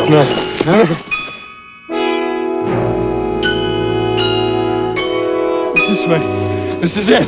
No. This way. This is it.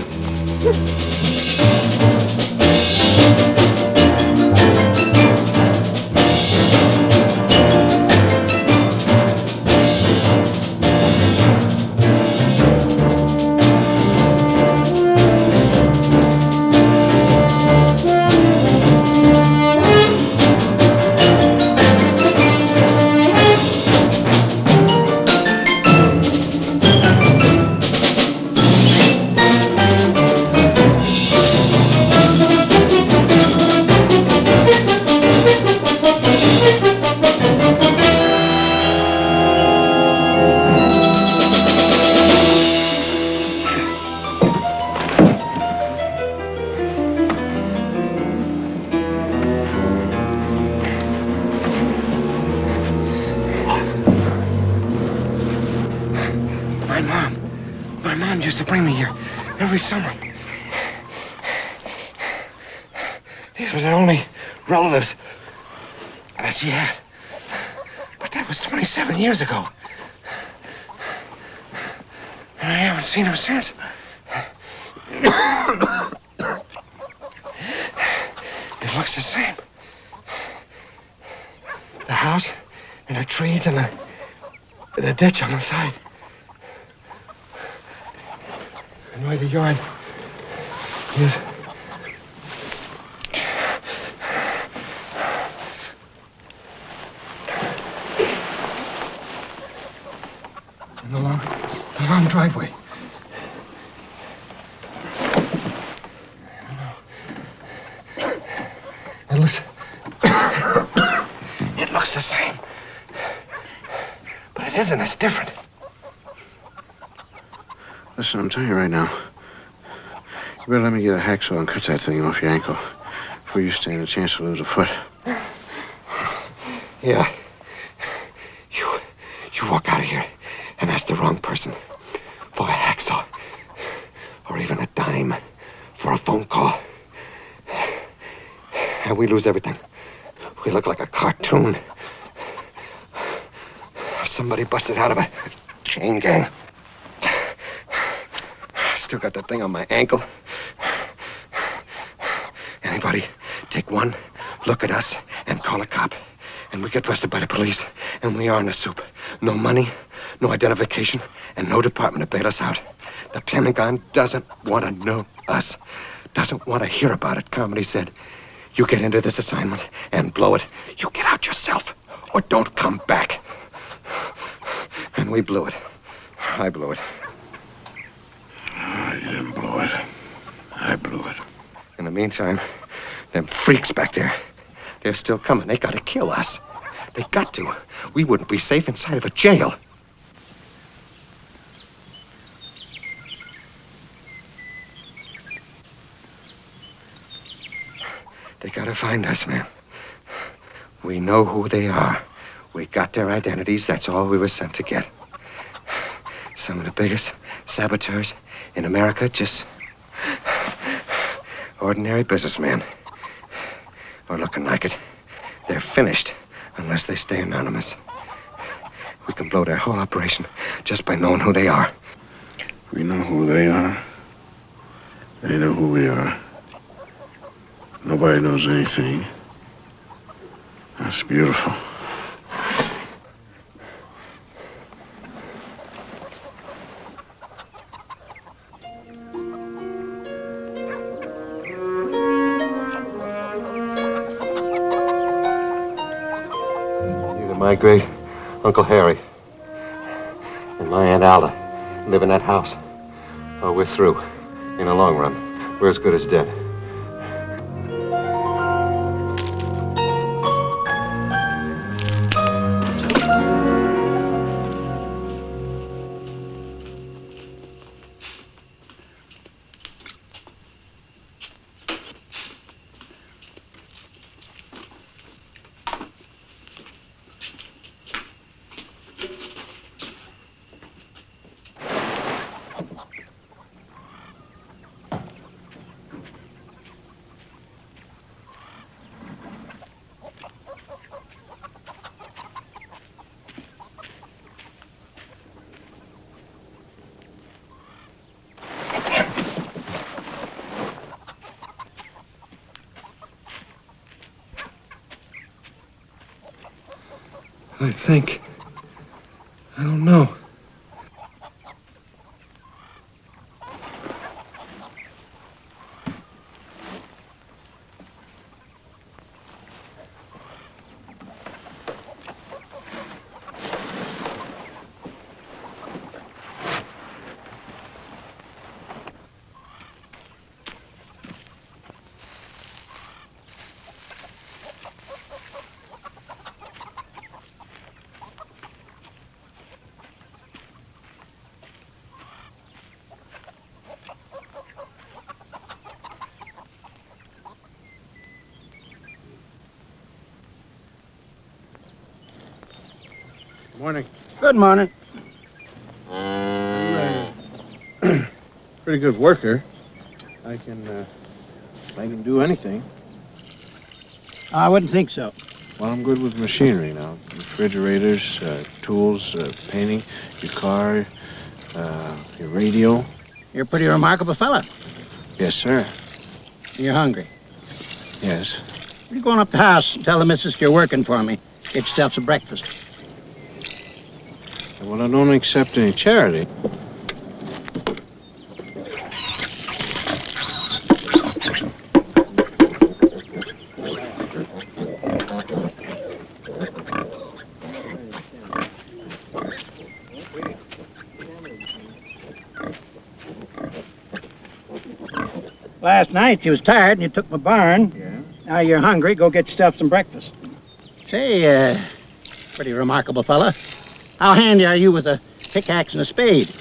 My mom used to bring me here every summer. These were the only relatives that she had. But that was 27 years ago. And I haven't seen her since. It looks the same. The house and the trees and the ditch on the side. And where the yard is. And the long driveway. It looks the same. But it isn't. It's different. Listen, I'm telling you right now. You better let me get a hacksaw and cut that thing off your ankle before you stand a chance to lose a foot. Yeah. You walk out of here and ask the wrong person for a hacksaw or even a dime for a phone call. And we lose everything. We look like a cartoon. Somebody busted out of a chain gang. Still got that thing on my ankle. Anybody take one look at us and call a cop. And we get busted by the police. And we are in the soup. No money, no identification, and no department to bail us out. The Pentagon doesn't want to know us. Doesn't want to hear about it. Carmody said, you get into this assignment and blow it. You get out yourself or don't come back. And we blew it. I blew it. Oh, you didn't blow it. I blew it. In the meantime, them freaks back there, they're still coming. They gotta kill us. They got to. We wouldn't be safe inside of a jail. They gotta find us, man. We know who they are. We got their identities. That's all we were sent to get. Some of the biggest saboteurs in America, just ordinary businessmen. Or looking like it. They're finished unless they stay anonymous. We can blow their whole operation just by knowing who they are. We know who they are. They know who we are. Nobody knows anything. That's beautiful. My great Uncle Harry and my Aunt Alda live in that house. Oh, we're through. In the long run, we're as good as dead. I think. I don't know. Morning. Good morning. I'm a pretty good worker. I can do anything. I wouldn't think so. Well, I'm good with machinery now. Refrigerators, tools, painting, your car, your radio. You're a pretty remarkable fella. Yes, sir. You're hungry. Yes. You go on up the house and tell the missus you're working for me. Get yourself some breakfast. Well, I don't accept any charity. Last night you was tired and you took my barn. Yeah? Now you're hungry. Go get yourself some breakfast. Say, pretty remarkable fella. How handy are you with a pickaxe and a spade?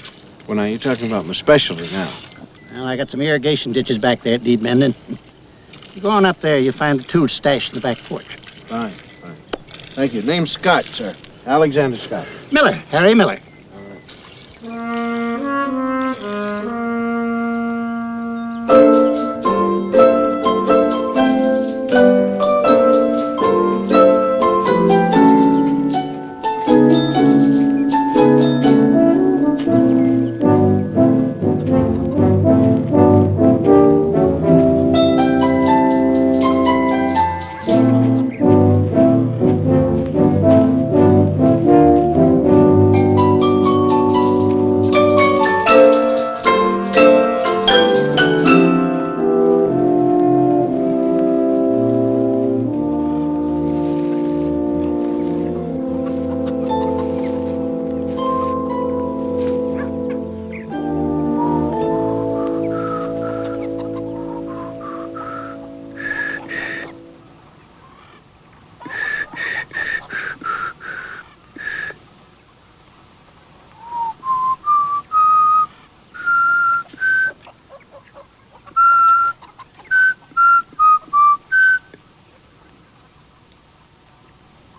Well, now, you're talking about my specialty now. Well, I got some irrigation ditches back there that need mending. You go on up there, you'll find the tools stashed in the back porch. Fine. Thank you. Name's Scott, sir. Alexander Scott. Miller, Harry Miller.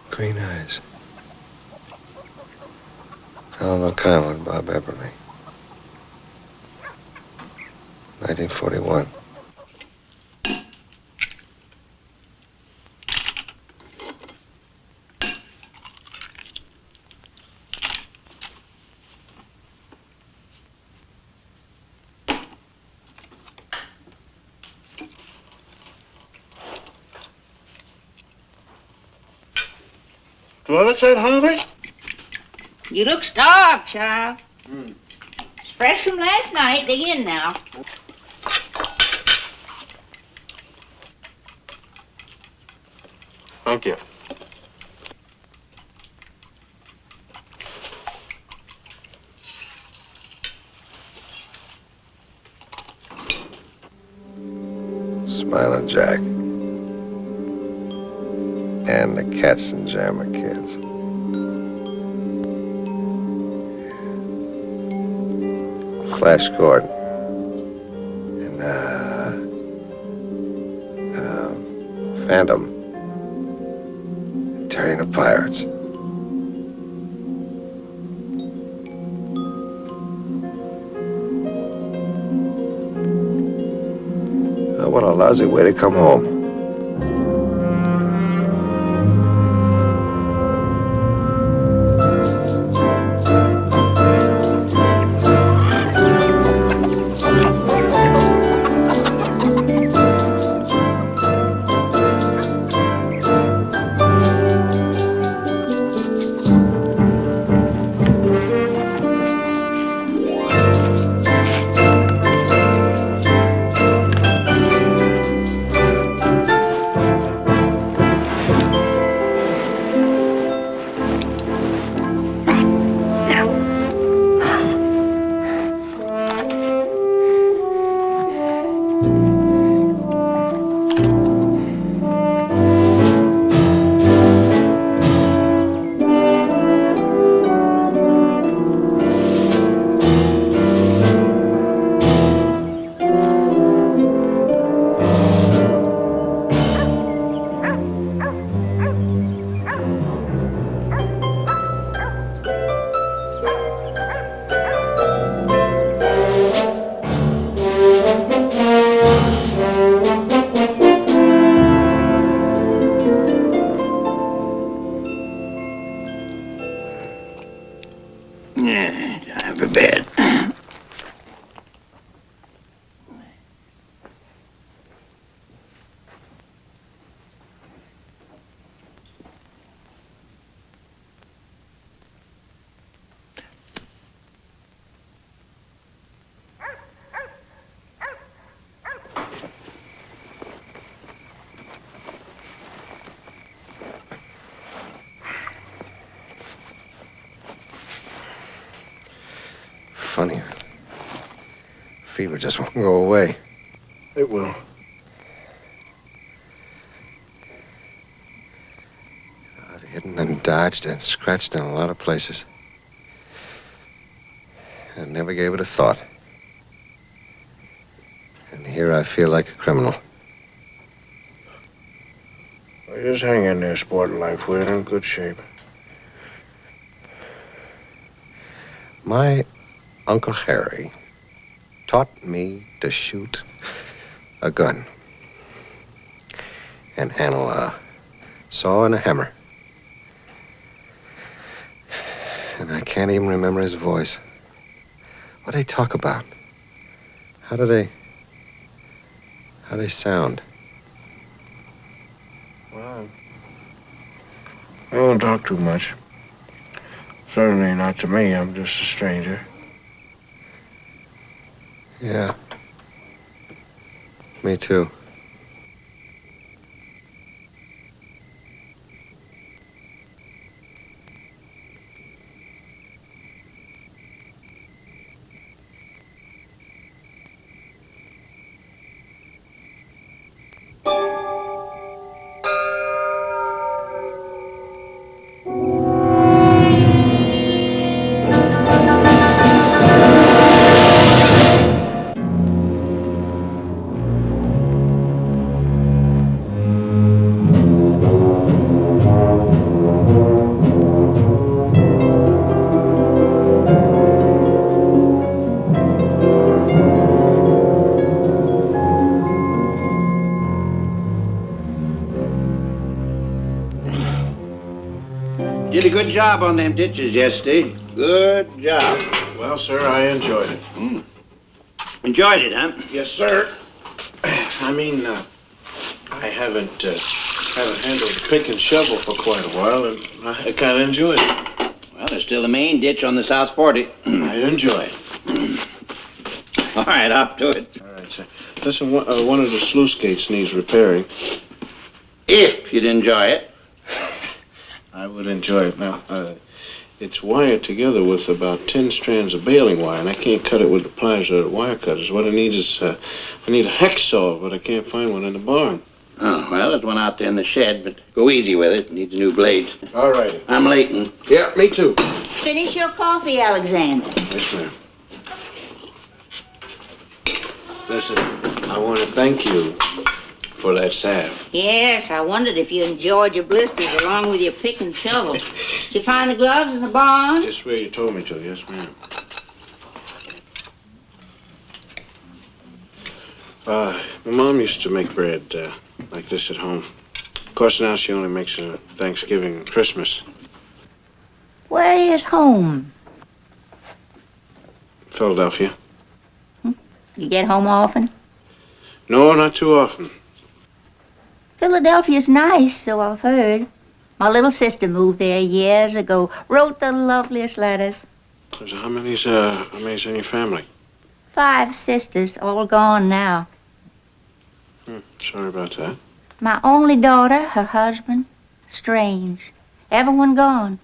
Green eyes. I don't know, kind of like Bob Eberly. 1941. Toilet that hungry? You look starved, child. It's fresh from last night. Dig in now. Thank you. Smiling Jack. And the Cats and Jammer Kids. Flash Gordon. And, Phantom. And Terry and the Pirates. Oh, what a lousy way to come home. Time for bed. Funny. Fever just won't go away. It will. I've hidden and dodged and scratched in a lot of places. I never gave it a thought. And here I feel like a criminal. Well, just hang in there, sporting life. We're in good shape. My Uncle Harry taught me to shoot a gun and handle a saw and a hammer. And I can't even remember his voice. What did they talk about? How do they sound? Well, I don't talk too much. Certainly not to me. I'm just a stranger. Yeah. Me too. Did a good job on them ditches yesterday. Good job. Well, sir, I enjoyed it. Enjoyed it, huh? Yes, sir. I mean, I haven't handled the pick and shovel for quite a while, and I kind of enjoyed it. Well, there's still the main ditch on the South 40. I enjoy it. All right, up to it. All right, sir. Listen, one of the sluice gates needs repairing. If you'd enjoy it. I would enjoy it. Now, it's wired together with about 10 strands of baling wire, and I can't cut it with the pliers or the wire cutters. What I need is, I need a hacksaw, but I can't find one in the barn. Oh, well, there's one out there in the shed, but go easy with it. Needs a new blade. All right. I'm Leighton. Yeah, me too. Finish your coffee, Alexander. Yes, ma'am. Listen, I want to thank you for that salve. Yes, I wondered if you enjoyed your blisters along with your pick and shovel. Did you find the gloves in the barn? Just where you told me to, yes, ma'am. My mom used to make bread like this at home. Of course, now she only makes it at Thanksgiving and Christmas. Where is home? Philadelphia. You get home often? No, not too often. Philadelphia's nice, so I've heard. My little sister moved there years ago. Wrote the loveliest letters. So how many's in your family? 5 sisters, all gone now. Sorry about that. My only daughter, her husband, strange. Everyone gone.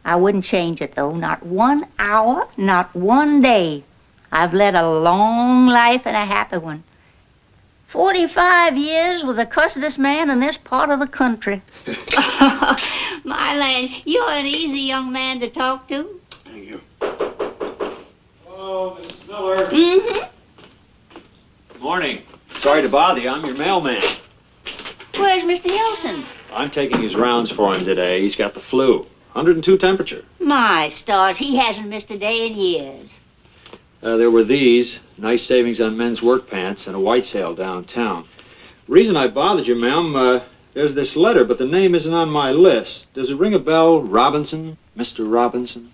I wouldn't change it, though. Not 1 hour, not 1 day. I've led a long life and a happy one. 45 years with the cussedest man in this part of the country. Mylan, you're an easy young man to talk to. Thank you. Hello, Mrs. Miller. Mm-hmm. Morning. Sorry to bother you. I'm your mailman. Where's Mr. Nelson? I'm taking his rounds for him today. He's got the flu. 102 temperature. My stars, he hasn't missed a day in years. There were these. Nice savings on men's work pants and a white sale downtown. Reason I bothered you, ma'am, There's this letter, but the name isn't on my list. Does it ring a bell? Robinson? Mr. Robinson?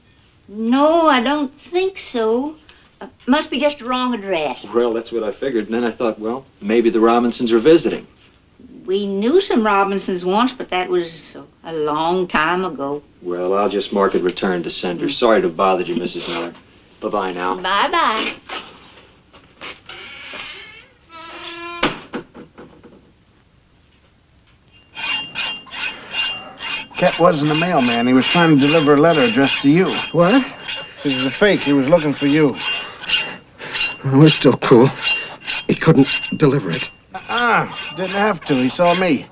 No, I don't think so. Must be just a wrong address. Well, that's what I figured. And then I thought, well, maybe the Robinsons are visiting. We knew some Robinsons once, but that was a long time ago. Well, I'll just mark it return to sender. Sorry to bother you, Mrs. Miller. Bye-bye now. Bye-bye. Cat wasn't a mailman. He was trying to deliver a letter addressed to you. What? This is a fake. He was looking for you. We're still cool. He couldn't deliver it. Didn't have to. He saw me.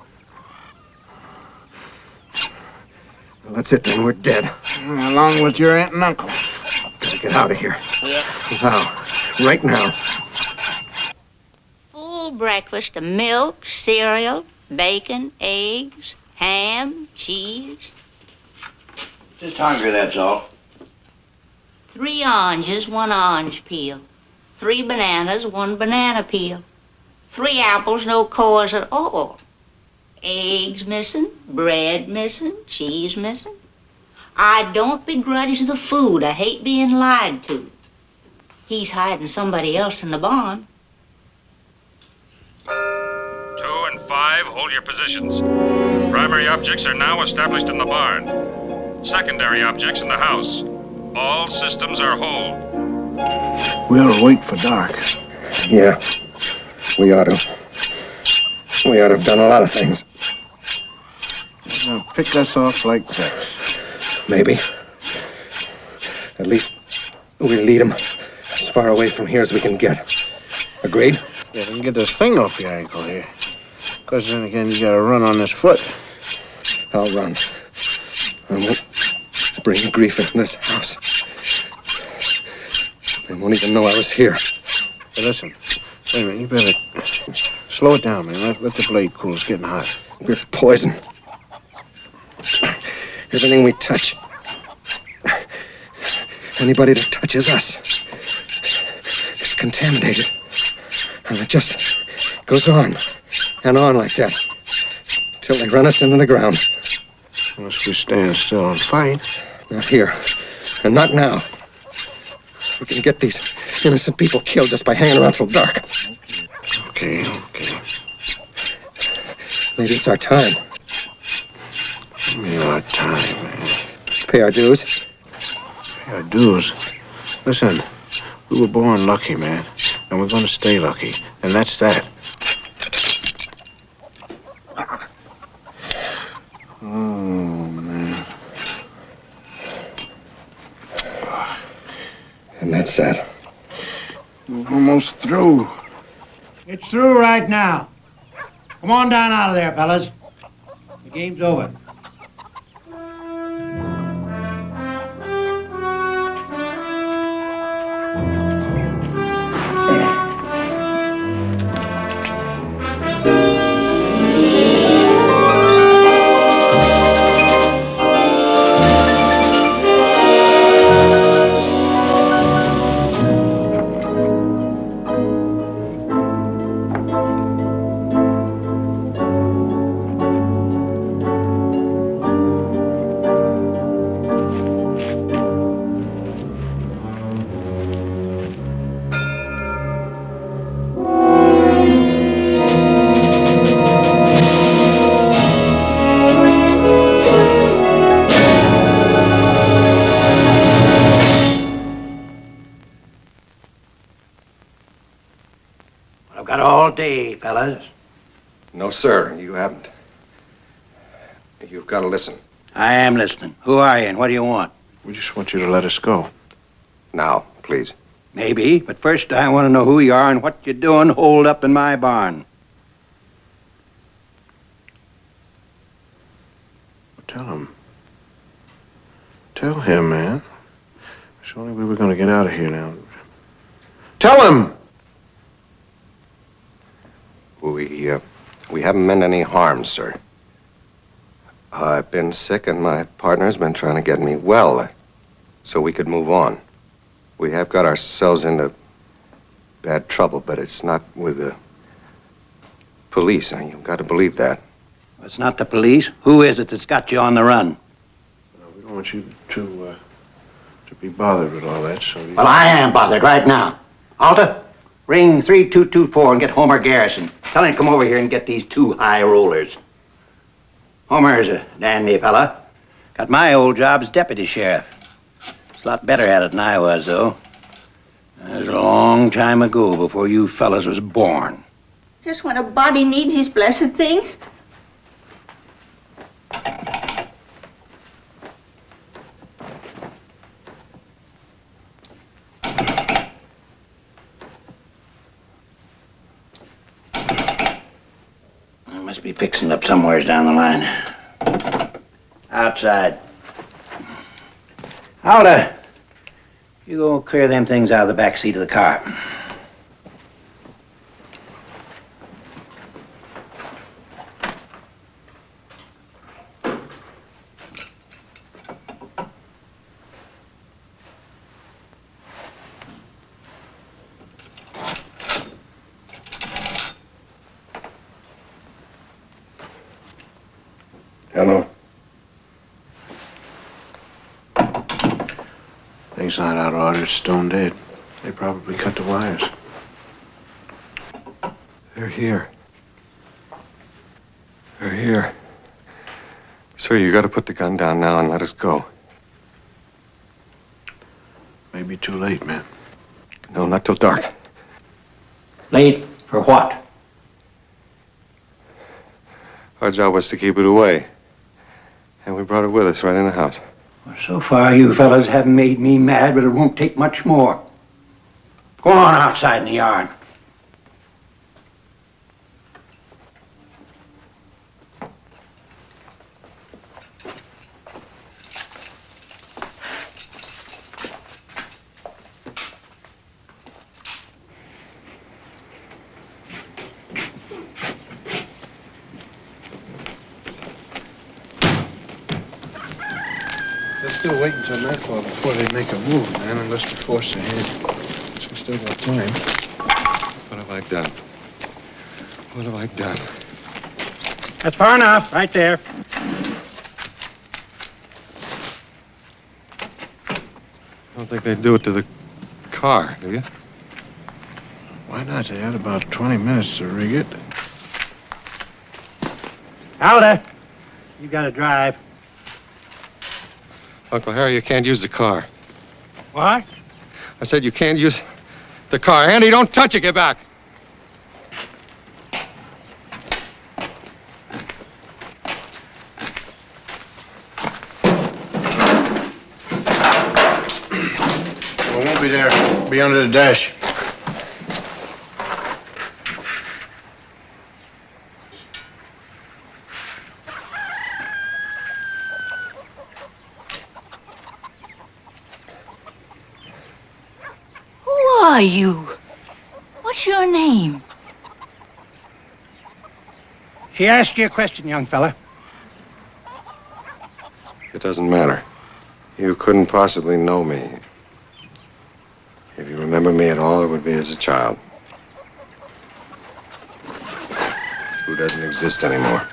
Well, that's it then. We're dead. Along with your aunt and uncle. Gotta get out of here. Yeah. Now. Right now. Full breakfast of milk, cereal, bacon, eggs, ham, cheese. Just hungry, that's all. 3 oranges, 1 orange peel. 3 bananas, 1 banana peel. 3 apples, no cores at all. Eggs missing, bread missing, cheese missing. I don't begrudge the food. I hate being lied to. He's hiding somebody else in the barn. 2 and 5, hold your positions. Primary objects are now established in the barn. Secondary objects in the house. All systems are hold. We'll wait for dark. Yeah. We ought to. We ought to have done a lot of things. They'll pick us off like ducks. Maybe. At least we'll lead him as far away from here as we can get. Agreed? Yeah, we can get this thing off your ankle here. Because then again, you gotta run on this foot. I'll run. I won't bring grief into this house. They won't even know I was here. Hey, listen. Wait a minute, you better slow it down, man. Let the blade cool. It's getting hot. We're poison. Everything we touch. Anybody that touches us is contaminated. And it just goes on and on like that till they run us into the ground. Unless we stand still and fight. Not here. And not now. We can get these innocent people killed just by hanging around till dark. Okay. Maybe it's our time. Maybe our time, man. Pay our dues. Pay our dues. Listen, we were born lucky, man. And we're gonna stay lucky. And that's that. Oh, man. And that's that. We're almost through. It's through right now. Come on down out of there, fellas. The game's over. I've got all day, fellas. No, sir, you haven't. You've got to listen. I am listening. Who are you and what do you want? We just want you to let us go. Now, please. Maybe, but first I want to know who you are and what you're doing holed up in my barn. Tell him. Tell him, man. It's the only way we're gonna get out of here now. Tell him! We haven't meant any harm, sir. I've been sick and my partner's been trying to get me well so we could move on. We have got ourselves into bad trouble, but it's not with the police. You've got to believe that. It's not the police. Who is it that's got you on the run? We don't want you to be bothered with all that, so... Well, I am bothered right now. Alta, ring 3224 and get Homer Garrison. Tell him to come over here and get these 2 high rollers. Homer's a dandy fella. Got my old job as deputy sheriff. He's a lot better at it than I was, though. That was a long time ago, before you fellas was born. Just when a body needs these blessed things. Must be fixing up somewheres down the line. Outside. Alda, you go clear them things out of the back seat of the car. Hello. Things not out of order. It's stone dead. They probably cut the wires. They're here. They're here. Sir, you gotta put the gun down now and let us go. Maybe too late, man. No, not till dark. Late for what? Our job was to keep it away. And we brought it with us right in the house. Well, so far, you fellas haven't made me mad, but it won't take much more. Go on outside in the yard. They'll still wait until nightfall before they make a move, man, unless we're forced ahead. So we still got time. What have I done? What have I done? That's far enough, right there. I don't think they'd do it to the car, do you? Why not? They had about 20 minutes to rig it. Alda, you gotta drive. Uncle Harry, you can't use the car. What? I said you can't use the car. Andy, don't touch it. Get back. Well, it won't be there. It'll be under the dash. Who are you? What's your name? She asked you a question, young fella. It doesn't matter. You couldn't possibly know me. If you remember me at all, it would be as a child. Who doesn't exist anymore.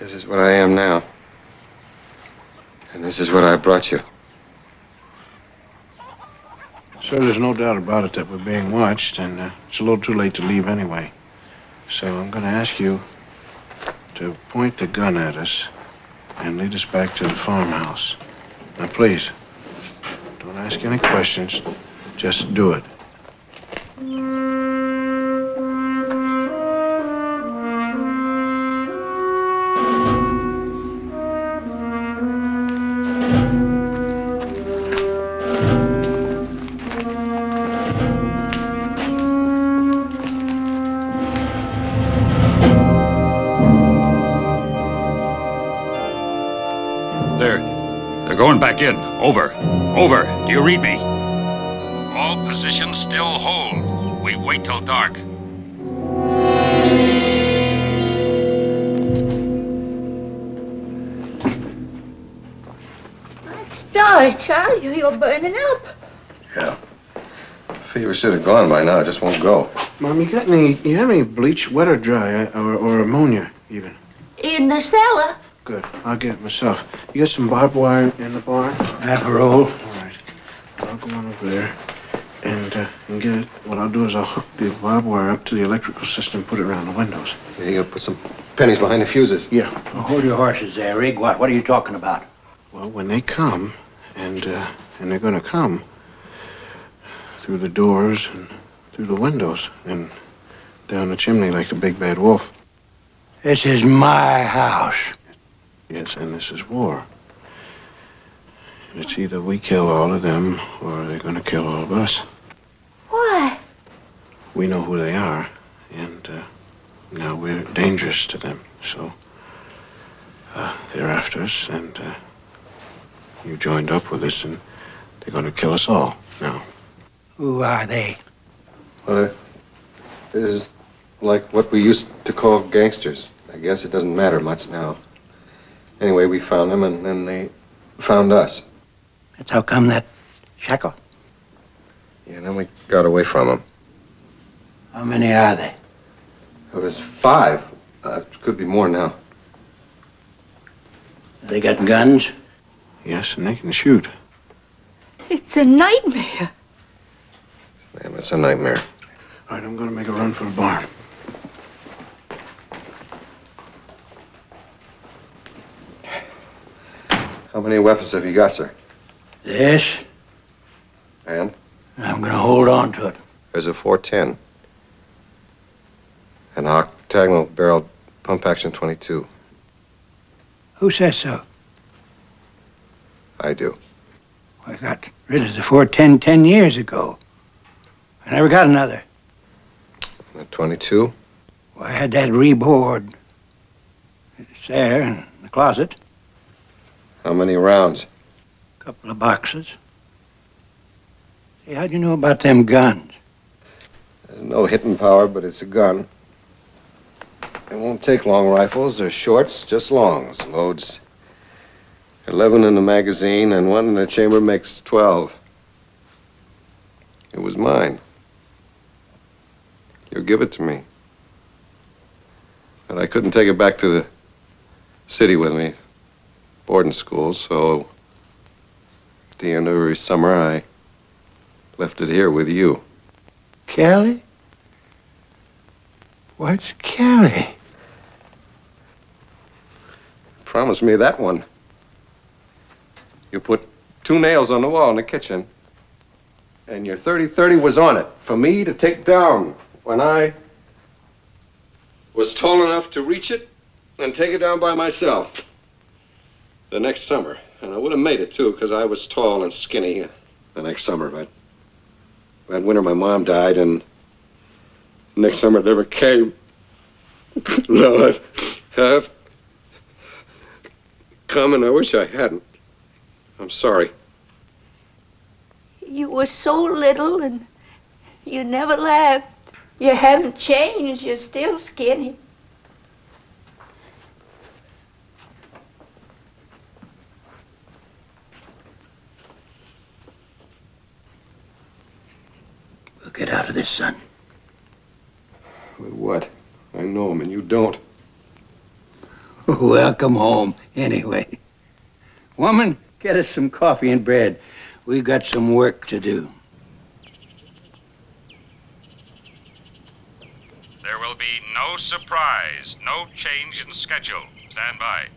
This is what I am now. And this is what I brought you. Sir, there's no doubt about it that we're being watched, and it's a little too late to leave anyway. So I'm going to ask you to point the gun at us and lead us back to the farmhouse. Now, please, don't ask any questions. Just do it. They're going back in. Over. Over. Do you read me? All positions still hold. We wait till dark. stars, Charlie. You're burning up. Yeah. Fever should have gone by now. It just won't go. Mom, you have any bleach, wet or dry, or ammonia, even? In the cellar. Good. I'll get it myself. You got some barbed wire in the barn? Half a roll. All right. I'll go on over there and get it. What I'll do is I'll hook the barbed wire up to the electrical system, put it around the windows. Yeah, you gotta put some pennies behind the fuses. Yeah. Well, hold your horses there, Rig. What are you talking about? Well, when they come, and they're going to come through the doors and through the windows and down the chimney like the big bad wolf. This is my house. Yes, and this is war. And it's either we kill all of them or they're going to kill all of us. Why? We know who they are, and now we're dangerous to them. So they're after us, and you joined up with us, and they're going to kill us all now. Who are they? Well, it is like what we used to call gangsters. I guess it doesn't matter much now. Anyway, we found them, and then they found us. That's how come that shackle. Yeah, and then we got away from them. How many are they? There was 5. Could be more now. They got guns? Yes, and they can shoot. It's a nightmare. Damn, it's a nightmare. All right, I'm going to make a run for the barn. How many weapons have you got, sir? This? And? I'm gonna hold on to it. There's a 410. An octagonal barreled pump action 22. Who says so? I do. I got rid of the 410 10 years ago. I never got another. A 22? Well, I had that reboard. It's there in the closet. How many rounds? A couple of boxes. Hey, how'd you know about them guns? There's no hitting power, but it's a gun. It won't take long rifles. They're shorts, just longs. Loads 11 in the magazine, and 1 in the chamber makes 12. It was mine. You give it to me. But I couldn't take it back to the city with me. Boarding school, so at the end of every summer, I left it here with you. Kelly? What's Kelly? Promise me that one. You put 2 nails on the wall in the kitchen, and your 30-30 was on it for me to take down when I was tall enough to reach it and take it down by myself the next summer. And I would have made it, too, because I was tall and skinny the next summer. But that winter, my mom died, and next summer it never came. No, I've come, and I wish I hadn't. I'm sorry. You were so little and you never laughed. You haven't changed. You're still skinny. We'll get out of this, son. With what? I know him, and you don't. Welcome home, anyway. Woman, get us some coffee and bread. We've got some work to do. There will be no surprise, no change in schedule. Stand by.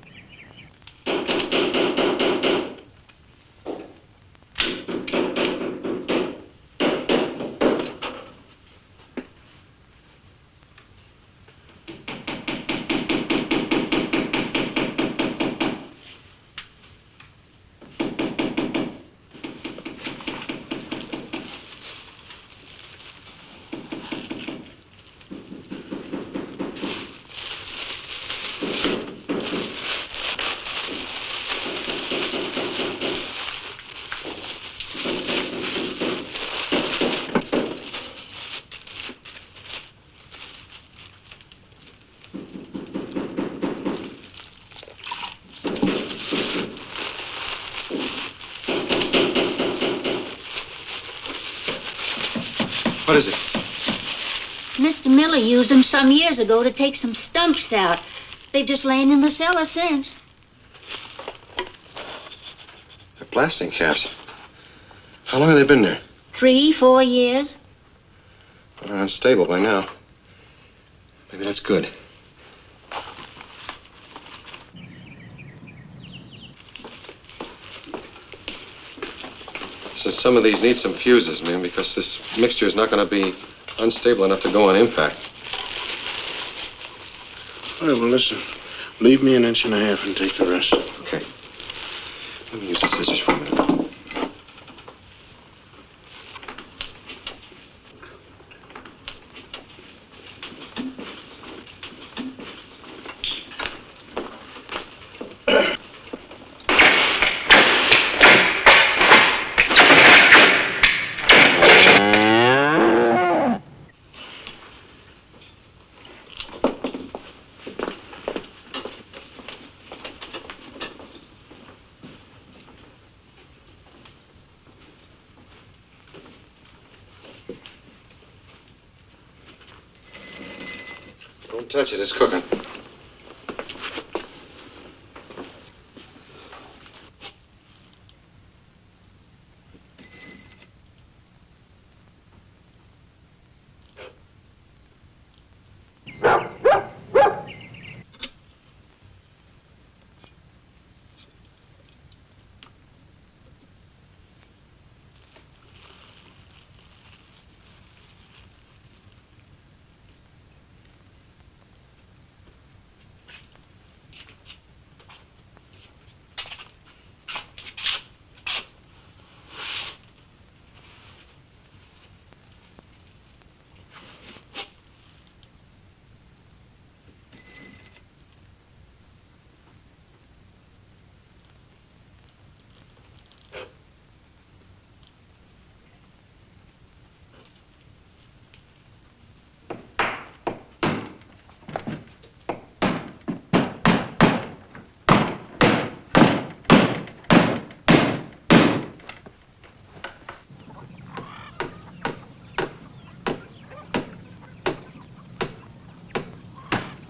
What is it? Mr. Miller used them some years ago to take some stumps out. They've just lain in the cellar since. They're blasting caps. How long have they been there? 3, 4 years. Well, they're unstable by now. Maybe that's good. So some of these need some fuses, man, because this mixture is not going to be unstable enough to go on impact. All right, well, listen. Leave me 1.5 inches and take the rest. Okay. Let me use the scissors for a minute. Don't touch it, it's cooking.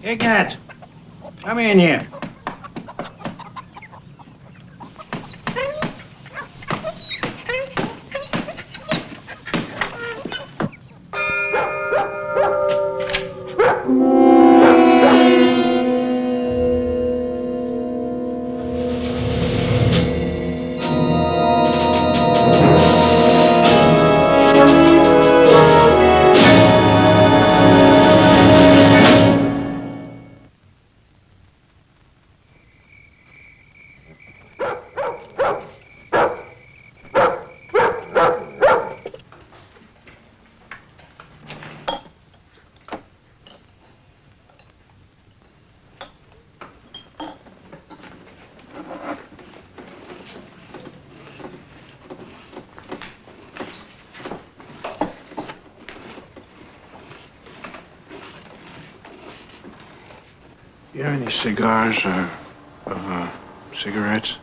Hey, Gat. Come in here. You have any cigars or cigarettes?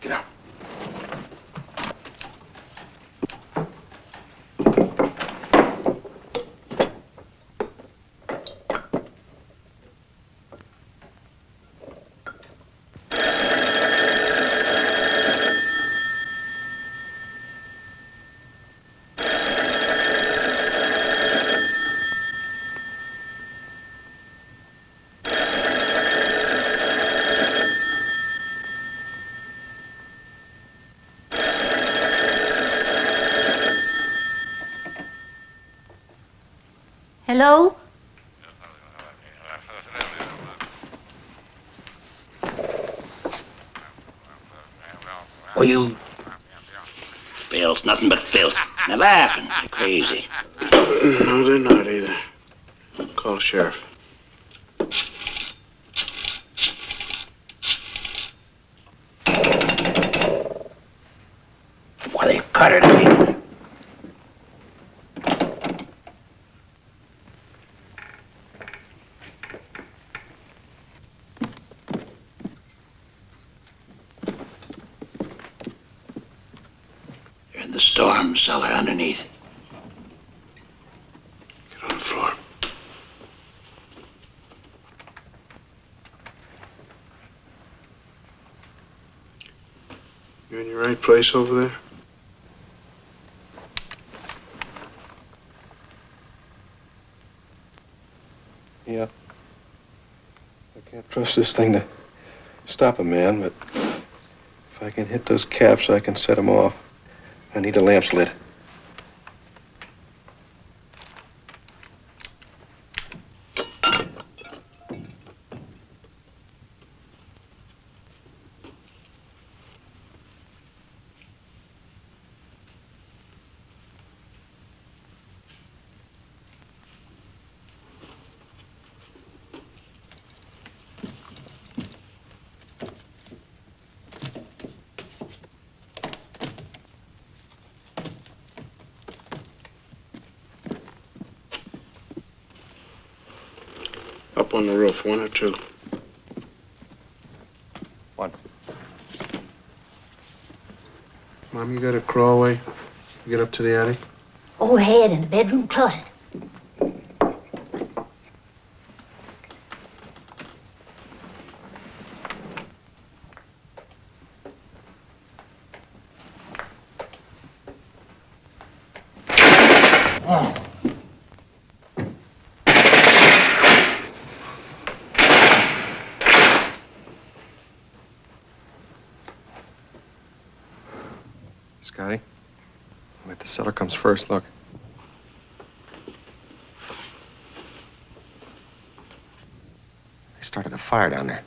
Get out. Hello? Oh, you... Filth, nothing but filth. They're laughing. They're crazy. No, they're not either. Call the sheriff. Why, they've cut it again. in the storm cellar underneath. Get on the floor. You in your right place over there? Yeah. I can't trust this thing to stop a man, but if I can hit those caps, I can set them off. I need the lamps lit. Up on the roof, 1 or 2? 1. Mom, you got a crawlway? Get up to the attic? Overhead in the bedroom closet. Scotty, wait, the cellar comes first. Look. They started a fire down there.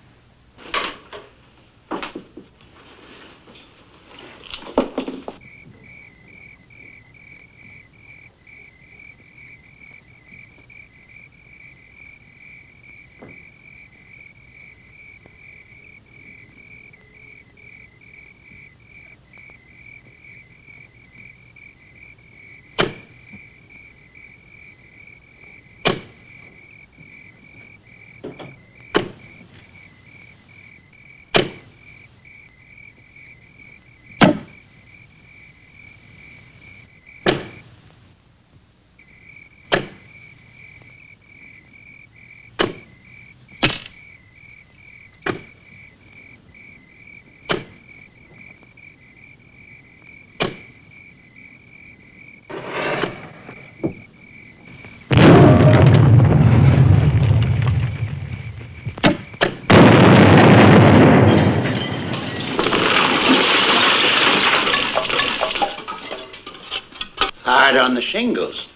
Hard on the shingles.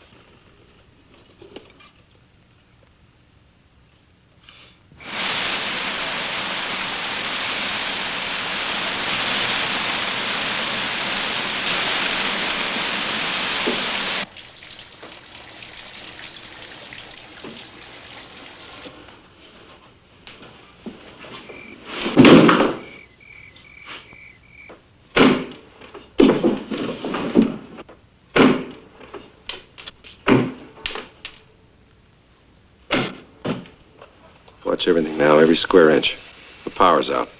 Watch everything now, every square inch. The power's out.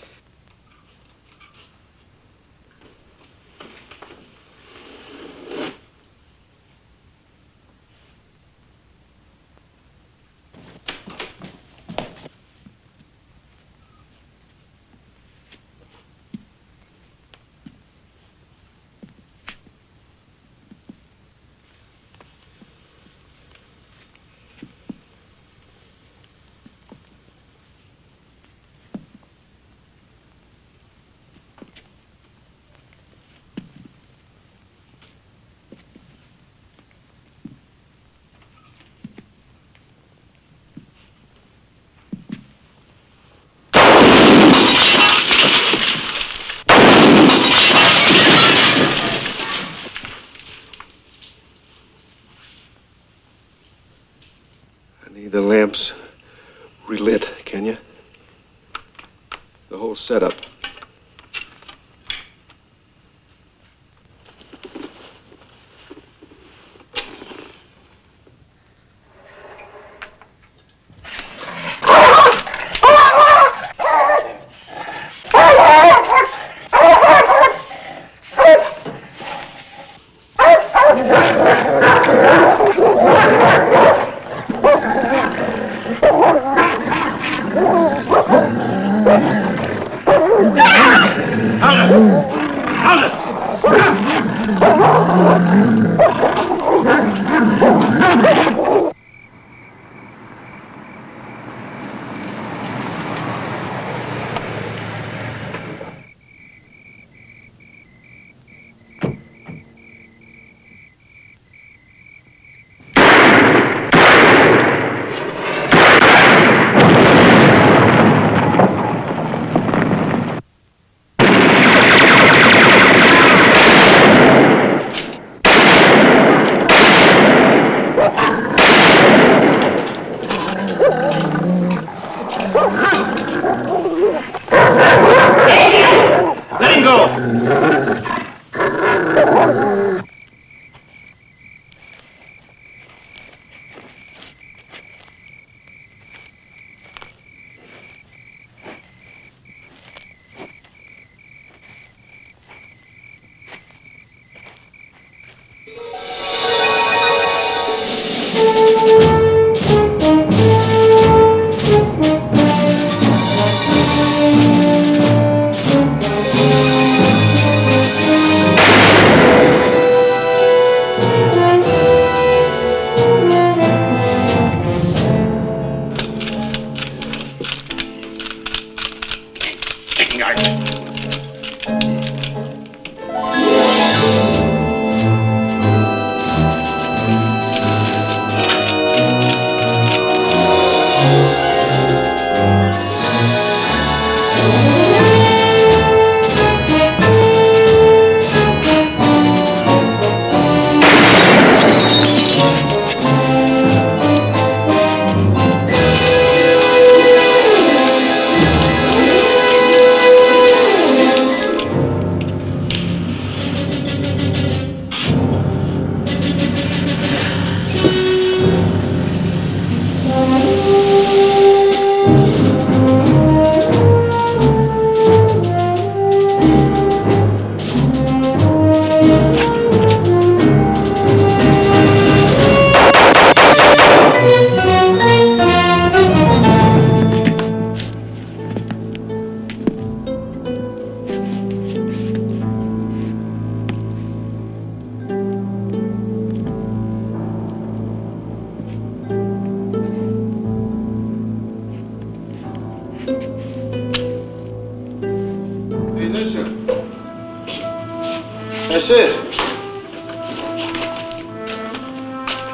Need the lamps relit, can you? The whole setup. Let him go! Hey, listen. That's it.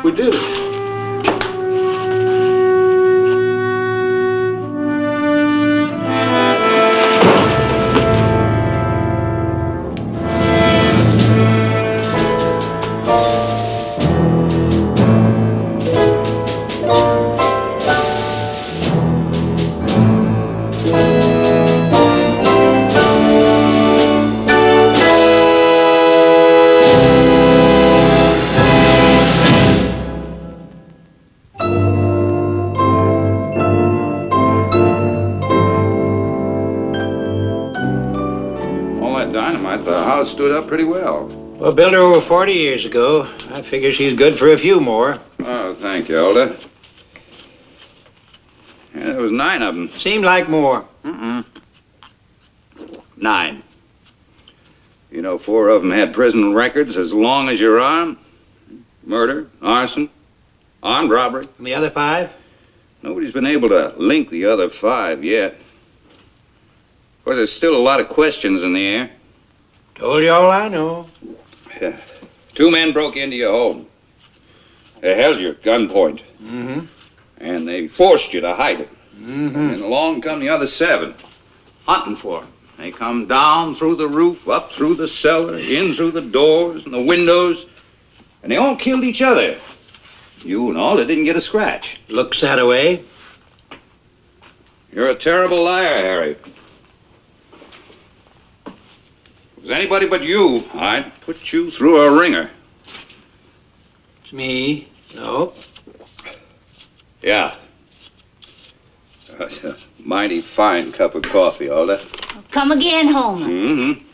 We did it. All that dynamite, the house stood up pretty well. Well, built her over 40 years ago. I figure she's good for a few more. Oh, thank you, Elder. Yeah, there was 9 of them. Seemed like more. 9. You know, 4 of them had prison records as long as your arm. Murder, arson, armed robbery. And the other 5? Nobody's been able to link the other 5 yet. Of course, there's still a lot of questions in the air. Told you all I know. 2 men broke into your home. They held you at gunpoint. Mm-hmm. And they forced you to hide it. Mm-hmm. And along come the other 7, hunting for them. They come down through the roof, up through the cellar, in through the doors and the windows, and they all killed each other. You and Alda didn't get a scratch. Looks that way. You're a terrible liar, Harry. If it was anybody but you, I'd put you through a ringer. It's me. No. Yeah. That's a mighty fine cup of coffee, Alda. Come again, Homer. Mm-hmm.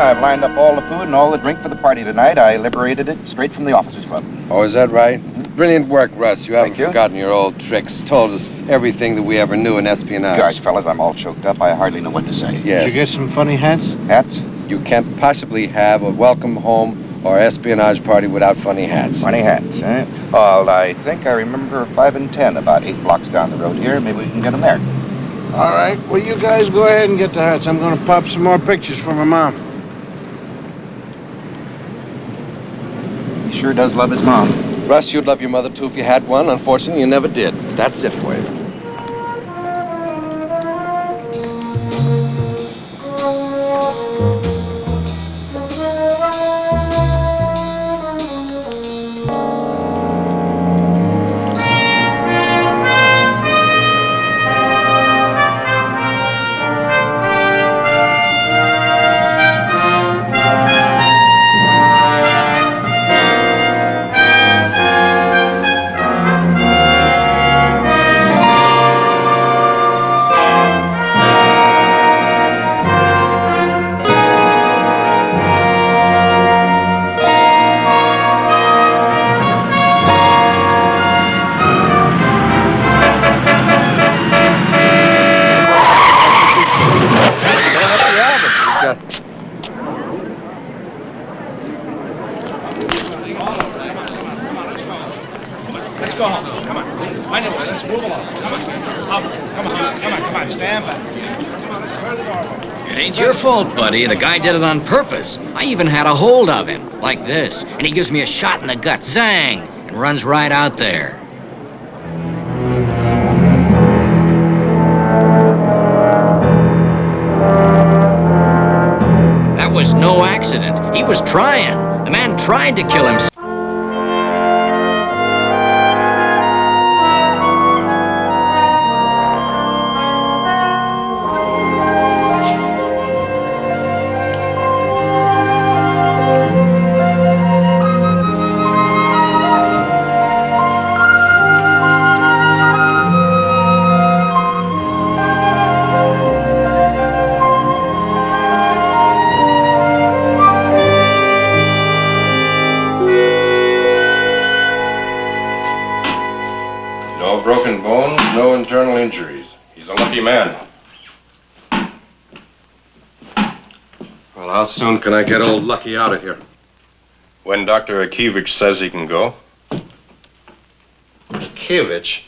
man. I've lined up all the food and all the drink for the party tonight. I liberated it straight from the officers' club. Oh, is that right? Brilliant work, Russ. You haven't Thank you. forgotten your old tricks. Told us everything that we ever knew in espionage. Gosh, fellas, I'm all choked up. I hardly know what to say. Yes. Did you get some funny hats? Hats? You can't possibly have a welcome home or espionage party without funny hats. Funny hats, eh? Well, I think I remember 5 and 10 about 8 blocks down the road here. Maybe we can get them there. All right. Well, you guys go ahead and get the hats. I'm going to pop some more pictures for my mom. He sure does love his mom. Russ, you'd love your mother, too, if you had one. Unfortunately, you never did. That's it for you. Let's go home. Come on. I know. Let's move along. Come on. Come on. Stand back. It ain't your fault, buddy. The guy did it on purpose. I even had a hold of him, like this. And he gives me a shot in the gut, zang, and runs right out there. That was no accident. He was trying. The man tried to kill himself. No broken bones, no internal injuries. He's a lucky man. Well, how soon can I get old Lucky out of here? When Dr. Akivich says he can go. Akivich?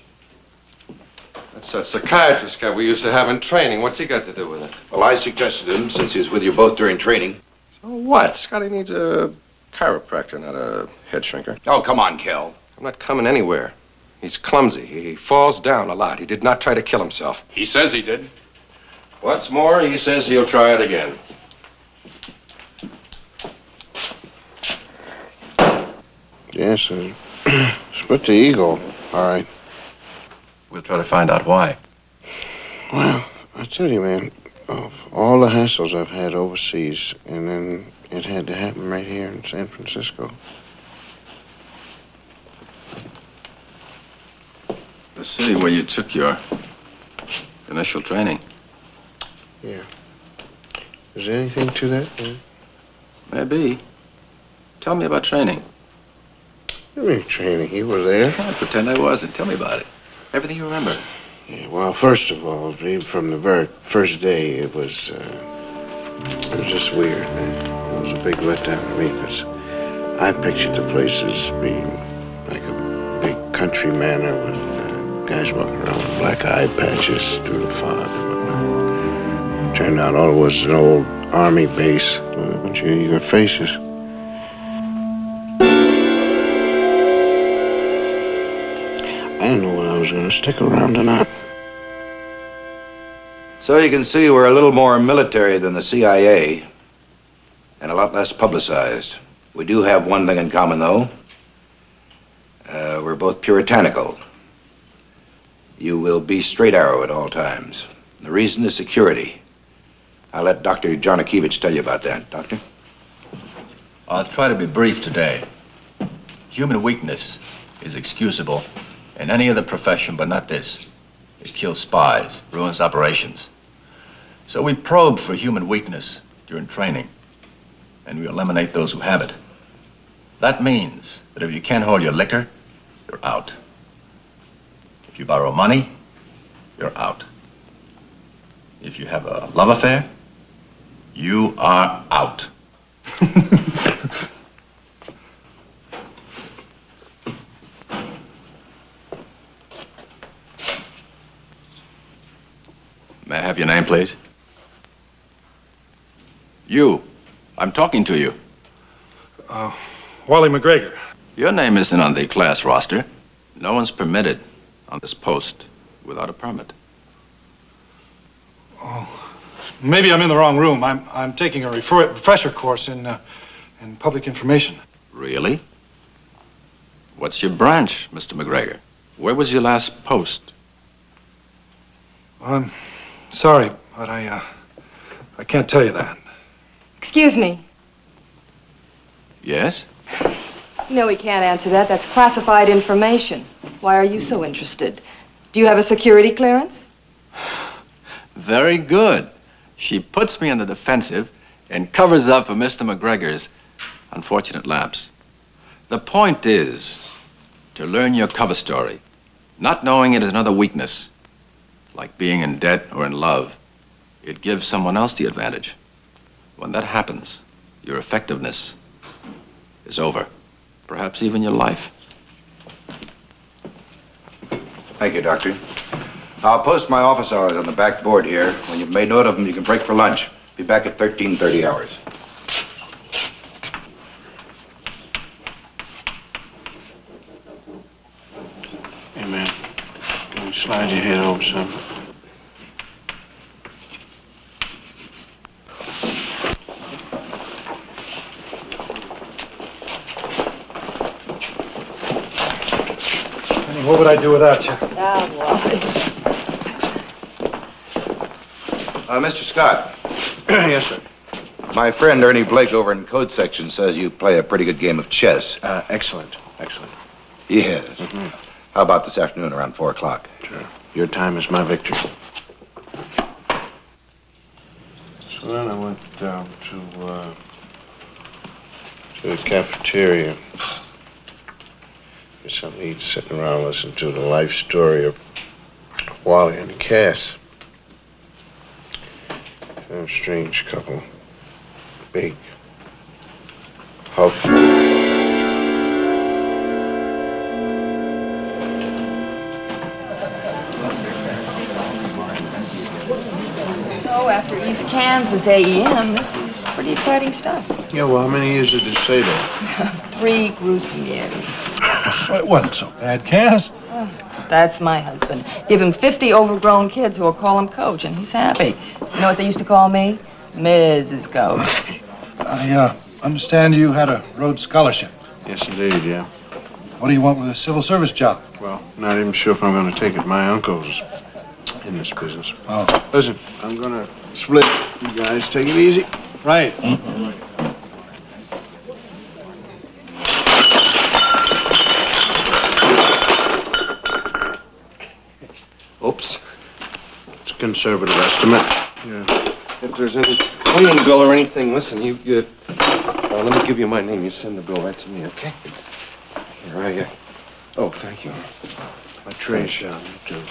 That's that psychiatrist guy we used to have in training. What's he got to do with it? Well, I suggested him since he was with you both during training. So what? Scotty needs a chiropractor, not a head shrinker. Oh, come on, Kel. I'm not coming anywhere. He's clumsy. He falls down a lot. He did not try to kill himself. He says he did. What's more, he says he'll try it again. Yes, split the ego. All right. We'll try to find out why. Well, I tell you, man, of all the hassles I've had overseas, and then it had to happen right here in San Francisco. The city where you took your initial training. Yeah. Is there anything to that, man? Maybe. Tell me about training. What do you mean training? You were there. I can't pretend I wasn't. Tell me about it. Everything you remember. Yeah, well, first of all, from the very first day, it was just weird, man. It was a big letdown to me, because I pictured the place as being like a big country manor with guys walking around with black eye patches through the fog and whatnot. Turned out all it was an old army base with a bunch of eager faces. I didn't know whether I was going to stick around or not. So you can see we're a little more military than the CIA and a lot less publicized. We do have one thing in common, though. We're both puritanical. You will be straight arrow at all times. The reason is security. I'll let Dr. John Akivich tell you about that. Doctor? I'll try to be brief today. Human weakness is excusable in any other profession, but not this. It kills spies, ruins operations. So we probe for human weakness during training. and we eliminate those who have it. That means that if you can't hold your liquor, you're out. If you borrow money, you're out. If you have a love affair, you are out. May I have your name, please? You. I'm talking to you. Wally McGregor. Your name isn't on the class roster. No one's permitted on this post without a permit. Oh, maybe I'm in the wrong room. I'm taking a refresher course in public information. Really? What's your branch, Mr. McGregor? Where was your last post? I'm sorry, but I can't tell you that. Excuse me. Yes? No, we can't answer that. That's classified information. Why are you so interested? Do you have a security clearance? Very good. She puts me on the defensive and covers up for Mr. McGregor's unfortunate lapse. The point is to learn your cover story. Not knowing it is another weakness. Like being in debt or in love. It gives someone else the advantage. When that happens, your effectiveness is over. Perhaps even your life. Thank you, Doctor. I'll post my office hours on the back board here. When you've made note of them, you can break for lunch. Be back at 13:30 hours. Hey, man. Can you slide your head over some? What would I do without you? Mr. Scott. Yes, sir. My friend Ernie Blake over in Code Section says you play a pretty good game of chess. Excellent. Excellent. Yes. How about this afternoon around 4 o'clock? Sure. Your time is my victory. So then I went down to the cafeteria. Get something to eat, sitting around listening to the life story of Wally and Cass. They're a strange couple. Big. Hulky. So, after East Kansas AEM, this is pretty exciting stuff. Yeah, well, how many years did you say that? 3 gruesome years. It wasn't so bad, Cass. Oh, that's my husband. Give him 50 overgrown kids who will call him Coach, and he's happy. You know what they used to call me? Mrs. Coach. I understand you had a Rhodes Scholarship. Yes, indeed, yeah. What do you want with a civil service job? Well, not even sure if I'm going to take it. My uncle's in this business. Oh. Listen, I'm going to split. You guys take it easy. Right. Oops. It's a conservative estimate. Yeah. If there's any cleaning bill or anything, listen, let me give you my name. You send the bill right to me, okay? Here, oh, thank you. My tray's down, too.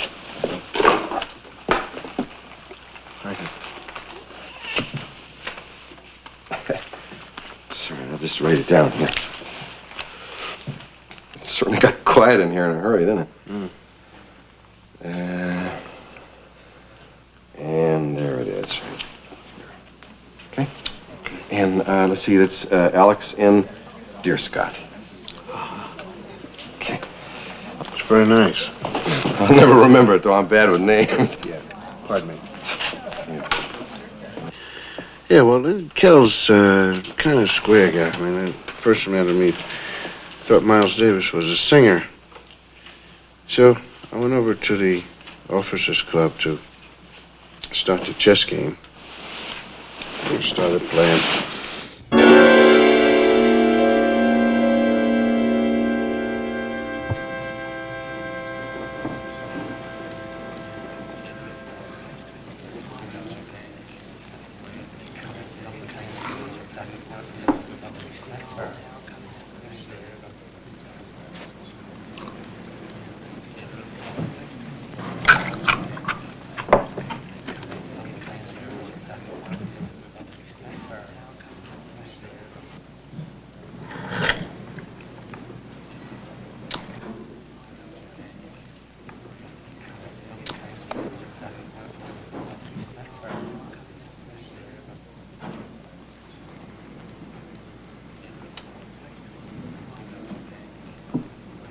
Thank you. Sorry, I'll just write it down here. It certainly got quiet in here in a hurry, didn't it? Mm. And there it is. Okay. And let's see, that's Alex N. Dear Scott. Okay. It's very nice. I'll never remember it, though. I'm bad with names. Yeah. Pardon me. Yeah, well, Kel's kind of a square guy. I mean, I first met him, he thought Miles Davis was a singer. So I went over to the officers' club to start the chess game. We started playing.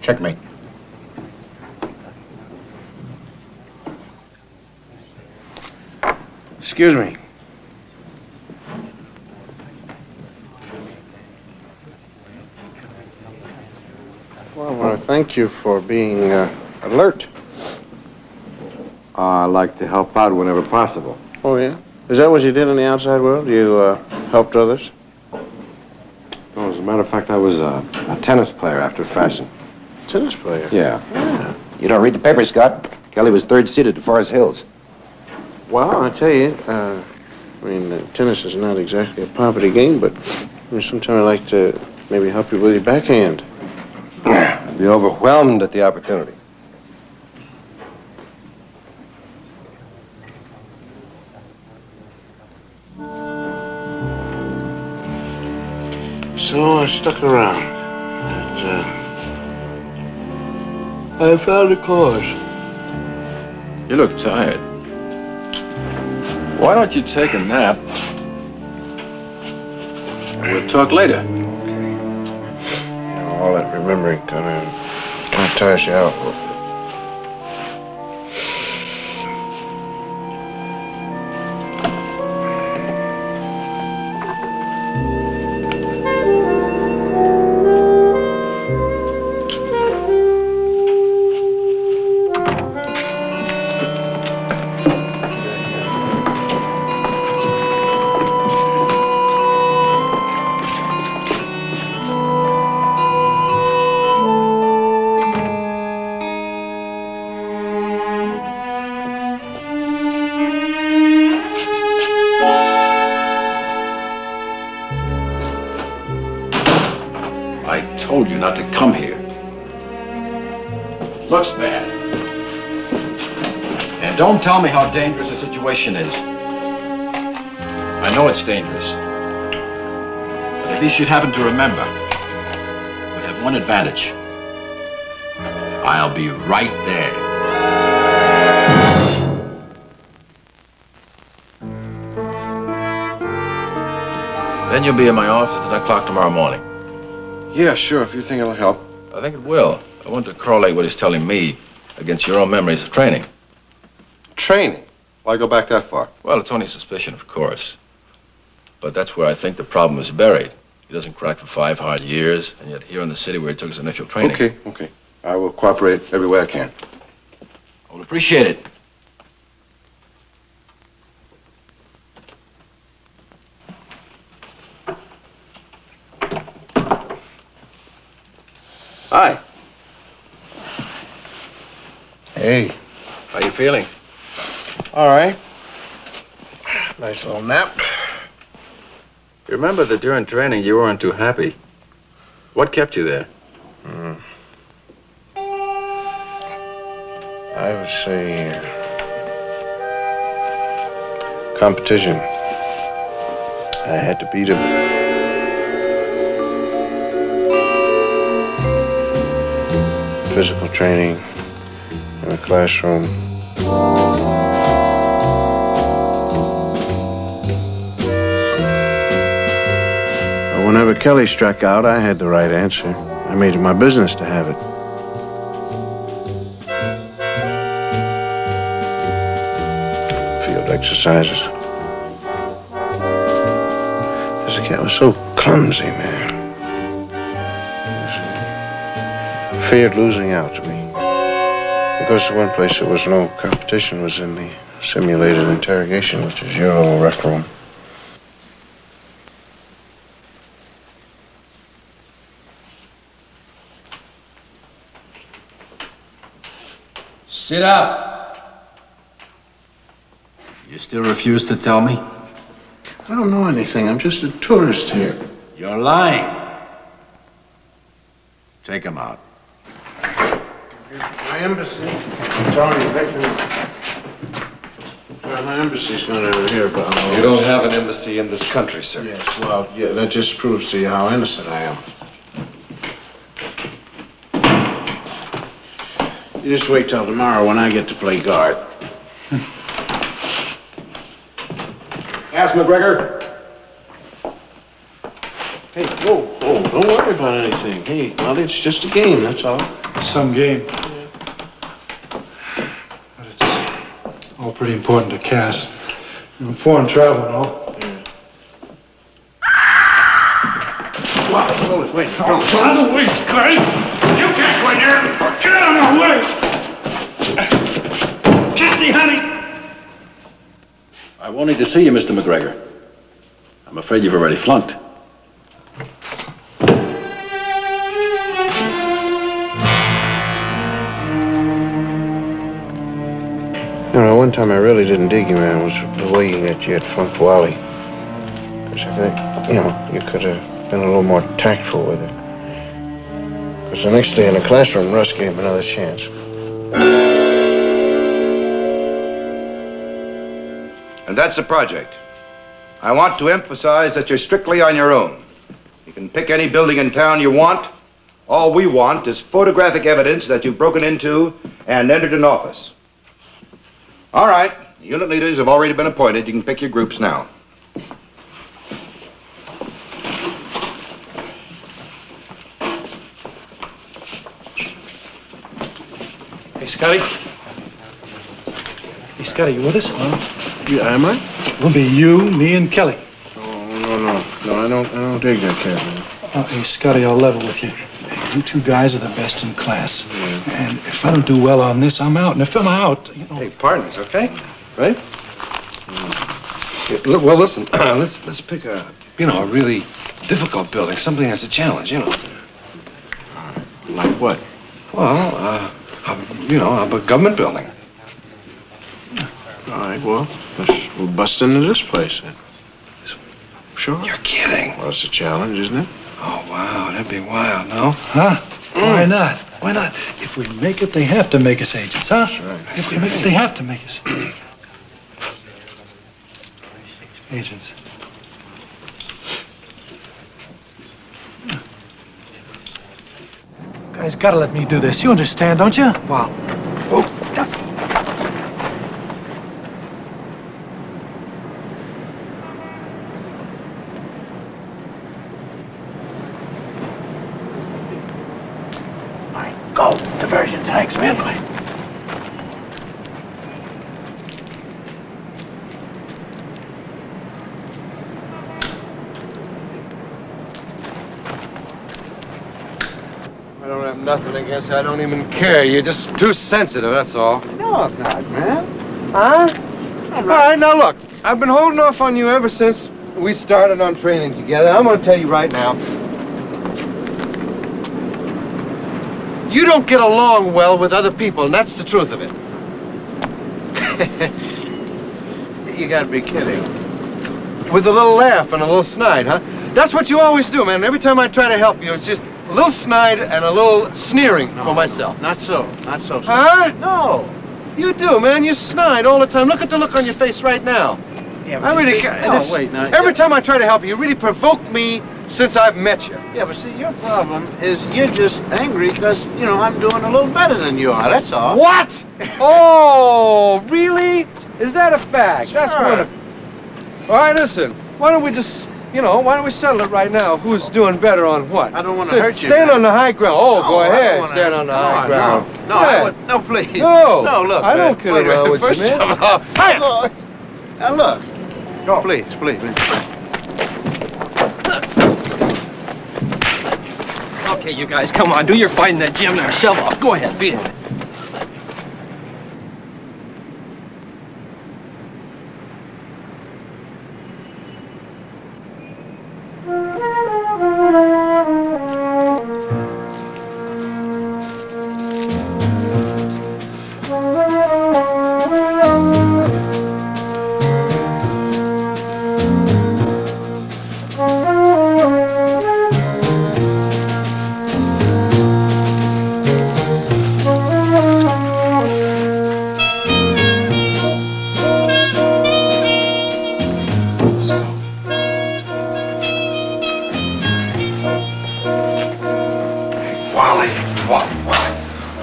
Checkmate. Excuse me. Well, I want to thank you for being alert. I like to help out whenever possible. Oh, yeah? Is that what you did in the outside world? You helped others? No, as a matter of fact, I was a tennis player after fashion. Tennis player? Yeah. You don't read the paper, Scott. Kelly was third seeded to Forest Hills. Well, I tell you, tennis is not exactly a poverty game, but sometimes I like to maybe help you with your backhand. I'd be overwhelmed at the opportunity. So I stuck around. I found a cause. You look tired. Why don't you take a nap? We'll talk later. All that remembering kind of tires you out. I told you not to come here. Looks bad. And don't tell me how dangerous the situation is. I know it's dangerous. But at least you'd happen to remember. We have one advantage. I'll be right there. Then you'll be in my office at 10 o'clock tomorrow morning. Yeah, sure, if you think it'll help. I think it will. I want to correlate what he's telling me against your own memories of training. Training? Why go back that far? Well, it's only suspicion, of course. But that's where I think the problem is buried. He doesn't crack for 5 hard years, and yet here in the city where he took his initial training. Okay. I will cooperate every way I can. I will appreciate it. Hi. Hey. How you feeling? All right. Nice little nap. You remember that during training you weren't too happy. What kept you there? I would say competition. I had to beat him. Physical training in the classroom. But whenever Kelly struck out, I had the right answer. I made it my business to have it. Field exercises. This cat was so clumsy, man. Feared losing out to me. Because the one place there was no competition was in the simulated interrogation, which is your little rec room. Sit up. You still refuse to tell me? I don't know anything. I'm just a tourist here. You're lying. Take him out. My embassy. Sorry, my embassy's going to hear about all You don't have an embassy in this country, sir. Yes, well, yeah, that just proves to you how innocent I am. You just wait till tomorrow when I get to play guard. Ask McGregor. Hey, whoa. don't worry about anything. Hey, well, it's just a game, that's all. Some game. But it's all pretty important to Cass. You know, foreign travel and all. Wow, wait. Get out of the way, Scotty! You can't go in there! Get out of the way! Cassie, honey! I wanted to see you, Mr. McGregor. I'm afraid you've already flunked. You know, one time I really didn't dig you, man, was the way that you had flunked Wally. Because I think, you could have been a little more tactful with it. Because the next day in the classroom, Russ gave him another chance. And that's the project. I want to emphasize that you're strictly on your own. You can pick any building in town you want. All we want is photographic evidence that you've broken into and entered an office. All right, unit leaders have already been appointed. You can pick your groups now. Hey, Scotty. Hey, Scotty, you with us? Huh? Yeah, am I? We'll be you, me, and Kelly. No, I don't dig that cat, man. Hey, Scotty, I'll level with you. You two guys are the best in class. Yeah. And if I don't do well on this, I'm out. And if I'm out, Hey, partners, okay? Right? Well, listen, let's pick a really difficult building, something that's a challenge, Like what? Well, a government building. All right, well, we'll bust into this place then. Sure. You're kidding. Well, it's a challenge, isn't it? Oh, wow, that'd be wild, no? Huh? Why not? Why not? If we make it, they have to make us agents, huh? That's right. If we make it, they have to make us agents. Guys, gotta let me do this. You understand, don't you? Wow. Go. Diversion tanks, man. I don't have nothing against you. I don't even care. You're just too sensitive, that's all. No, I'm not, man. Huh? All right, now look. I've been holding off on you ever since we started on training together. I'm going to tell you right now. You don't get along well with other people, and that's the truth of it. You gotta be kidding. With a little laugh and a little snide, huh? That's what you always do, man. Every time I try to help you, it's just a little snide and a little sneering for myself. Not so. Huh? No. You do, man. You snide all the time. Look at the look on your face right now. Yeah, I really can't. wait, now. Every time I try to help you, you really provoke me since I've met you. Yeah, but see, your problem is you're just angry because, I'm doing a little better than you are, that's all. What? Oh, really? Is that a fact? Sure. That's wonderful. All right, listen. Why don't we just, why don't we settle it right now? Who's doing better on what? I don't want to hurt you. Stand man. on the high ground. Oh, No, go I don't ahead. wanna Stand hurt on the you. high ground. No, Yeah. no, please. No. No, look. I don't kid wait, around with first you, man. of all, Hey! Now, look. Go. Please, man. Okay, you guys, come on. Do your fight in that gym there. Shove off. Go ahead, beat it.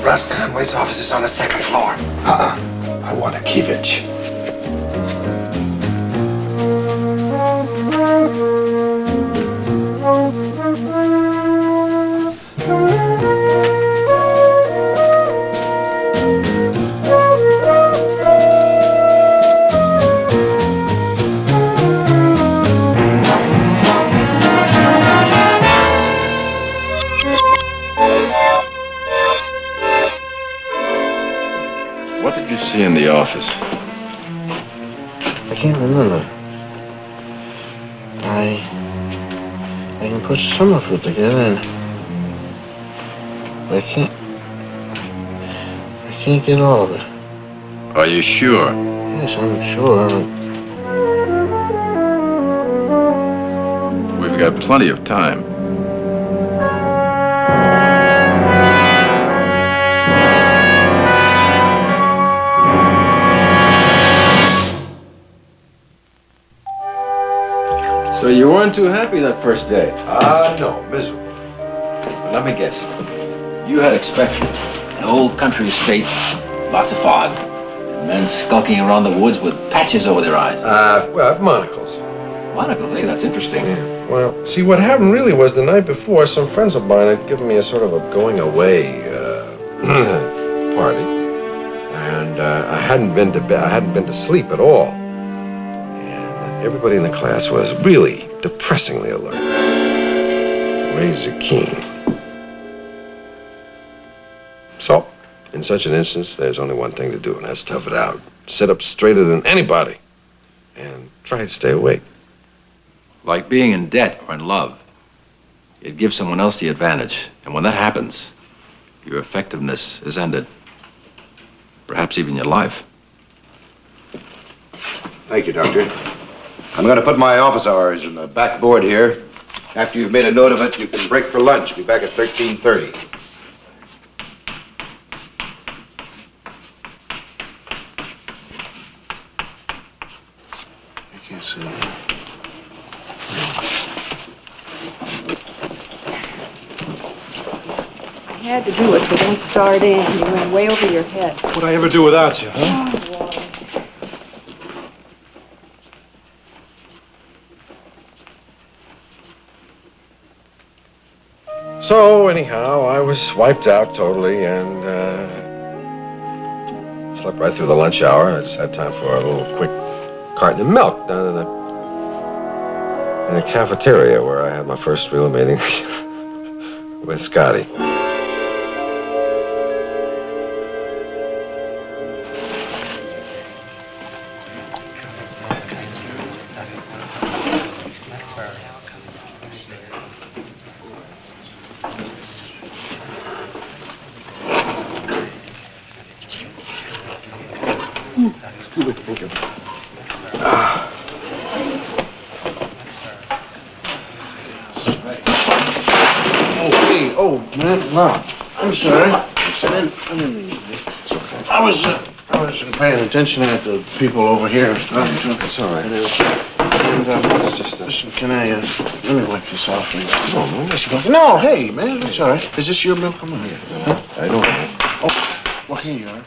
Russ Conway's office is on the second floor. I want to keep it. formula. I can put some of it together, but I can't get all of it. Are you sure? Yes, I'm sure. We've got plenty of time. So you weren't too happy that first day? No, miserable. But let me guess. You had expected an old country estate, lots of fog, and men skulking around the woods with patches over their eyes. Well, monocles. Monocles, hey, that's interesting. Yeah. Well, see, what happened really was the night before, some friends of mine had given me a sort of a going away party, and I hadn't been to bed. I hadn't been to sleep at all. Everybody in the class was really depressingly alert. Razor keen. So, in such an instance, there's only one thing to do, and that's tough it out. Sit up straighter than anybody, and try to stay awake. Like being in debt or in love. It gives someone else the advantage, and when that happens, your effectiveness is ended. Perhaps even your life. Thank you, Doctor. I'm going to put my office hours in the back board here. After you've made a note of it, you can break for lunch. Be back at 13:30. I can't see. I had to do it, so don't start in. You went way over your head. What'd I ever do without you, huh? Oh, Wally. So, anyhow, I was wiped out totally and slept right through the lunch hour. I just had time for a little quick carton of milk down in the cafeteria where I had my first real meeting with Scotty. Thank you. Oh, hey, oh, man, no. I'm sorry. I didn't mean to. It's okay. I wasn't paying attention at the people over here. It's all right. It's just listen, can I, let me wipe this off for you. No, hey, man, that's all right. Is this your milk? Come on here. Huh? I don't know. Oh, well, here you are.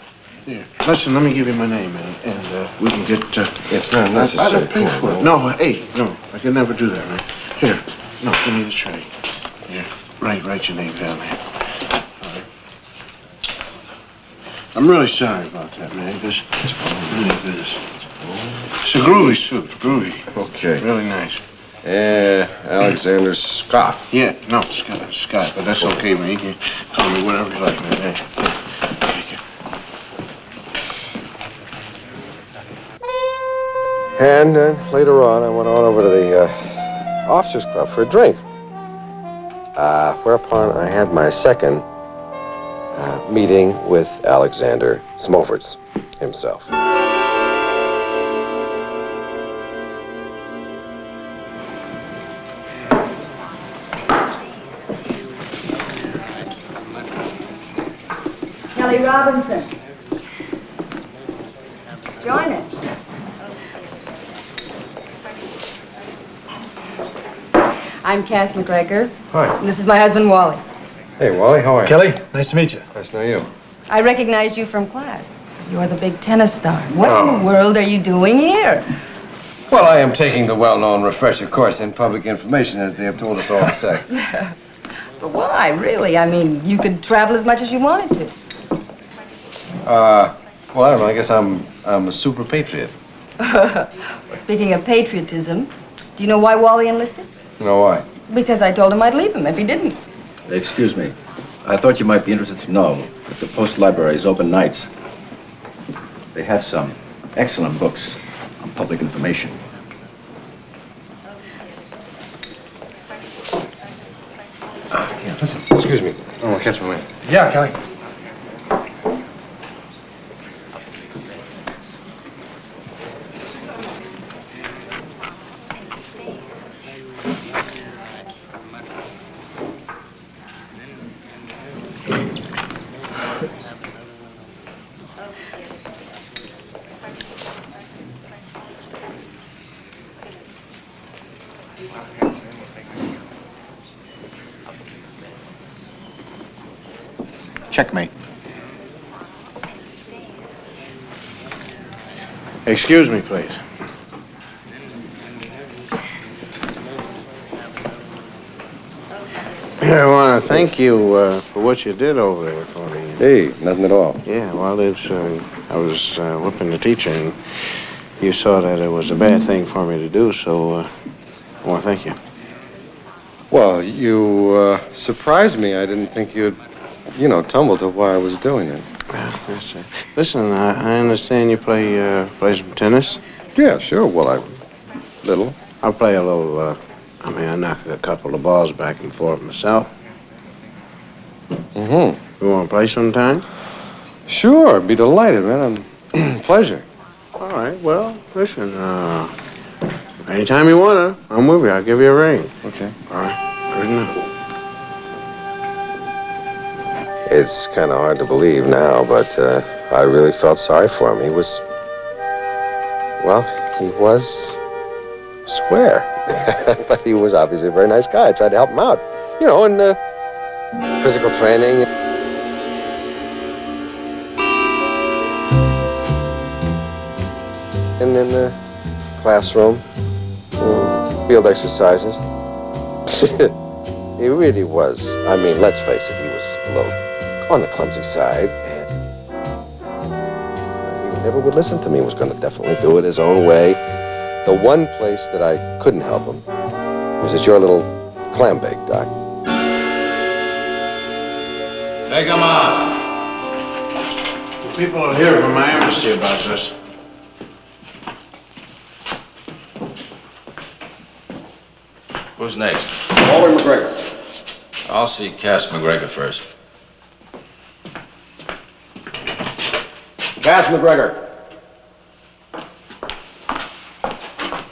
Here. Listen, let me give you my name, and we can get, It's not necessary. I pay for it. No, hey, no, I can never do that, man. Here, no, give me the tray. Here, write your name down there. All right. I'm really sorry about that, man, because it's a groovy suit, groovy. Okay. Really nice. Alexander Scott. Yeah, no, Scott, but that's okay, man. You can call me whatever you like, man. Hey, take it. And later on, I went on over to the Officers Club for a drink. Whereupon I had my second meeting with Alexander Smoferts himself. Kelly Robinson. Join us. I'm Cass McGregor. Hi. And this is my husband, Wally. Hey, Wally, how are you? Kelly, nice to meet you. Nice to know you. I recognized you from class. You're the big tennis star. What in the world are you doing here? Well, I am taking the well-known refresher course in public information, as they have told us all to say. But why, really? I mean, you could travel as much as you wanted to. Well, I don't know. I guess I'm a super patriot. Well, speaking of patriotism, do you know why Wally enlisted? You know why? Because I told him I'd leave him if he didn't. Excuse me. I thought you might be interested to know that the Post Library is open nights. They have some excellent books on public information. Listen, excuse me. I want to catch my wind. Yeah, Kelly. Checkmate. Excuse me, please. I want to thank you for what you did over there for me. Hey, nothing at all. Yeah, well, I was whipping the teacher, and you saw that it was a bad thing for me to do, so I want to thank you. Well, you surprised me. I didn't think you'd, tumble to why I was doing it. Yes, listen, I understand you play some tennis. Yeah, sure. Well, little. I'll play a little. I knock a couple of balls back and forth myself. Mm-hmm. You want to play sometime? Sure. Be delighted, man. Pleasure. All right. Well, listen. Anytime you want to, I'm with you. I'll give you a ring. Okay. All right. Good enough. It's kind of hard to believe now, but I really felt sorry for him. He was square. But he was obviously a very nice guy. I tried to help him out, in physical training. And in the classroom, field exercises. He really was. I mean, let's face it, he was a little on the clumsy side, and he never would listen to me. He was going to definitely do it his own way. The one place that I couldn't help him was at your little clam bake, Doc. Take him out. The people will hear from my embassy about this. Who's next? Walter McGregor. I'll see Cass McGregor first. Cass McGregor.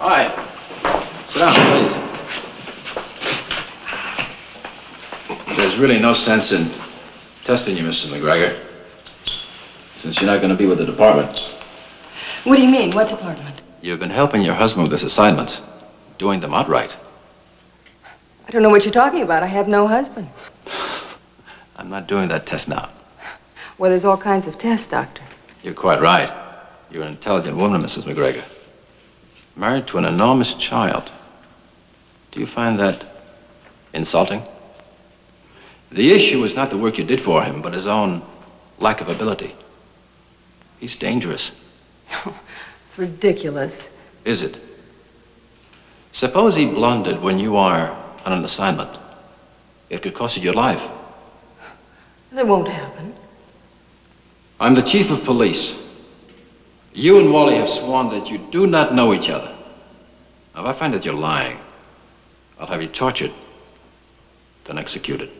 Hi. Sit down, please. There's really no sense in testing you, Mrs. McGregor, since you're not going to be with the department. What do you mean? What department? You've been helping your husband with his assignments, doing them outright. I don't know what you're talking about. I have no husband. I'm not doing that test now. Well, there's all kinds of tests, Doctor. You're quite right. You're an intelligent woman, Mrs. McGregor. Married to an enormous child. Do you find that insulting? The issue is not the work you did for him, but his own lack of ability. He's dangerous. It's ridiculous. Is it? Suppose he blundered when you are on an assignment. It could cost you your life. That won't happen. I'm the chief of police. You and Wally have sworn that you do not know each other. Now, if I find that you're lying, I'll have you tortured, then executed.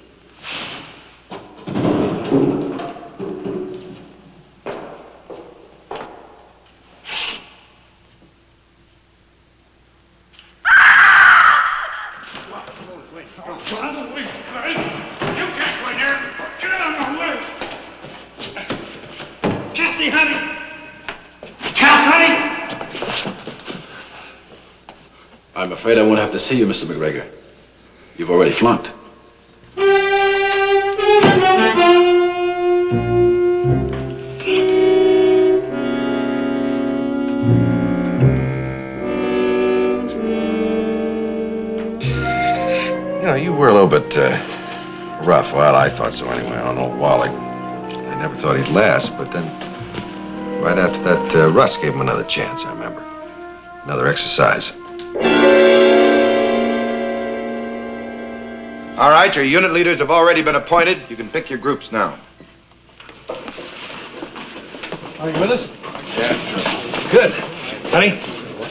I'm afraid I won't have to see you, Mr. McGregor. You've already flunked. You were a little bit rough. Well, I thought so anyway on old Wally. I never thought he'd last, but then right after that, Russ gave him another chance, I remember. Another exercise. All right, your unit leaders have already been appointed. You can pick your groups now. Are you with us? Yeah, sure. Good. Honey,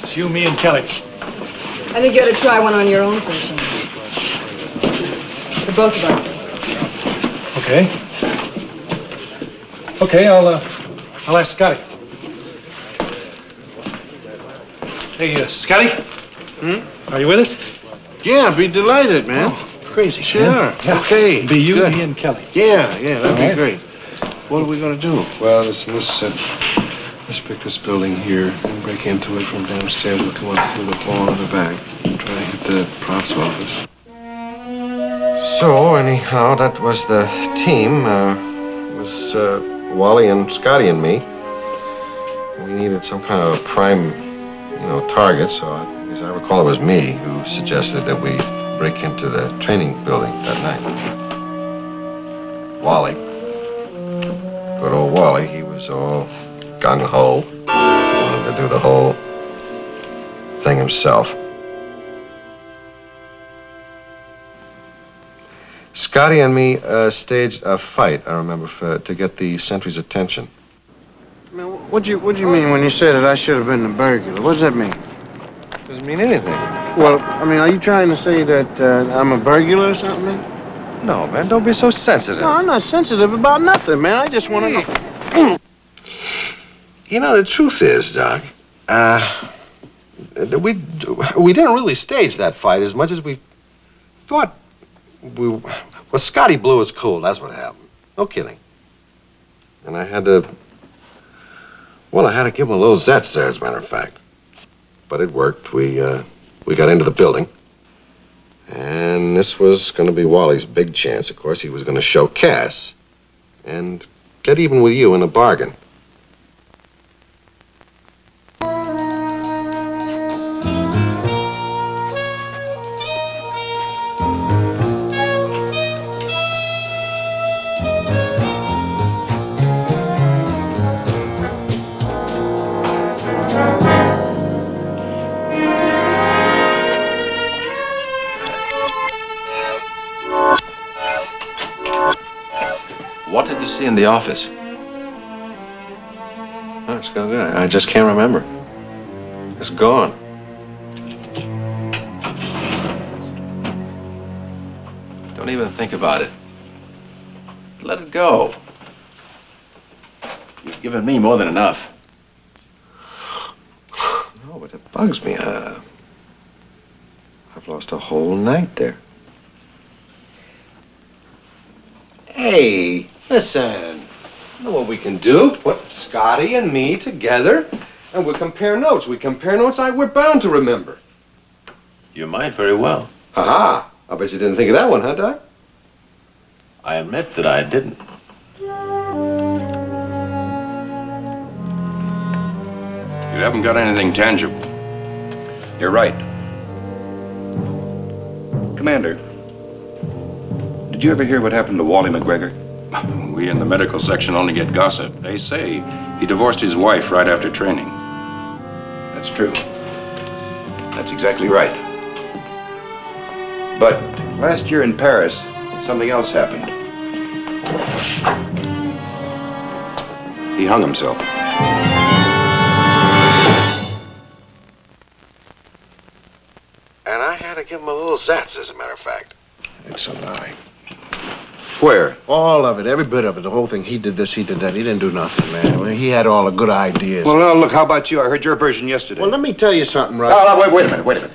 it's you, me, and Kelly. I think you ought to try one on your own for a change. For both of us. Okay. Okay, I'll ask Scotty. Hey, Scotty? Are you with us? Yeah, I'd be delighted, man. Oh, crazy. Sure. Yeah. Okay. Be you, good. me, and Kelly. Yeah, that'd All be right. great. What are we gonna do? Well, listen, let's pick this building here and break into it from downstairs. We'll come up through the hall in the back and try to hit the props office. So, anyhow, that was the team. It was Wally and Scotty and me. We needed some kind of a prime, target, so as I recall, it was me who suggested that we break into the training building that night. Wally. Good old Wally, he was all gung-ho. Wanted to do the whole thing himself. Scotty and me staged a fight, I remember, to get the sentry's attention. Man, what do you mean when you say that I should have been the burglar? What does that mean? Doesn't mean anything. Well, I mean, are you trying to say that I'm a burglar or something, man? No, man, don't be so sensitive. No, I'm not sensitive about nothing, man. I just want to know. The truth is, Doc, we didn't really stage that fight as much as we thought Well, Scotty blew his cool, that's what happened. No kidding. And I had to give him a little zest there, as a matter of fact. But it worked. We got into the building. And this was going to be Wally's big chance, of course. He was going to show Cass and get even with you in a bargain. What did you see in the office? Oh, it's gone good. I just can't remember. It's gone. Don't even think about it. Let it go. You've given me more than enough. No, but it bugs me. I've lost a whole night there. Hey, listen. You know what we can do? Put Scotty and me together, and we'll compare notes. We compare notes we're bound to remember. You might very well. Ha-ha. I bet you didn't think of that one, huh, Doc? I admit that I didn't. You haven't got anything tangible. You're right. Commander, did you ever hear what happened to Wally McGregor? We in the medical section only get gossip. They say he divorced his wife right after training. That's true. That's exactly right. But last year in Paris, something else happened. He hung himself. And I had to give him a little zats, as a matter of fact. It's a lie. Where? All of it, every bit of it, the whole thing. He did this, he did that. He didn't do nothing, man. Well, he had all the good ideas. Well, now, look, how about you? I heard your version yesterday. Well, let me tell you something, Russ. No, wait a minute.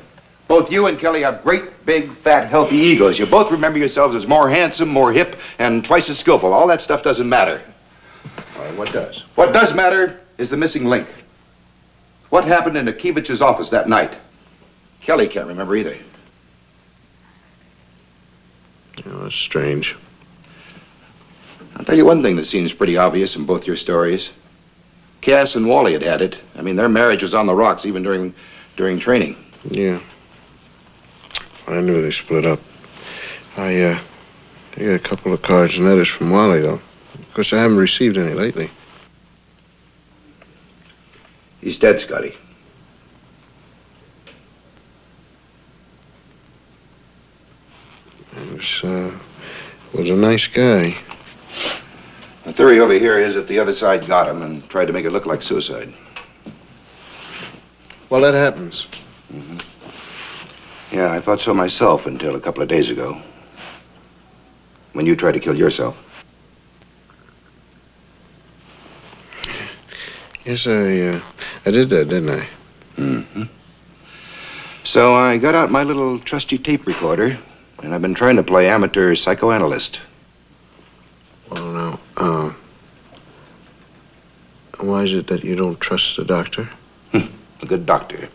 Both you and Kelly have great, big, fat, healthy egos. You both remember yourselves as more handsome, more hip, and twice as skillful. All that stuff doesn't matter. All right, what does? What does matter is the missing link. What happened in Akivich's office that night? Kelly can't remember either. Oh, it's strange. I'll tell you one thing that seems pretty obvious in both your stories. Cass and Wally had it. I mean, their marriage was on the rocks even during training. Yeah. I knew they split up. I got a couple of cards and letters from Wally, though. Of course, I haven't received any lately. He's dead, Scotty. Was a nice guy. The theory over here is that the other side got him and tried to make it look like suicide. Well, that happens. Mm-hmm. Yeah, I thought so myself until a couple of days ago. When you tried to kill yourself. Yes, I did that, didn't I? Mm-hmm. So I got out my little trusty tape recorder, and I've been trying to play amateur psychoanalyst. Well, now, why is it that you don't trust the doctor? A good doctor.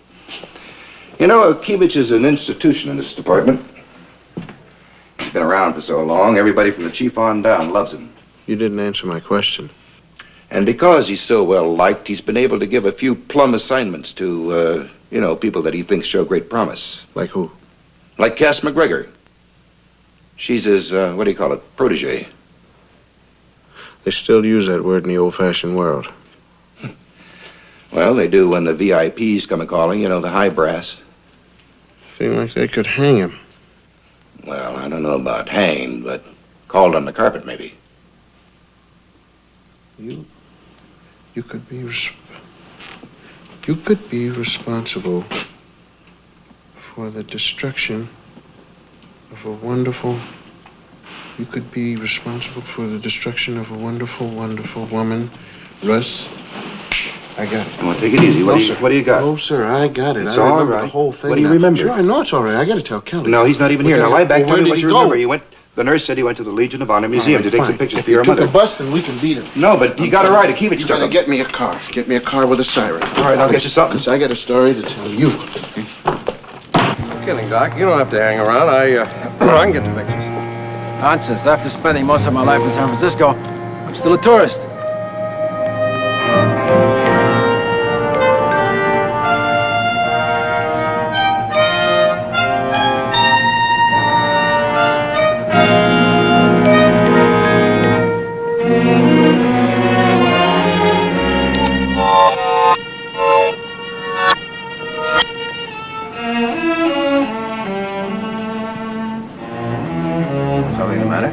You know, Kivich is an institution in this department. He's been around for so long, everybody from the chief on down loves him. You didn't answer my question. And because he's so well liked, he's been able to give a few plum assignments to, people that he thinks show great promise. Like who? Like Cass McGregor. She's his, protege. They still use that word in the old-fashioned world. Well, they do when the VIPs come a-calling, the high brass. Seems like they could hang him. Well, I don't know about hanged, but called on the carpet, maybe. You could be responsible for the destruction of a wonderful... You could be responsible for the destruction of a wonderful, wonderful woman. Russ, I got it. Come on, take it easy. What do you got? Oh, sir, I got it. It's I all remember right. the whole thing. What do you now. remember? Sure, I know it's all right. I got to tell Kelly. No, he's not even here. Now lie back. Tell me what you remember. Go? The nurse said he went to the Legion of Honor Museum to take some pictures if for your took mother. a bus, then we can beat him. No, but you got to ride a Kivich. You got to get me a car. Get me a car with a siren. All right, I'll get you something. Because I got a story to tell you. No kidding, Doc. You don't have to hang around. I can get the pictures. Nonsense. After spending most of my life in San Francisco, I'm still a tourist. Something the matter?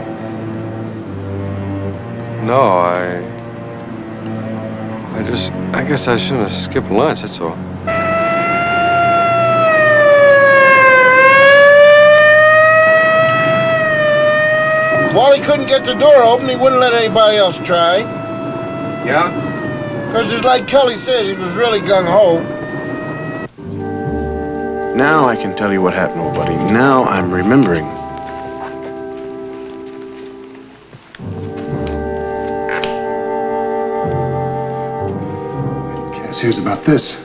No, I guess I shouldn't have skipped lunch, that's all. Wally couldn't get the door open, he wouldn't let anybody else try. Yeah? Because it's like Kelly said, he was really gung-ho. Now I can tell you what happened, old buddy. Now I'm remembering. Cass hears about this.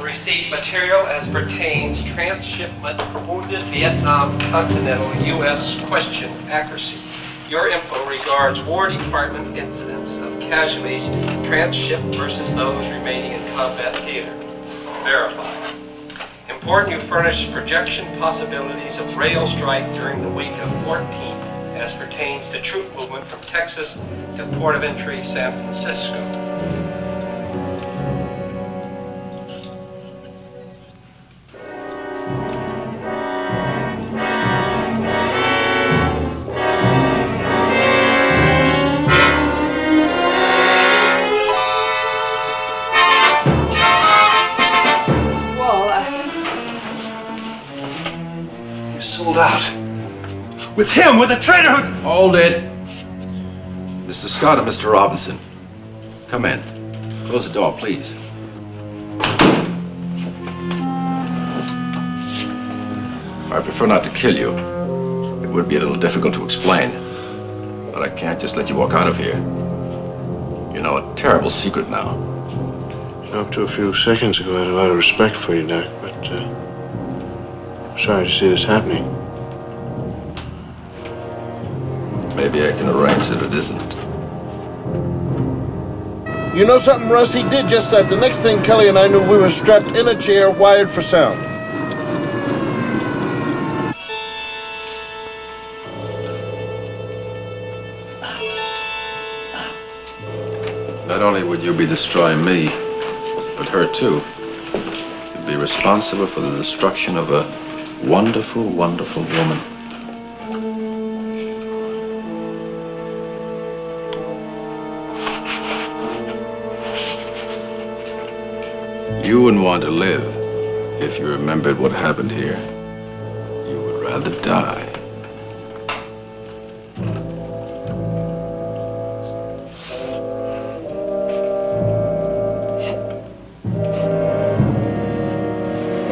Received material as pertains transshipment wounded Vietnam Continental U.S. question accuracy. Your info regards War Department incidents of casualties transshipped versus those remaining in combat theater. Verify. Important you furnish projection possibilities of rail strike during the week of 14th as pertains to troop movement from Texas to port of entry San Francisco. Out. With him, with a traitor who... Hold it. Mr. Scott and Mr. Robinson. Come in. Close the door, please. I prefer not to kill you. It would be a little difficult to explain. But I can't just let you walk out of here. You know a terrible secret now. Up to a few seconds ago, I had a lot of respect for you, Doc, but I'm sorry to see this happening. Maybe I can arrange that it isn't. You know something, Russ? He did just that. The next thing Kelly and I knew, we were strapped in a chair, wired for sound. Not only would you be destroying me, but her too. You'd be responsible for the destruction of a wonderful, wonderful woman. You wouldn't want to live if you remembered what happened here. You would rather die.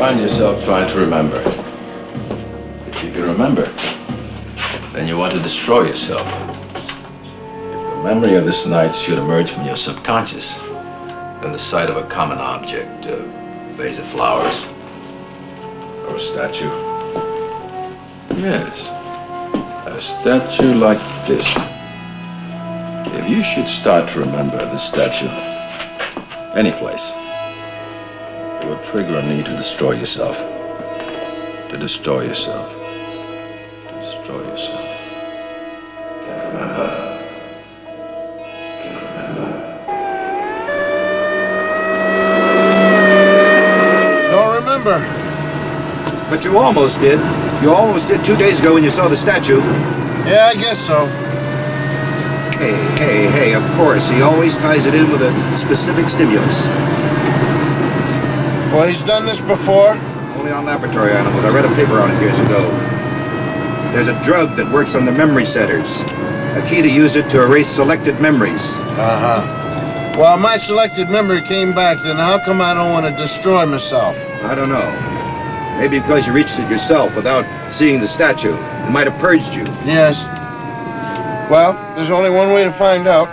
find yourself trying to remember. If you can remember, then you want to destroy yourself. If the memory of this night should emerge from your subconscious, then the sight of a common object, a vase of flowers, or a statue. Yes, a statue like this. If you should start to remember the statue, any place, it will trigger a need to destroy yourself. To destroy yourself. To destroy yourself. Can't remember. Can't remember. Don't remember. But you almost did. You almost did 2 days ago when you saw the statue. Yeah, I guess so. Hey, of course. He always ties it in with a specific stimulus. Well, he's done this before. Only on laboratory animals. I read a paper on it years ago. There's a drug that works on the memory centers. A key to use it to erase selected memories. Uh-huh. Well, my selected memory came back, then how come I don't want to destroy myself? I don't know. Maybe because you reached it yourself without seeing the statue. It might have purged you. Yes. Well, there's only one way to find out.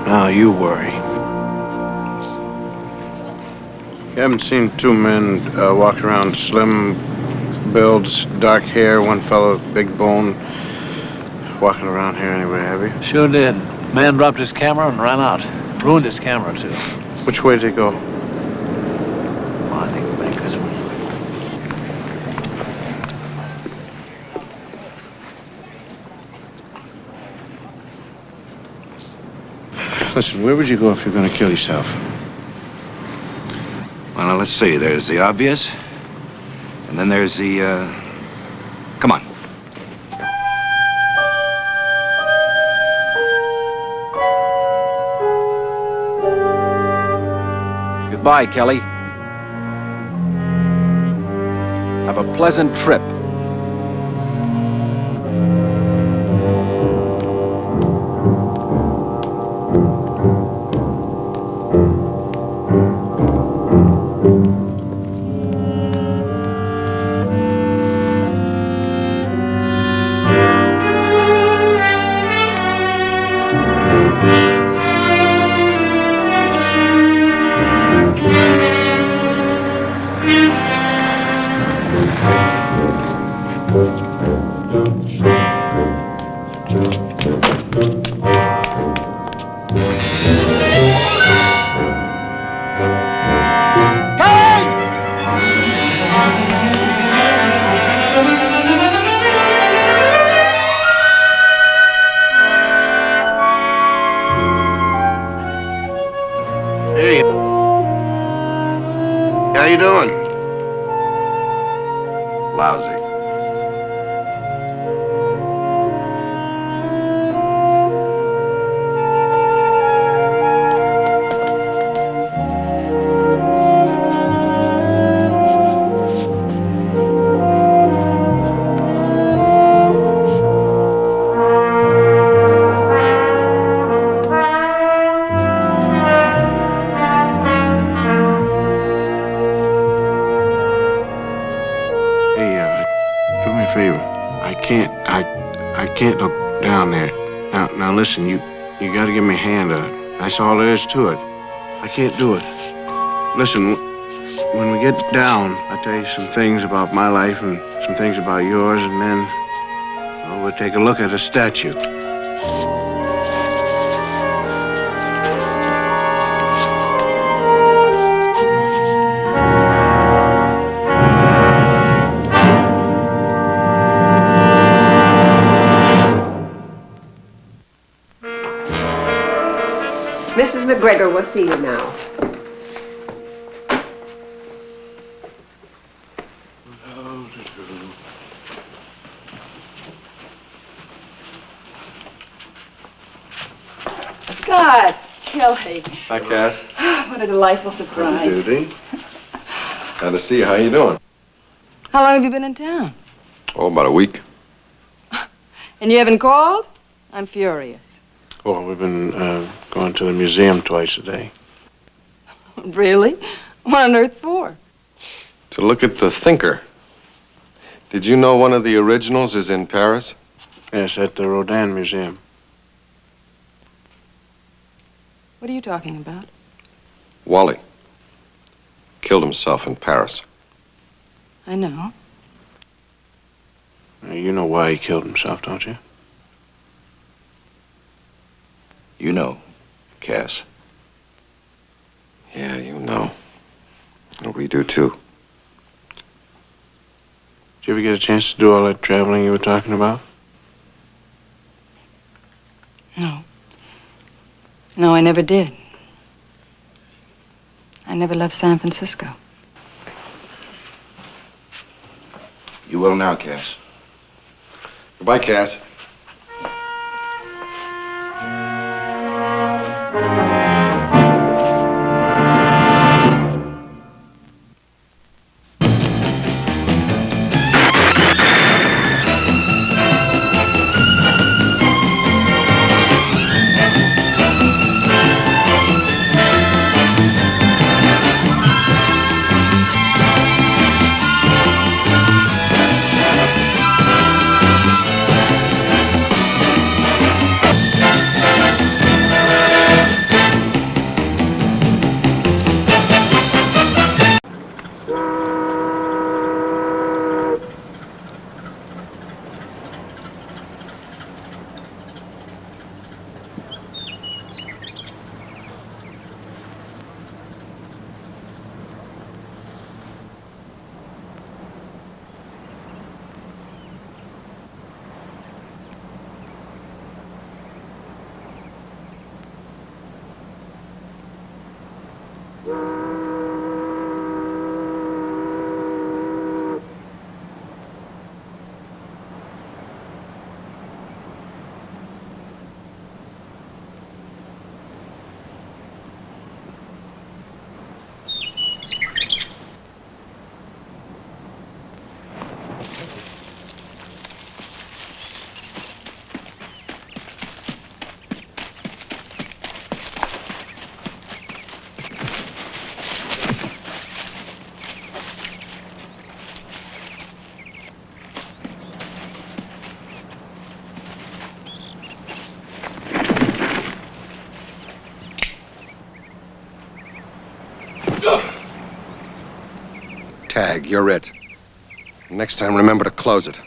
Now you worry. You haven't seen two men walk around, slim builds, dark hair, one fellow big bone, walking around here anywhere, have you? Sure did. Man dropped his camera and ran out. Ruined his camera, too. Which way did he go? Well, I think back this way. Listen, where would you go if you're going to kill yourself? Well, now, let's see. There's the obvious. And then there's the, Come on. Goodbye, Kelly. Have a pleasant trip. Hey. How you doing? Lousy. I can't look down there. Now listen, you gotta give me a hand. That's all there is to it. I can't do it. Listen, when we get down, I'll tell you some things about my life and some things about yours, and then we'll take a look at a statue. Mrs. McGregor will see you now. Scott, Kelly. Hi, Cass. What a delightful surprise. Duty. Glad to see you. How you doing? How long have you been in town? Oh, about a week. And you haven't called? I'm furious. Well, we've been going to the museum twice a day. Really? What on earth for? To look at the Thinker. Did you know one of the originals is in Paris? Yes, at the Rodin Museum. What are you talking about? Wally. Killed himself in Paris. I know. You know why he killed himself, don't you? You know, Cass. Yeah, you know. And we do, too. Did you ever get a chance to do all that traveling you were talking about? No. No, I never did. I never left San Francisco. You will now, Cass. Goodbye, Cass. Tag, you're it. Next time, remember to close it.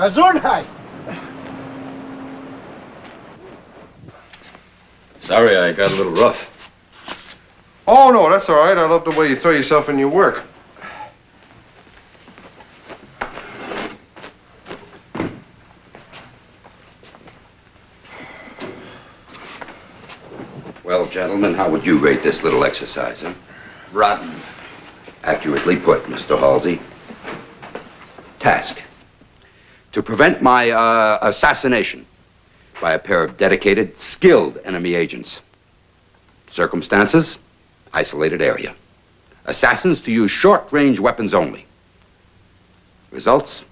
Gesundheit. Sorry, I got a little rough. Oh, no, that's all right. I love the way you throw yourself in your work. Well, gentlemen, how would you rate this little exercise, huh? Rotten. Accurately put, Mr. Halsey. Task: to prevent my assassination by a pair of dedicated, skilled enemy agents. Circumstances: isolated area. Assassins to use short-range weapons only. Results: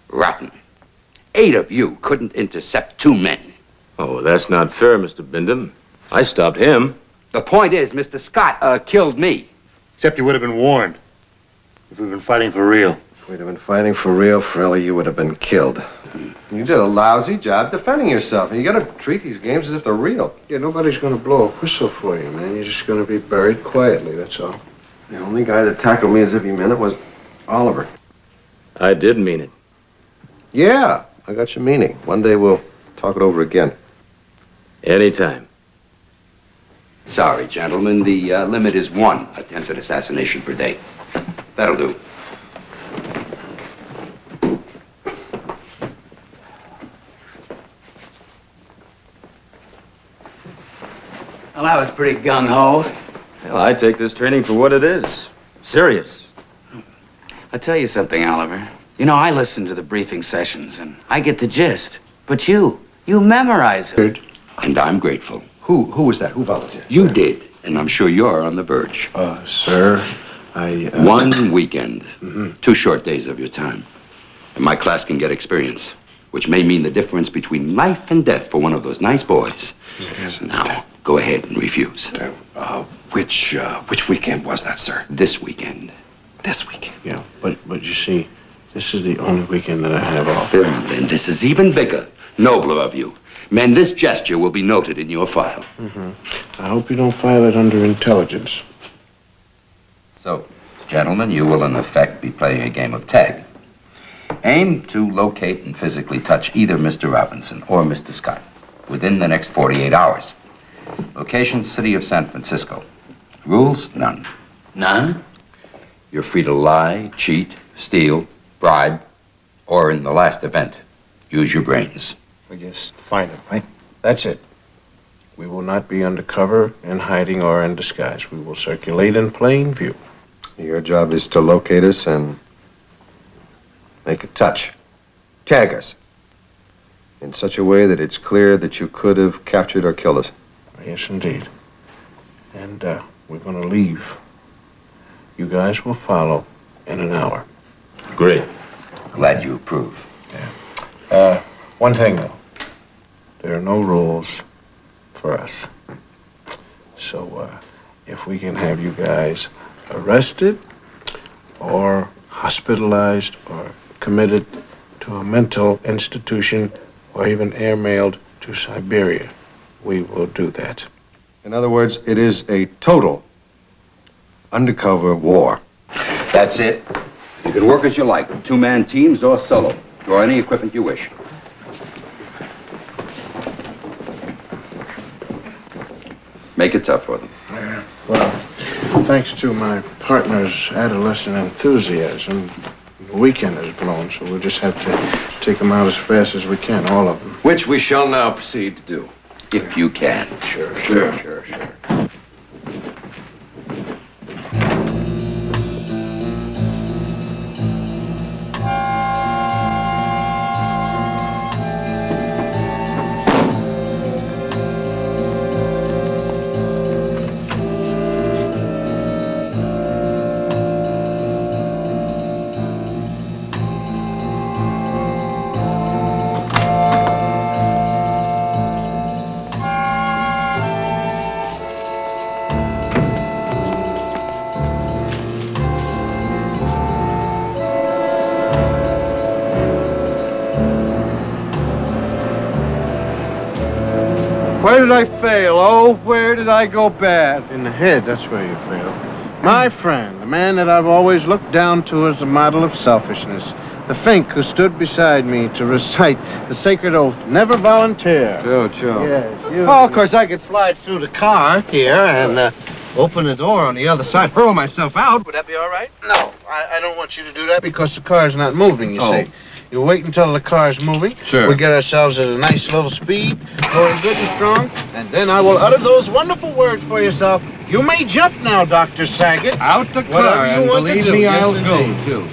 rotten. 8 of you couldn't intercept 2 men. Oh, that's not fair, Mr. Bindon. I stopped him. The point is, Mr. Scott killed me. Except you would have been warned. If we'd been fighting for real. If we'd have been fighting for real, Frelly, you would have been killed. You did a lousy job defending yourself. You gotta treat these games as if they're real. Yeah, nobody's gonna blow a whistle for you, man. You're just gonna be buried quietly, that's all. The only guy that tackled me as if he meant it was Oliver. I did mean it. Yeah, I got your meaning. One day we'll talk it over again. Anytime. Sorry, gentlemen. The limit is 1 attempted assassination per day. That'll do. Well, that was pretty gung-ho. Well, I take this training for what it is. Serious. I'll tell you something, Oliver. You know, I listen to the briefing sessions, and I get the gist. But you memorize it. And I'm grateful. Who was that? Who volunteered? You did, and I'm sure you're on the verge. Sir, I... 1 weekend. 2 short days of your time. And my class can get experience, which may mean the difference between life and death for one of those nice boys. Yes. Now, go ahead and refuse. Which weekend was that, sir? This weekend. This weekend? Yeah, but you see, this is the only weekend that I have off. Then this is even bigger, nobler of you. Men, this gesture will be noted in your file. I hope you don't file it under intelligence. So, gentlemen, you will in effect be playing a game of tag. Aim to locate and physically touch either Mr. Robinson or Mr. Scott within the next 48 hours. Location, city of San Francisco. Rules, none. None? You're free to lie, cheat, steal, bribe, or in the last event, use your brains. We just find him, right? That's it. We will not be undercover, in hiding, or in disguise. We will circulate in plain view. Your job is to locate us and make a touch. Tag us. In such a way that it's clear that you could have captured or killed us. Yes, indeed. And we're going to leave. You guys will follow in an hour. Great. Glad you approve. One thing, though. There are no rules for us. So, if we can have you guys arrested or hospitalized or committed to a mental institution or even airmailed to Siberia, we will do that. In other words, it is a total undercover war. That's it. You can work as you like, 2-man teams or solo. Draw any equipment you wish. Make it tough for them. Well, thanks to my partner's adolescent enthusiasm, the weekend is blown, so we'll just have to take them out as fast as we can, all of them. Which we shall now proceed to do. If you can. Sure. Where did I fail? Oh, where did I go bad? In the head, that's where you failed. My friend, the man that I've always looked down to as a model of selfishness, the Fink who stood beside me to recite the sacred oath, never volunteer. Joe. Yes, you. Oh, of course, I could slide through the car here and open the door on the other side, hurl myself out. Would that be all right? No, I don't want you to do that because the car's not moving, you Oh. see. You wait until the car's moving. Sure. We get ourselves at a nice little speed, going good and strong, and then I will utter those wonderful words for yourself. You may jump now, Dr. Saget. Out the Whatever car, you and want to believe do. me, Yes, I'll indeed. go, too.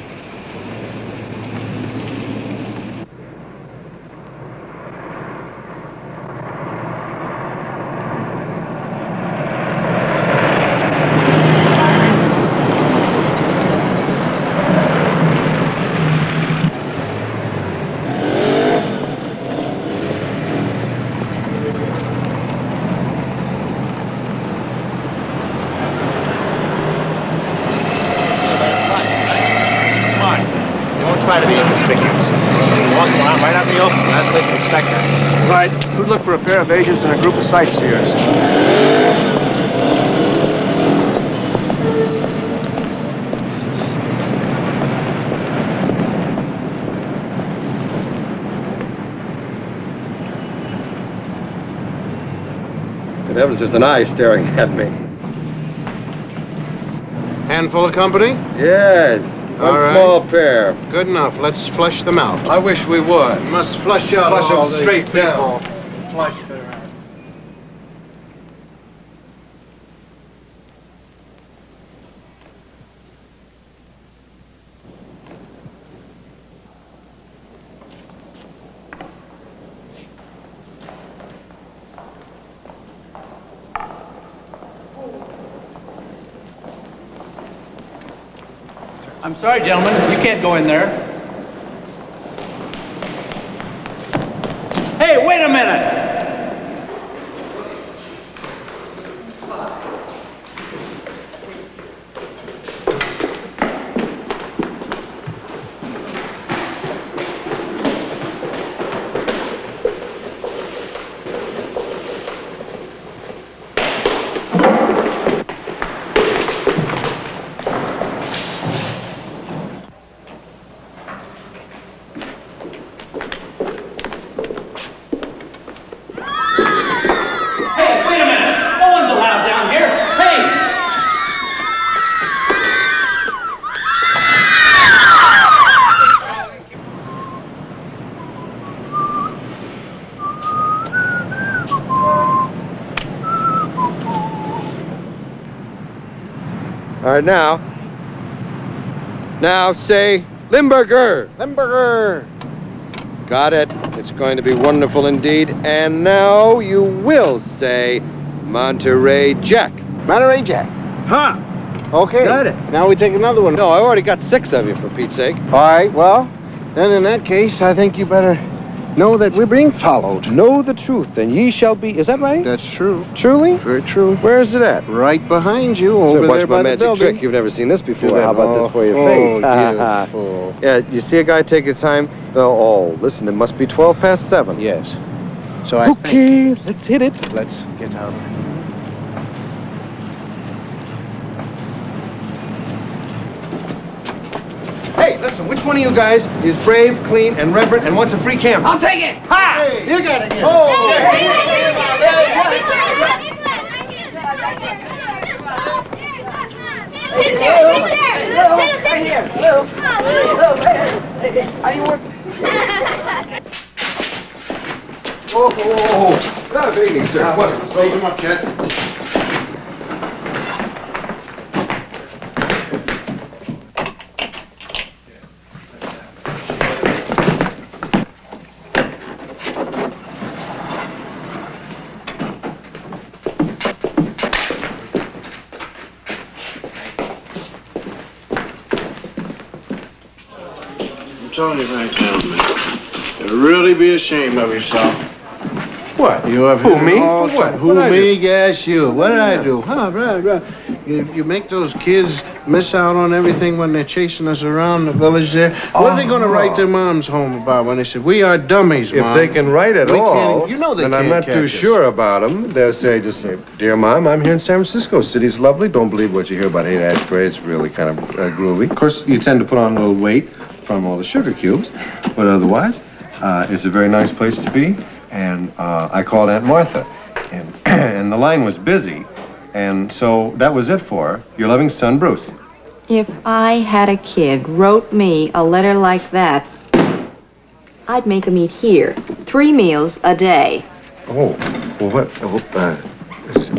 Try to be inconspicuous. Walk around right out in the open. That's the inspector. Right. We'd look for a pair of agents and a group of sightseers. Good heavens, there's an eye staring at me. Handful of company? Yes. All One right. small pair. Good enough. Let's flush them out. I wish we would. We must flush out Flush all them these straight people. down. Flush their out. I'm sorry, gentlemen, you can't go in there. Hey, wait a minute! All right, now. Now say Limburger. Limburger. Got it. It's going to be wonderful indeed. And now you will say Monterey Jack. Monterey Jack. Ha! Okay. Got it. Now we take another one. No, I already got 6 of you, for Pete's sake. All right, well, then in that case, I think you better know that we're being followed. Know the truth, and ye shall be... Is that right? That's true. Truly? Very true. Where is it at? Right behind you, over Watch there my by the magic building. trick. You've never seen this before. Do that. How about this for your Oh, face? you fool. Yeah, you see a guy take his time? Oh, listen, it must be 12 past 7. Yes. So I Okay, let's hit it. Let's get out of here. Hey, listen, which one of you guys is brave, clean, and reverent and wants a free camera? I'll take it! Ha! Hey, you got it. Oh, good evening, sir. What? Raise him up, Chet. I'm telling you right now, man. You'd really be ashamed of yourself. What? You have Who, hit me? all For what? Who, What'd I me? do? Yes, you. What did I do? Huh, right. You make those kids miss out on everything when they're chasing us around the village there. What are they going to write their moms home about when they say, we are dummies, If Mom? they can write at We all, can't- you know they and I'm can't not too catch us. sure about them, they'll just say, Dear Mom, I'm here in San Francisco. City's lovely. Don't believe what you hear about Haight-Ashbury. It's really kind of groovy. Of course, you tend to put on a little weight. from all the sugar cubes. But otherwise, it's a very nice place to be. And I called Aunt Martha, and the line was busy. And so that was it for her. Your loving son, Bruce. If I had a kid wrote me a letter like that, I'd make him eat here 3 meals a day. Oh, well, what?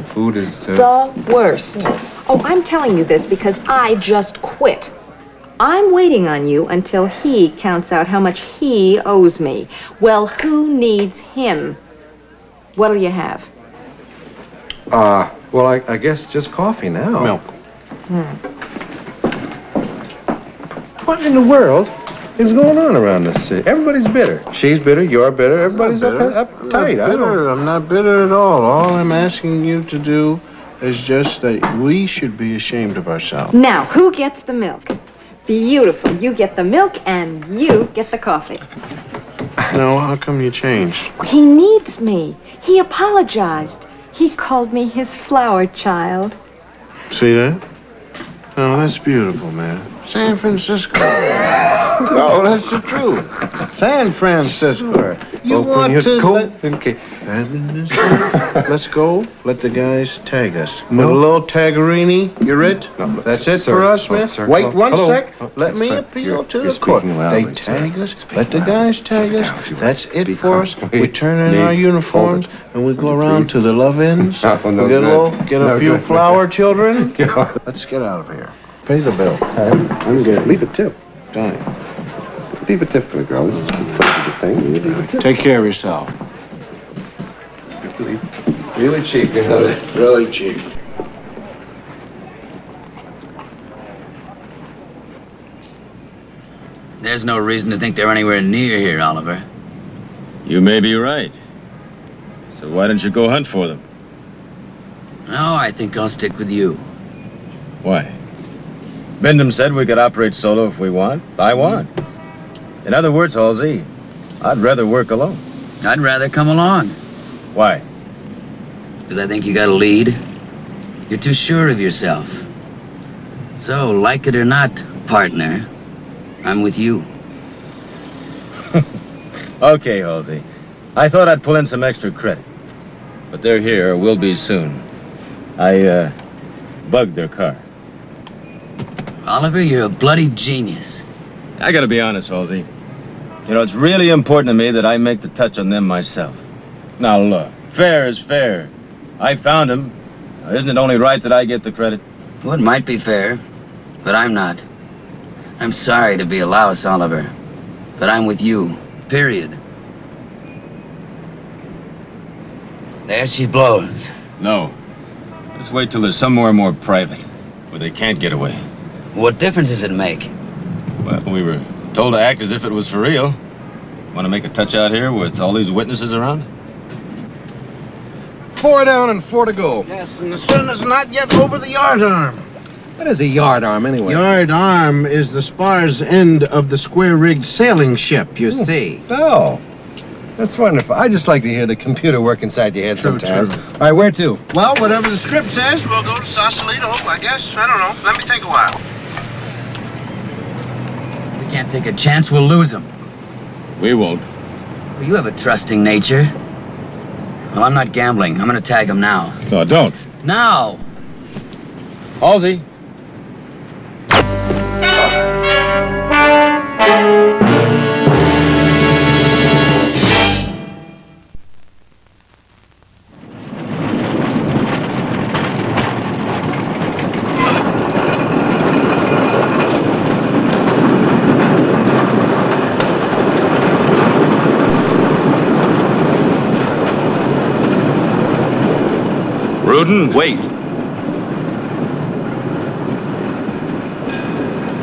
Food is... The worst. Oh, I'm telling you this because I just quit. I'm waiting on you until he counts out how much he owes me. Well, who needs him? What'll you have? Well, I guess just coffee now. Milk. What in the world is going on around this city? Everybody's bitter. She's bitter, you're bitter, everybody's uptight. I'm not bitter at all. All I'm asking you to do is just that we should be ashamed of ourselves. Now, who gets the milk? Beautiful. You get the milk and you get the coffee. No, how come you changed? He needs me. He apologized. He called me his flower child. See that? Oh, that's beautiful, man. San Francisco. No, that's the truth. San Francisco. You Open want your to coat Let's go. Let the guys tag us. No. With a little taggerini. You're it? No, That's sir, it for us, man? sir, Wait hello. one Hello. sec. Oh, Let me sir, appeal to you're the court. speaking loudly, They sir. tag us. Let the guys tag us. That's it for us. We turn in Need- our uniforms and we go around to the love-ins. No, no, We get no. get a No, few no, no. flower children. Let's get out of here. Pay the bill. I'm going to leave a tip. Done. Leave a tip for the girl. This is a good thing. You leave a tip. Take care of yourself. Really cheap, you know that. Really cheap. There's no reason to think they're anywhere near here, Oliver. You may be right. So why don't you go hunt for them? No, I think I'll stick with you. Why? Bindham said we could operate solo if we want. I want. In other words, Halsey, I'd rather work alone. I'd rather come along. Why? Because I think you got a lead. You're too sure of yourself. So, like it or not, partner, I'm with you. Okay, Halsey. I thought I'd pull in some extra credit. But they're here, or will be soon. I, bugged their car. Oliver, you're a bloody genius. I gotta be honest, Halsey. You know, it's really important to me that I make the touch on them myself. Now, look, fair is fair. I found him. Now, isn't it only right that I get the credit? Well, it might be fair, but I'm not. I'm sorry to be a louse, Oliver, but I'm with you, period. There she blows. No. Let's wait till there's somewhere more private, where they can't get away. What difference does it make? Well, we were told to act as if it was for real. Want to make a touch out here with all these witnesses around? 4 down and 4 to go. Yes, and the sun is not yet over the yard arm. What is a yard arm, anyway? Yard arm is the spars end of the square-rigged sailing ship, you see. Oh, that's wonderful. I just like to hear the computer work inside your head sometimes. True. All right, where to? Well, whatever the script says, we'll go to Sausalito, I guess. I don't know. Let me think a while. We can't take a chance, we'll lose them. We won't. Well, you have a trusting nature. Well, I'm not gambling. I'm gonna tag him now. No, don't. Now! Halsey. Rudin, wait.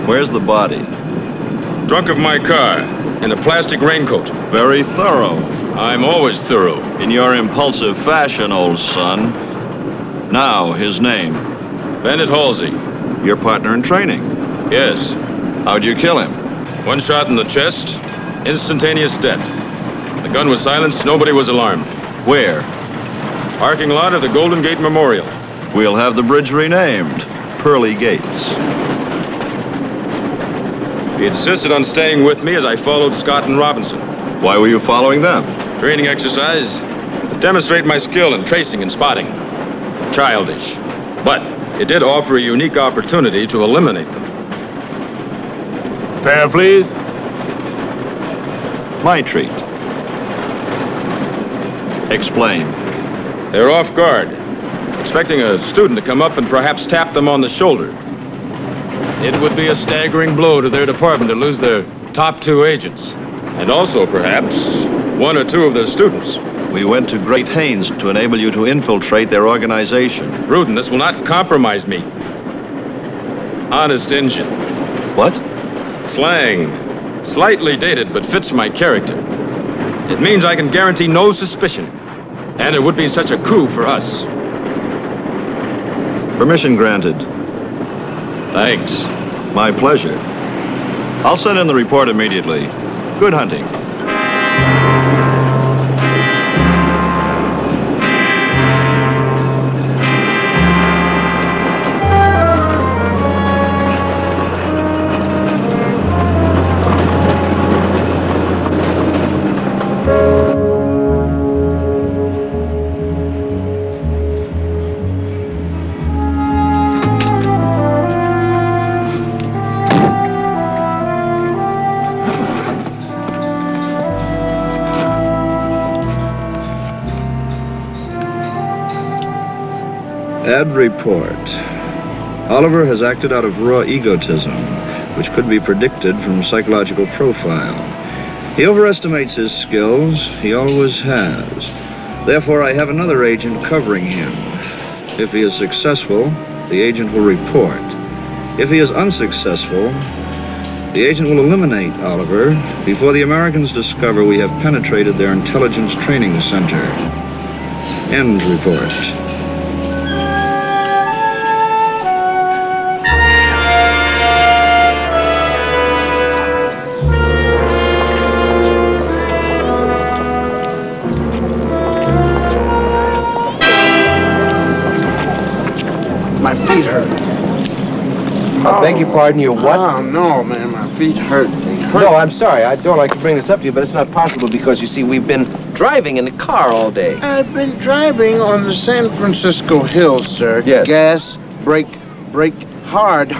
Where's the body? Trunk of my car, in a plastic raincoat. Very thorough. I'm always thorough. In your impulsive fashion, old son. Now, his name. Bennett Halsey. Your partner in training. Yes. How'd you kill him? One shot in the chest, instantaneous death. The gun was silenced, nobody was alarmed. Where? Parking lot of the Golden Gate Memorial. We'll have the bridge renamed Pearly Gates. He insisted on staying with me as I followed Scott and Robinson. Why were you following them? Training exercise to demonstrate my skill in tracing and spotting. Childish. But it did offer a unique opportunity to eliminate them. Pair, please. My treat. Explain. They're off guard, expecting a student to come up and perhaps tap them on the shoulder. It would be a staggering blow to their department to lose their top 2 agents, and also, perhaps, 1 or 2 of their students. We went to great pains to enable you to infiltrate their organization. Rudin, this will not compromise me. Honest Injun. What? Slang. Slightly dated, but fits my character. It means I can guarantee no suspicion. And it would be such a coup for us. Permission granted. Thanks. My pleasure. I'll send in the report immediately. Good hunting. Add report. Oliver has acted out of raw egotism, which could be predicted from psychological profile. He overestimates his skills. He always has. Therefore, I have another agent covering him. If he is successful, the agent will report. If he is unsuccessful, the agent will eliminate Oliver before the Americans discover we have penetrated their intelligence training center. End report. My feet hurt. I beg your pardon, your what? Oh, no, man, my feet hurt. They hurt. No, I'm sorry. I don't like to bring this up to you, but it's not possible because, you see, we've been driving in the car all day. I've been driving on the San Francisco hills, sir. Yes. Gas, brake, hard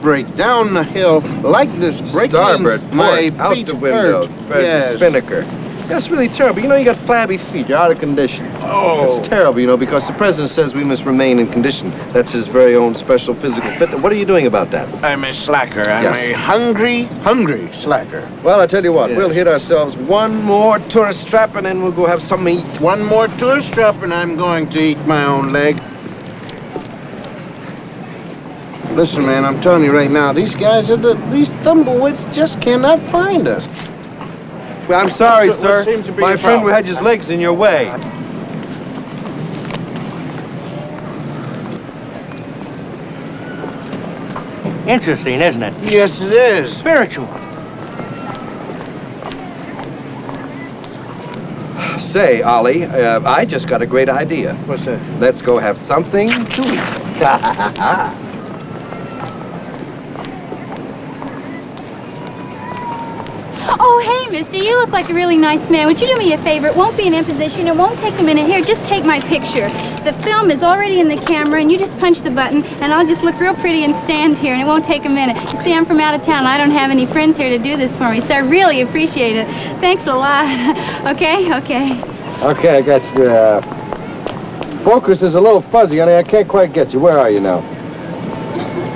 brake down the hill like this. Starboard, my port, out feet the window, hurt. Yes. spinnaker. That's really terrible. You know, you got flabby feet. You're out of condition. Oh. It's terrible, you know, because the president says we must remain in condition. That's his very own special physical fitness. What are you doing about that? I'm a slacker. I'm Yes. a hungry slacker. Well, I tell you what, Yes. we'll hit ourselves one more tourist trap and then we'll go have some eat. One more tourist trap and I'm going to eat my own leg. Listen, man, I'm telling you right now, these guys these thumbleweeds just cannot find us. Well, I'm sorry, What sir. seems to be My your friend problem? had his legs in your way. Interesting, isn't it? Yes, it is. Spiritual. Say, Ollie, I just got a great idea. What's that? Let's go have something to eat. Oh, hey, mister, you look like a really nice man. Would you do me a favor? It won't be an imposition. It won't take a minute. Here, just take my picture. The film is already in the camera, and you just punch the button, and I'll just look real pretty and stand here, and it won't take a minute. You see, I'm from out of town. I don't have any friends here to do this for me, so I really appreciate it. Thanks a lot. Okay? Okay. Okay, I got you. Focus is a little fuzzy, honey. I can't quite get you. Where are you now?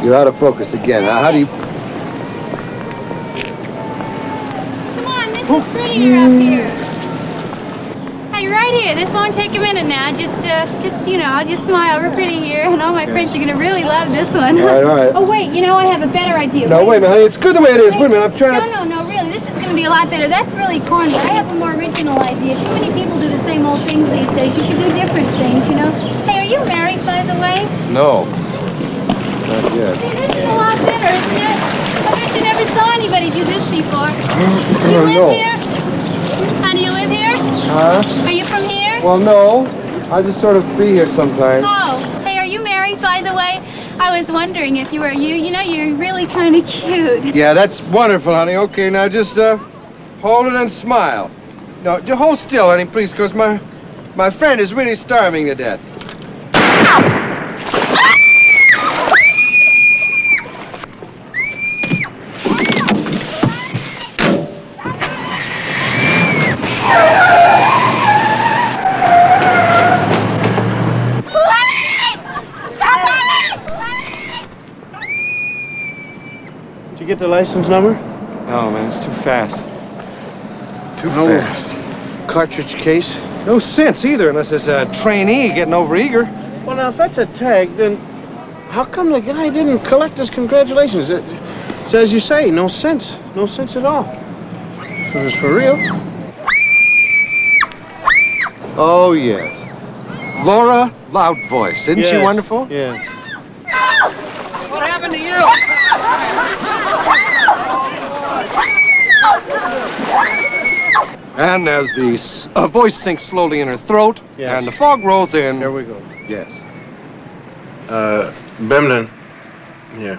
You're out of focus again. How do you... It's prettier up here. Hey, right here. This won't take a minute now. I'll just smile real pretty here, and all my friends are gonna really love this one. All right. Oh, wait, I have a better idea. No, wait a minute, honey. It's good the way it is. Wait a minute, I'm trying to... No, really. This is gonna be a lot better. That's really corny, but I have a more original idea. Too many people do the same old things these days. You should do different things, you know? Hey, are you married, by the way? No. Not yet. See, this is a lot better, isn't it? I bet you never saw anybody do this before. Do you live No. here? How do you live here? Huh? Are you from here? Well, no. I just sort of be here sometimes. Oh, hey, are you married, by the way? I was wondering if you were you. You know, you're really kind of cute. Yeah, that's wonderful, honey. Okay, now just hold it and smile. No, just hold still, honey, please, because my friend is really starving to death. Did you get the license number? No, man, it's too fast. Too fast. Cartridge case. No sense either, unless there's a trainee getting overeager. Well, now, if that's a tag, then how come the guy didn't collect his congratulations? It's as you say, no sense. No sense at all. If it was for real. Oh, yes. Laura Loud Voice. Isn't she wonderful? Yeah. What happened to you? And as the voice sinks slowly in her throat, Yes. and the fog rolls in. There we go. Yes. Bemden. Yeah.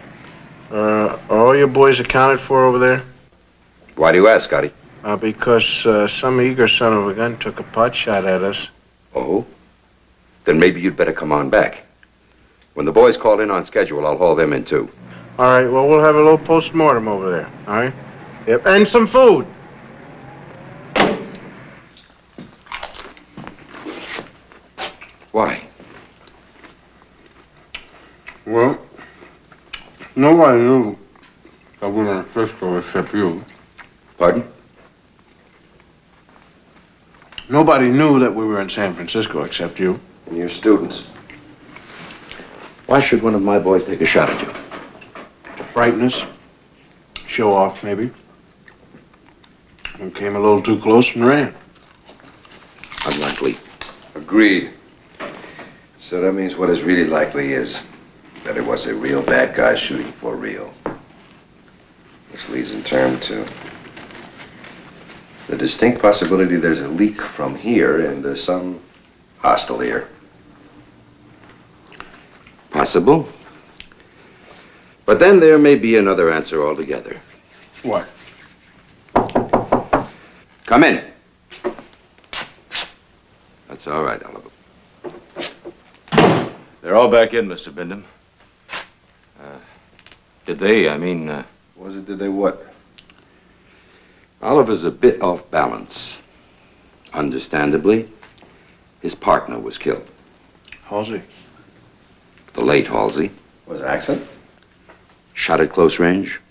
Are all your boys accounted for over there? Why do you ask, Scotty? Because some eager son of a gun took a pot shot at us. Oh? Then maybe you'd better come on back. When the boys call in on schedule, I'll haul them in too. All right, well, we'll have a little post-mortem over there, all right? Yep, and some food. Why? Well, nobody knew that we were in Frisco except you. Pardon? Nobody knew that we were in San Francisco except you. And your students. Why should one of my boys take a shot at you? To frighten us. Show off, maybe. And came a little too close and ran. Unlikely. Agreed. So that means what is really likely is that it was a real bad guy shooting for real. Which leads in turn to the distinct possibility there's a leak from here into some hostile ear. Possible. But then there may be another answer altogether. What? Come in. That's all right, Oliver. They're all back in, Mr. Bindham. Did they? Did they what? Oliver's a bit off balance. Understandably, his partner was killed. Halsey. The late Halsey. Was it accident? Shot at close range.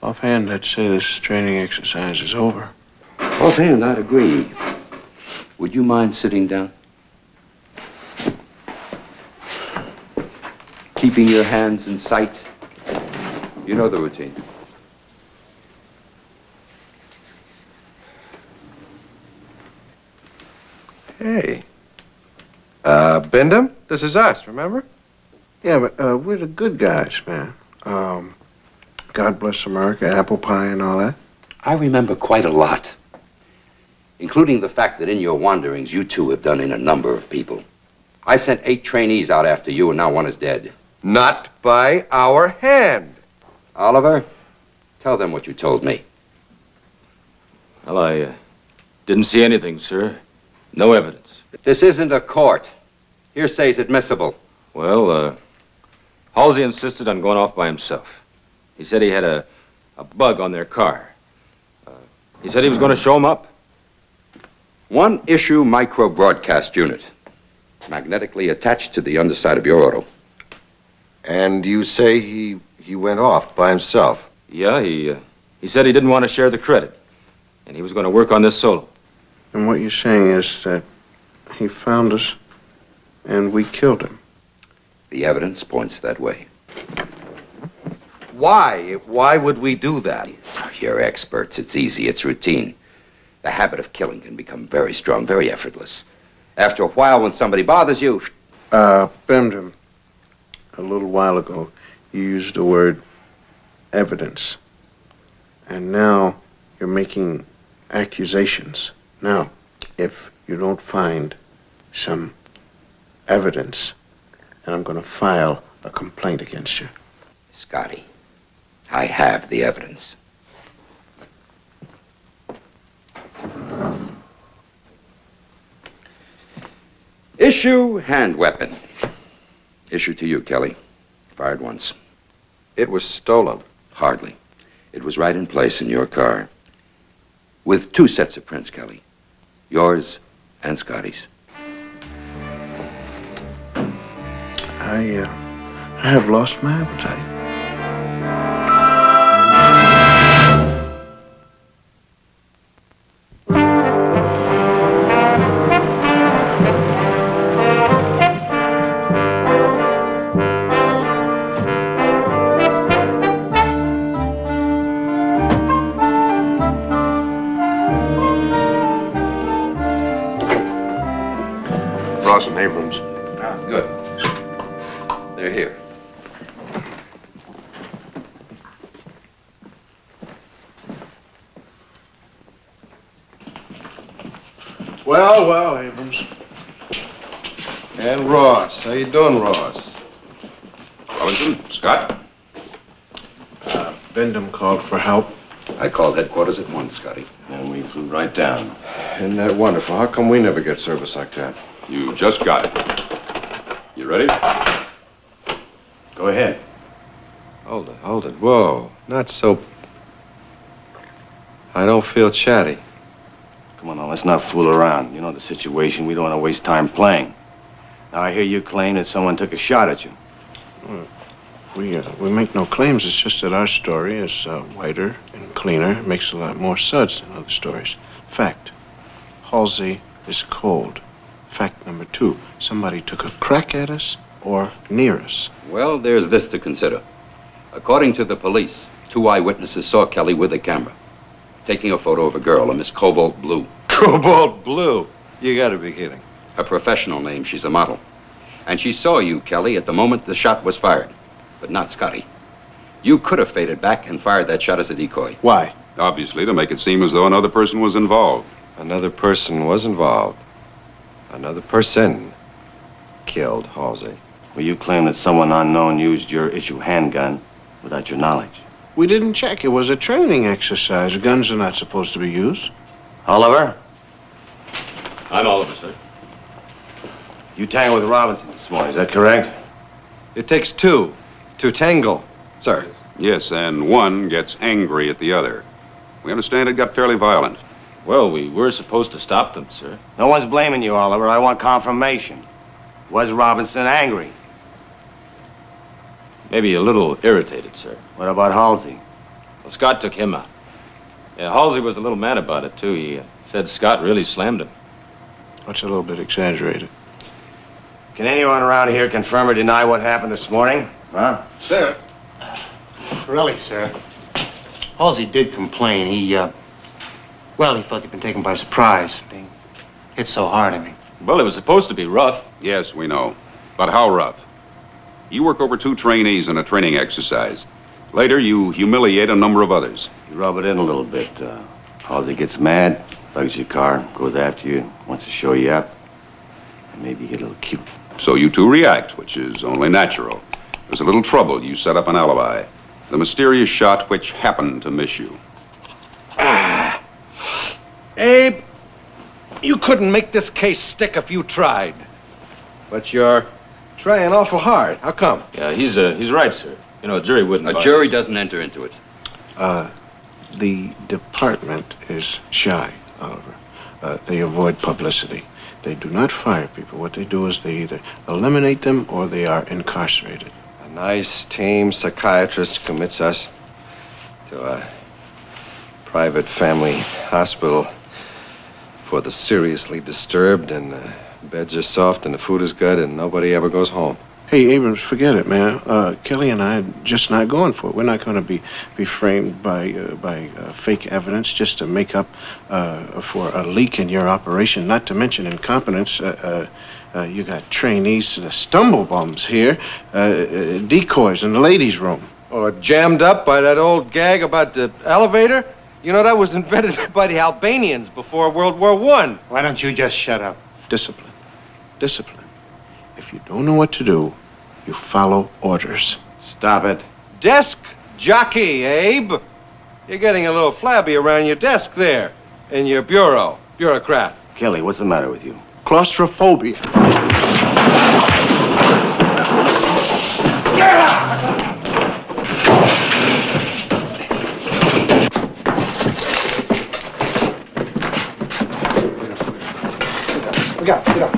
Offhand, I'd say this training exercise is over. Offhand, I'd agree. Would you mind sitting down? Keeping your hands in sight. You know the routine. Hey. Bindham, this is us, remember? Yeah, but we're the good guys, man. God bless America, apple pie and all that. I remember quite a lot. Including the fact that in your wanderings, you two have done in a number of people. I sent 8 trainees out after you, and now one is dead. Not by our hand. Oliver, tell them what you told me. Well, I didn't see anything, sir. No evidence. This isn't a court. Hearsay's admissible. Well, Halsey insisted on going off by himself. He said he had a bug on their car. He said he was going to show him up. One issue micro broadcast unit. Magnetically attached to the underside of your auto. And you say he went off by himself? Yeah, he said he didn't want to share the credit. And he was going to work on this solo. And what you're saying is that he found us and we killed him. The evidence points that way. Why? Why would we do that? You're experts. It's easy. It's routine. The habit of killing can become very strong, very effortless. After a while, when somebody bothers you... Bemden, a little while ago, you used the word evidence. And now you're making accusations. Now, if you don't find some evidence, and I'm going to file a complaint against you. Scotty, I have the evidence. Issue hand weapon. Issue to you, Kelly. Fired once. It was stolen. Hardly. It was right in place in your car. With 2 sets of prints, Kelly. Yours and Scotty's. I have lost my appetite. Ross and Abrams. Good. They're here. Well, Abrams. And Ross. How you doing, Ross? Robinson, Scott? Bendham called for help. I called headquarters at once, Scotty. And we flew right down. Isn't that wonderful? How come we never get service like that? You just got it. You ready? Go ahead. Hold it. Whoa, not so... I don't feel chatty. Come on now, let's not fool around. You know the situation. We don't want to waste time playing. Now, I hear you claim that someone took a shot at you. We make no claims. It's just that our story is whiter and cleaner. It makes a lot more suds than other stories. Fact. Halsey is cold. Fact number 2. Somebody took a crack at us or near us. Well, there's this to consider. According to the police, 2 eyewitnesses saw Kelly with a camera, taking a photo of a girl, a Miss Cobalt Blue. Cobalt Blue? You gotta be kidding. Her professional name, she's a model. And she saw you, Kelly, at the moment the shot was fired, but not Scotty. You could have faded back and fired that shot as a decoy. Why? Obviously, to make it seem as though another person was involved. Another person was involved. Another person killed Halsey. Well, you claim that someone unknown used your issue handgun without your knowledge. We didn't check. It was a training exercise. Guns are not supposed to be used. Oliver? I'm Oliver, sir. You tangled with Robinson this morning, is that correct? It takes 2 to tangle, sir. Yes, and one gets angry at the other. We understand it got fairly violent. Well, we were supposed to stop them, sir. No one's blaming you, Oliver. I want confirmation. Was Robinson angry? Maybe a little irritated, sir. What about Halsey? Well, Scott took him out. Yeah, Halsey was a little mad about it, too. He said Scott really slammed him. That's a little bit exaggerated. Can anyone around here confirm or deny what happened this morning? Huh? Sir. Really, sir. Halsey did complain. He felt he'd been taken by surprise, being hit so hard, I mean. Well, it was supposed to be rough. Yes, we know. But how rough? You work over 2 trainees in a training exercise. Later, you humiliate a number of others. You rub it in a little bit. Halsey gets mad, bugs your car, goes after you, wants to show you up, and maybe you get a little cute. So you 2 react, which is only natural. There's a little trouble. You set up an alibi. The mysterious shot which happened to miss you. Abe, you couldn't make this case stick if you tried. But you're trying awful hard. How come? Yeah, he's right, sir. You know, a jury wouldn't. A jury doesn't enter into it. The department is shy, Oliver. They avoid publicity. They do not fire people. What they do is they either eliminate them or they are incarcerated. A nice, tame psychiatrist commits us to a private family hospital for the seriously disturbed, and the beds are soft and the food is good and nobody ever goes home. Hey, Abrams, forget it, man. Kelly and I are just not going for it. We're not going to be framed by fake evidence just to make up for a leak in your operation, not to mention incompetence. You got trainees, stumble bums here, decoys in the ladies' room. Or jammed up by that old gag about the elevator? You know, that was invented by the Albanians before World War I. Why don't you just shut up? Discipline. Discipline. If you don't know what to do, You follow orders. Stop it. Desk jockey, Abe. You're getting a little flabby around your desk there. In your bureau. Bureaucrat. Kelly, what's the matter with you? Claustrophobia. Get up.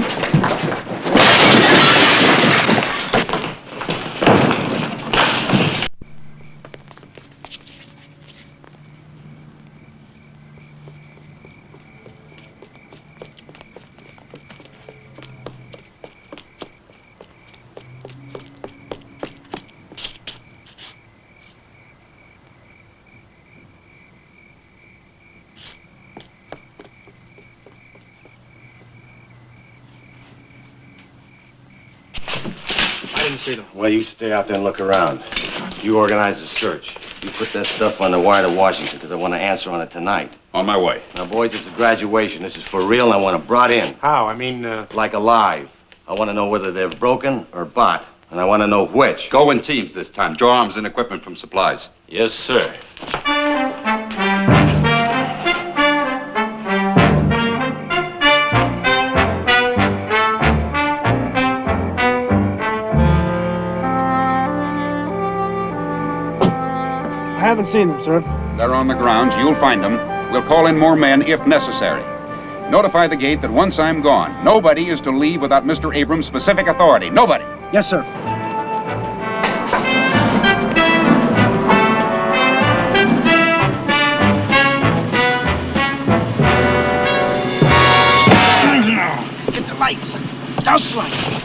Well, you stay out there and look around. You organize the search. You put that stuff on the wire to Washington, because I want to answer on it tonight. On my way. Now, boys, this is graduation. This is for real, and I want it brought in. How? I mean, Like alive. I want to know whether they're broken or bought, and I want to know which. Go in teams this time. Draw arms and equipment from supplies. Yes, sir. I haven't seen them, sir. They're on the grounds. You'll find them. We'll call in more men if necessary. Notify the gate that once I'm gone, nobody is to leave without Mr. Abrams' specific authority. Nobody. Yes, sir. Get the lights. Douse the lights.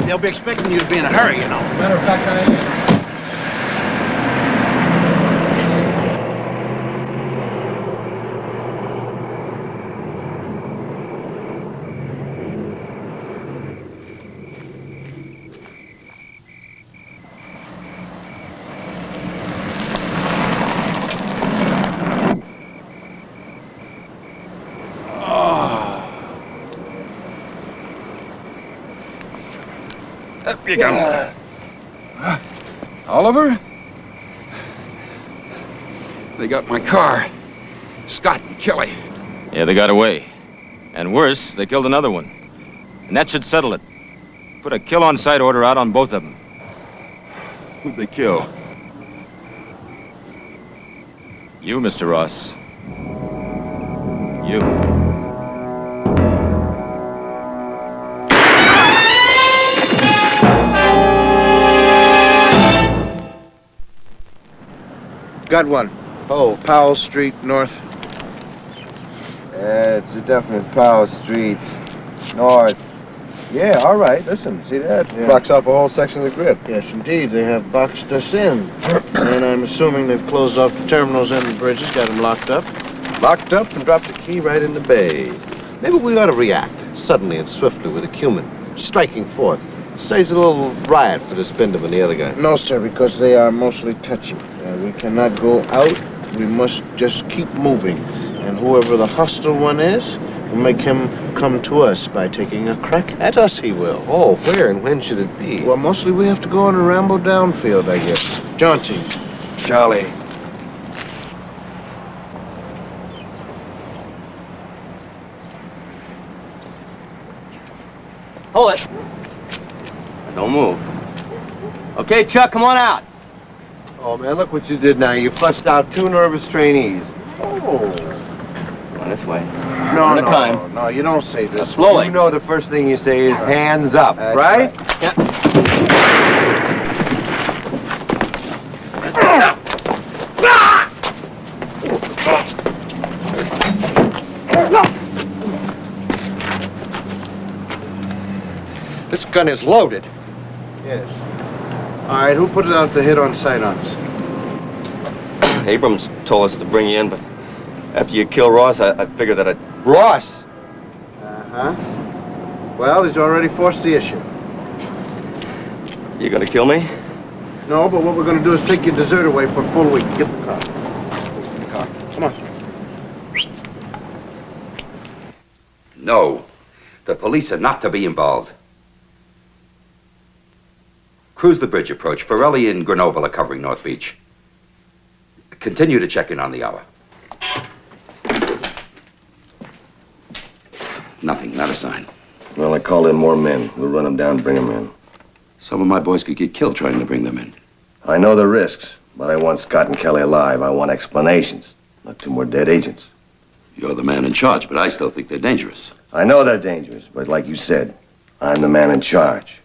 They'll be expecting you to be in a hurry, you know. Matter of fact, I am. Up you come. Oliver? They got my car. Scott and Kelly. Yeah, they got away. And worse, they killed another one. And that should settle it. Put a kill-on-sight order out on both of them. Who'd they kill? You, Mr. Ross. You. Got one. Oh, Powell Street, north. It's a definite Powell Street. North. Yeah, all right. Listen, see that? Yeah. Blocks off a whole section of the grid. Yes, indeed. They have boxed us in. And I'm assuming they've closed off the terminals and the bridges, got them locked up. Locked up and dropped the key right in the bay. Maybe we ought to react, suddenly and swiftly, with a cumin, striking forth. Stage a little riot for this Bindham and the other guy. No, sir, because they are mostly touchy. We cannot go out. We must just keep moving. And whoever the hostile one is, we'll make him come to us by taking a crack at us, he will. Oh, where and when should it be? Well, mostly we have to go on a ramble downfield, I guess. Jaunty. Charlie. Hold it. Don't move. Okay, Chuck, come on out. Oh, man, look what you did now. You flushed out 2 nervous trainees. Oh. Come on this way. No, you don't say this. Slowly. You know the first thing you say is hands up, right? Yeah. This gun is loaded. Yes. All right, who put it out to hit on sight-ons? Abrams told us to bring you in, but After you kill Ross, I figured that I'd... Ross? Uh-huh. Well, he's already forced the issue. You gonna kill me? No, but what we're going to do is take your dessert away for a full week. Get in the car. Come on. No. The police are not to be involved. Cruise the bridge approach. Forelli and Grenoble are covering North Beach. Continue to check in on the hour. Nothing, not a sign. Well, I called in more men. We'll run them down and bring them in. Some of my boys could get killed trying to bring them in. I know the risks, but I want Scott and Kelly alive. I want explanations, not 2 more dead agents. You're the man in charge, but I still think they're dangerous. I know they're dangerous, but like you said, I'm the man in charge.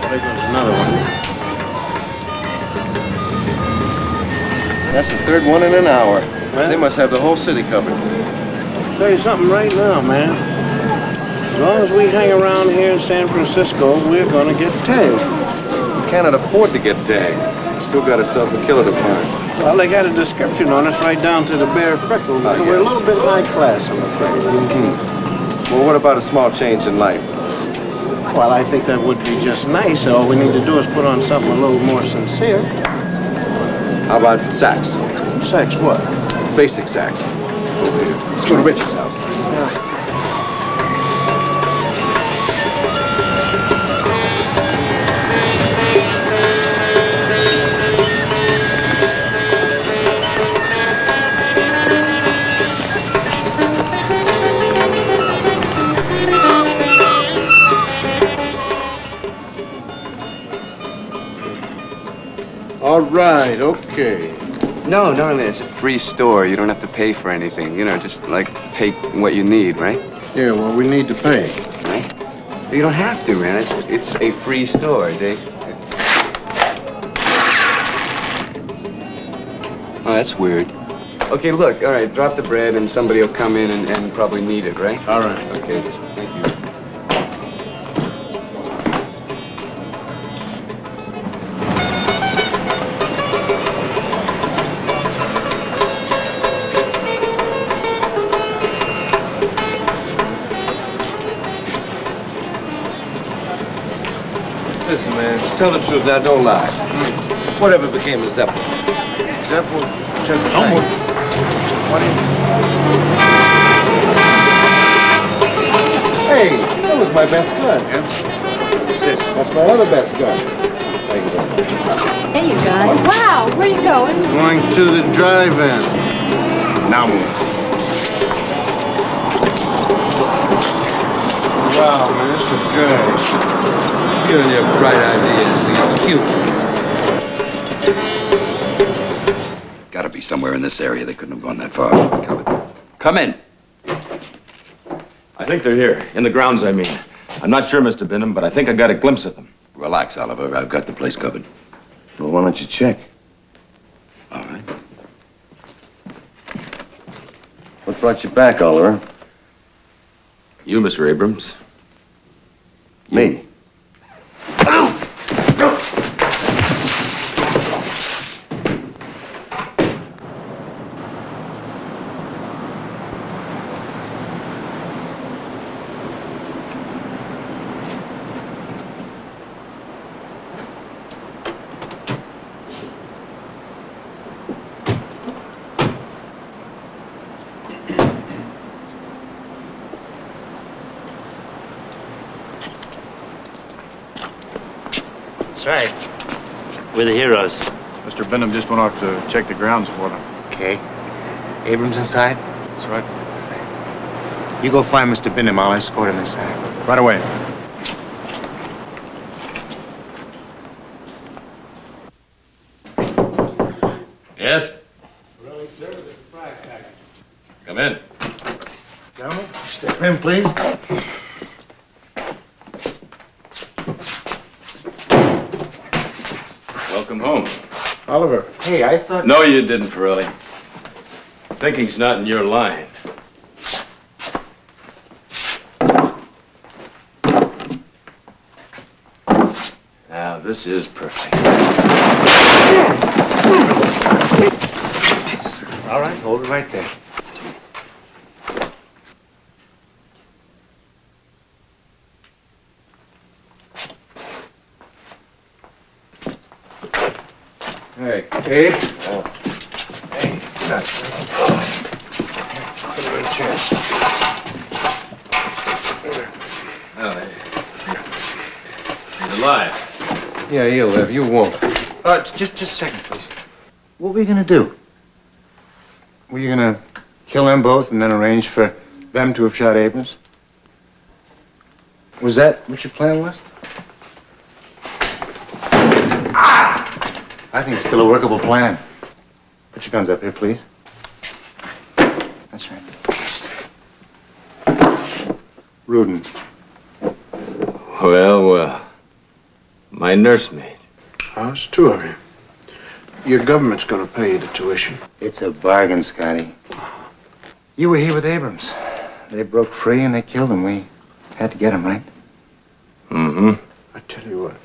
There goes another one. That's the 3rd one in an hour. They must have the whole city covered. I'll tell you something right now, man. As long as we hang around here in San Francisco, we're going to get tagged. We cannot afford to get tagged. We still got ourselves a killer to find. Well, they got a description on us right down to the bare freckles. Ah, We're a yes. little bit high class, I'm afraid. Well, what about a small change in life? Well, I think that would be just nice. All we need to do is put on something a little more sincere. How about sax? Sex what? Basic sax. Over here. Let's go to Rich's house. All right, okay. No, it's a free store. You don't have to pay for anything. You know, just, like, take what you need, right? Yeah, well, we need to pay. Right? You don't have to, man. It's a free store, Dave. Oh, that's weird. Okay, look, all right, drop the bread and somebody will come in and probably need it, right? All right. Okay, thank you. Listen, man, tell the truth now, don't lie. Whatever became of Zeppelin? Zeppelin? Check the Someone. What is Hey, that was my best gun. Yeah? Sis, that's my other best gun. Thank you very much. Hey, you guys. Wow, where you going? Going to the drive-in. Now move. Wow, man, this is good. Giving you bright ideas. It's cute. Gotta be somewhere in this area. They couldn't have gone that far. Covered. Come in. I think they're here. In the grounds, I mean. I'm not sure, Mr. Binham, but I think I got a glimpse of them. Relax, Oliver. I've got the place covered. Well, why don't you check? All right. What brought you back, Oliver? You, Mr. Abrams. Me. That's right. We're the heroes. Mr. Binham just went off to check the grounds for them. Okay. Abrams inside? That's right. You go find Mr. Binham. I'll escort him inside. Right away. Yes? Really, sir, the surprise package. Come in. Gentlemen, step in, please. Welcome home. Oliver. Hey, I thought... No, you didn't, Pirelli. Thinking's not in your line. Now, this is perfect. All right, hold it right there. Hey, Abe. Hey, nuts. Put him in a chair. Oh, he's alive. Yeah, he'll live. You won't. Just a second, please. What were you gonna do? Were you gonna kill them both and then arrange for them to have shot Abrams? Was that what your plan was? I think it's still a workable plan. Put your guns up here, please. That's right. Rudin. Well, well. My nursemaid. Oh, it's two of you. Your government's gonna pay you the tuition. It's a bargain, Scotty. You were here with Abrams. They broke free and they killed him. We had to get him, right? Mm-hmm. I tell you what.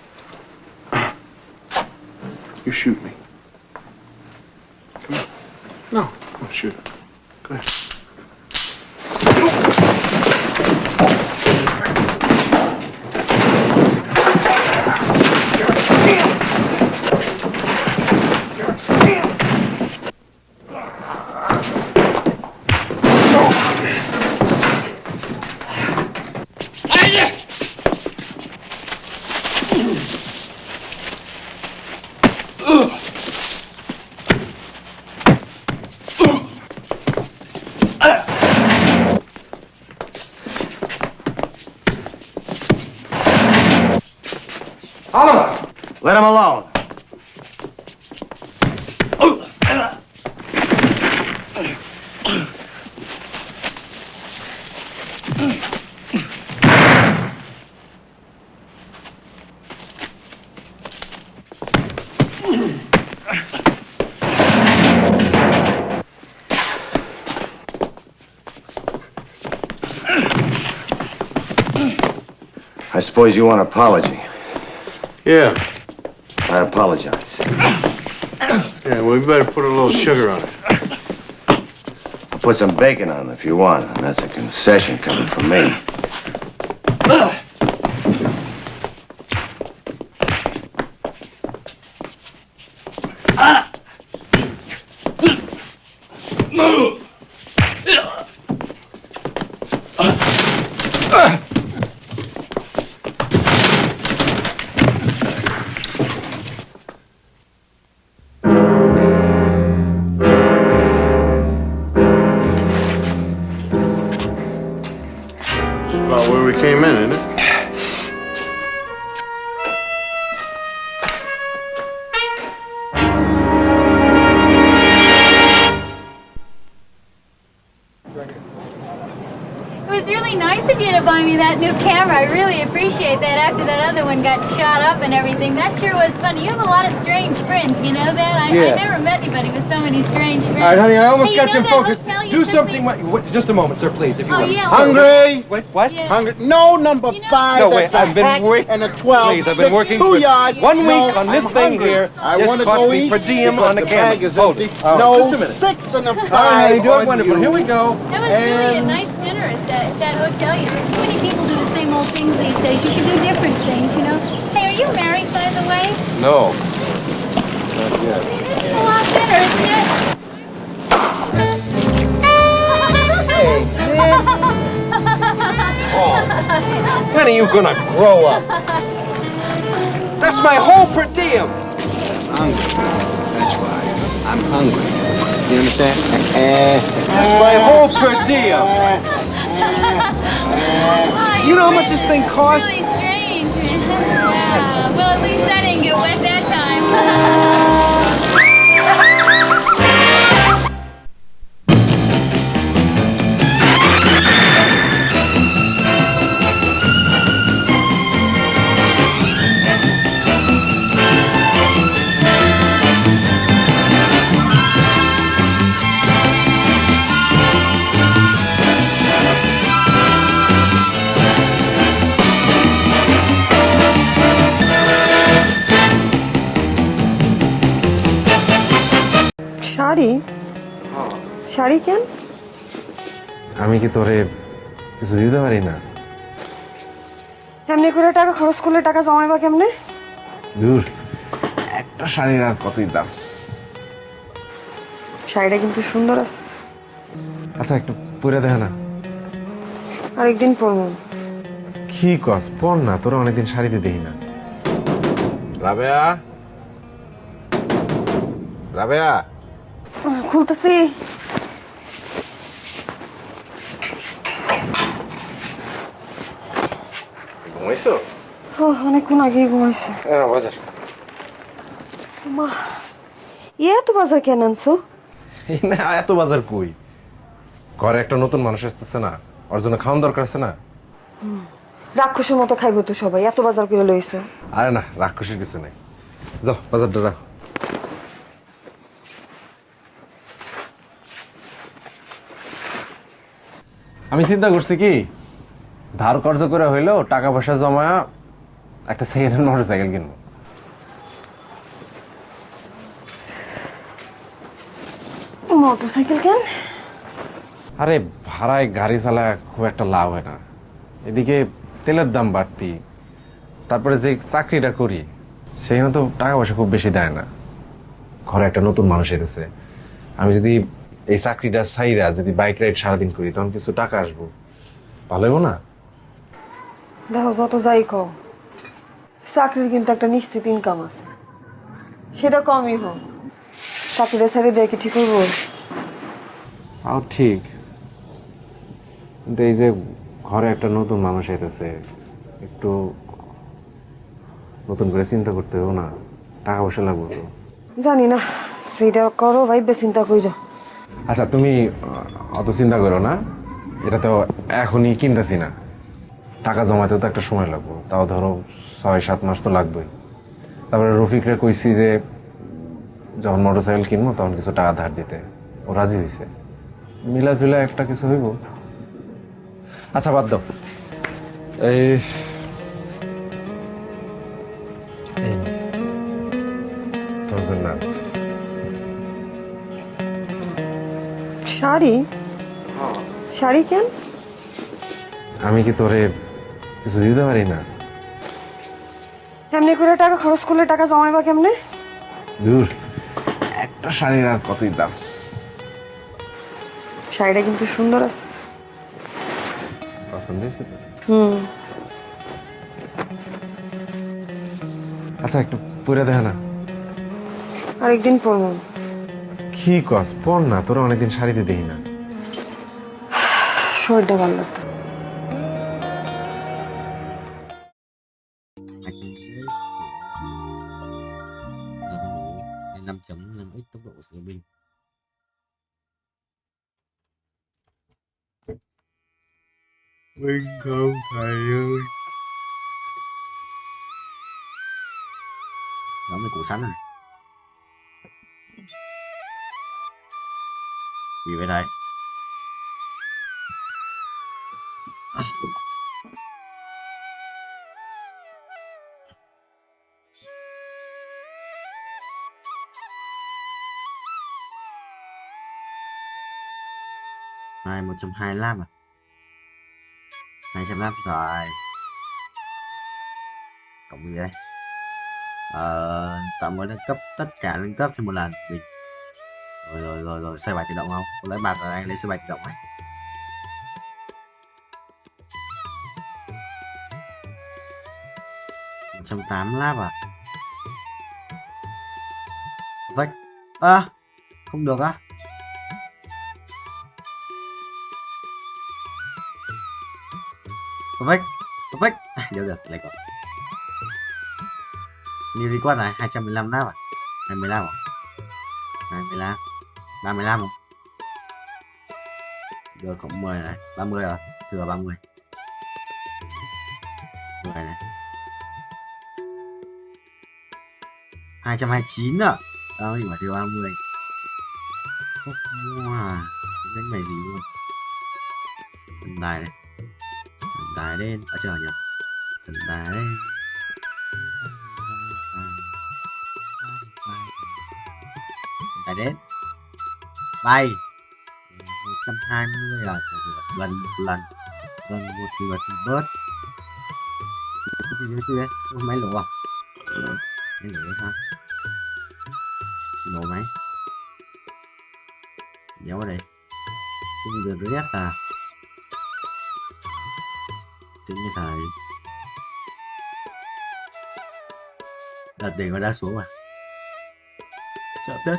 You shoot me. Come on. No, I'll shoot. Go ahead. Oliver! Let him alone. I suppose you want an apology. Yeah. I apologize. Yeah, well, we better put a little sugar on it. I'll put some bacon on it if you want, and that's a concession coming from me. About where we came in, isn't it? It was really nice of you to buy me that new camera. I really appreciate that after that other one got shot up and everything. That sure was funny. You have a lot of strange friends, you know that? I never met anybody with so many strange friends. All right, honey, I almost Hey, got you you know in that focus. hotel you Do took something. me- Just a moment, sir, please, if you Oh, will. yeah. Hungry? Wait, what? Yeah. Hungry? No, number five. No, That's wait, a I've been hack working. and a 12. Please, I've been working 2 for yards. 1 No, week on this I'm thing hungry. here. I Just want to cost go me eat per diem because on the the camera. bag is Hold empty. it. All right, No, just a minute. 6 and a 5. All right, honey, do it on wonderful. you. Here we go. That was really a nice dinner at that hotel. You know, too many people do the same old things these days. You should do different things, you know. Hey, are you married, by the way? No. Not yet. This is a lot better, isn't it? When are you gonna grow up? That's my whole per diem. I'm hungry. That's why. I'm hungry. You understand? That's my whole per diem. You know how much this thing costs? Really strange. Yeah. Well, at least I didn't get wet that time. Sari কেন? আমি কি তোরে কিছু দিতে পারি না? এমনি করে টাকা খরচ করলে টাকা জমাইবা কেমনে? দূর, একটা শাড়ির আর কতই দাম। শাড়িটা কিন্তু সুন্দর আছে। আচ্ছা একটু পরে দেখা না। আরেকদিন পরবো। কি কস, পর না, তোরা অনেকদিন শাড়িতে দেখি না। রাবেয়া, রাবেয়া, খুলতেছি। ঘুমাইছো? অনেকক্ষণ আগেই ঘুমাইছে। বাজার। মা, এত বাজার কেন আনছো? না, এত বাজার কই, ঘরে একটা নতুন মানুষ আসতেছে না, ওর জন্য খাওয়ান দরকার আছে না। রাক্ষসের মতো খাইবো তো সবাই, এত বাজার করে লইছো। আরে না, রাক্ষসের কিছু নাই, যাও বাজারটা রাখো। আমি চিন্তা করছি কি, ধার কর্জ করে হইলেও টাকা পয়সা জমা একটা সেকেন্ড হ্যান্ড মোটর সাইকেল কিনবো। মোটর সাইকেল কেন? আরে ভাড়ায় গাড়ি চালায় খুব একটা লাভ হয় না, এদিকে তেলের দাম বাড়তি, তারপরে যে চাকরিটা করি সেখানে তো টাকা পয়সা খুব বেশি দেয় না। ঘরে একটা নতুন মানুষ এসেছে, আমি যদি এই চাকরিটা ছাইরা যদি বাইক রাইড সারাদিন করি তখন কিছু টাকা আসবো, ভালো হইব না? দেখো যত যাই কও, চাকরির কিন্তু একটা নিশ্চিত ইনকাম আছে, সেটা কমই হোক। চাকরিটা ছেড়ে দেয় কি ঠিক হইব? তাও ঠিক, কিন্তু এই যে ঘরে একটা নতুন মানুষ এসেছে, একটু নতুন করে চিন্তা করতে হবে না, টাকা পয়সা লাগবে তো। জানি না, সেটা করো ভাইবে চিন্তা কইরো। আচ্ছা তুমি অত চিন্তা করো না, এটা তো এখনই কিনতেছি না, টাকা জমাতেও তো একটা সময় লাগবে, তাও ধরো 6-7 মাস তো লাগবেই। তারপরে রফিকরে কইছি যে যখন মোটরসাইকেল কিনবো তখন কিছু টাকা ধার দিতে, ও রাজি হয়েছে, মিলাঝুলা একটা কিছু হইব। আচ্ছা বাদ দাও, এই শাড়ি? শাড়ি কেন? আমি কি তোরে কিছু দিতে পারি না? এমনি করে টাকা খরচ করলে টাকা জমাইবা কেমনে? দূর, একটা শাড়ির আর কতই দাম। শাড়িটা কিন্তু সুন্দর আছে। পছন্দ হয়েছে তো? আচ্ছা একটু পরে দেখা না। আরেকদিন পরবো। কি কস, পর না, তোরা অনেকদিন শাড়িতে দেখি না। শরীরটা ভালো লাগতো। Mình không phải ơi. Giống như củ sắn này. Gì vậy đây? Này 125 à? 205 rồi. Cộng gì đây? Tạm gọi nâng cấp tất cả nâng cấp cho một lần. Rồi xoay bài tự động không? Cô lấy bạc rồi anh lấy xoay bài tự động ấy. Trăm tám láp à? Vách. Không được á? Vách. Được, lấy có. New request này 215 nắp à? 25 à? 25 35 không? Được cộng 10 này, 30 rồi, thừa 30. 10 này. 229 à? Đâu thì mà thừa 30. Không mua à? Cái này gì luôn. Thần tài này. Thần tài lên, ở chờ nhỉ? Thần tài lên. Tài đến bay 120 à? Lần lần lần một thì bớt cái gì đấy máy lỗ à? Máy lỗ sao? Lỗ máy déo vào đây không được rét à? Tính như thầy đặt tiền nó đã xuống à? Chọn đất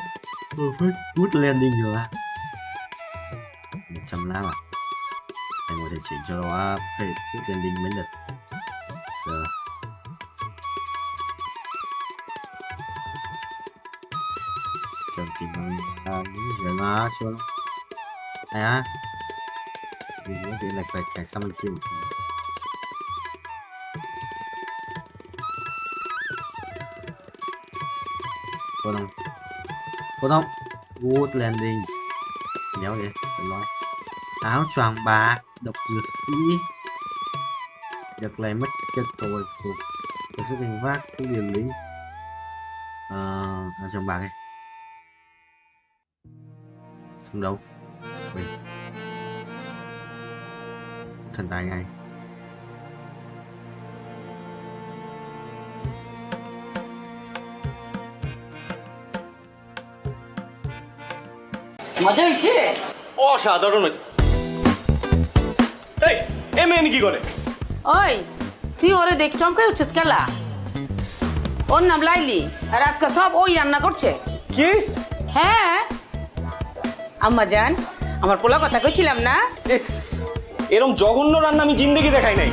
perfect good landing rồi à? 100 à? Anh có thể chỉnh cho nó phải good landing mấy lượt rồi. Chọn thì những gì mà xuống này á vì nó thì lệch lệch chạy sang bên kia một tí. Cô không good landing đéo đi phải nói áo choàng bạc độc dược sĩ được lấy mất chất rồi phục và sức hình vác cái điểm lính áo choàng bạc này xong đâu vậy thần tài ngay মজা হয়েছে অসাধারণ হয়েছে এই এ মেয়ে কি করে ওই তুই ওরে দেখ চমকাই উঠছিস কেলা ওর নাম লাইলি আর আজকে সব ওই রান্না করছে কি হ্যাঁ আম্মা জান আমার পোলা কথা কইছিলাম না এরকম জঘন্য রান্না আমি জিন্দেগি দেখাই নাই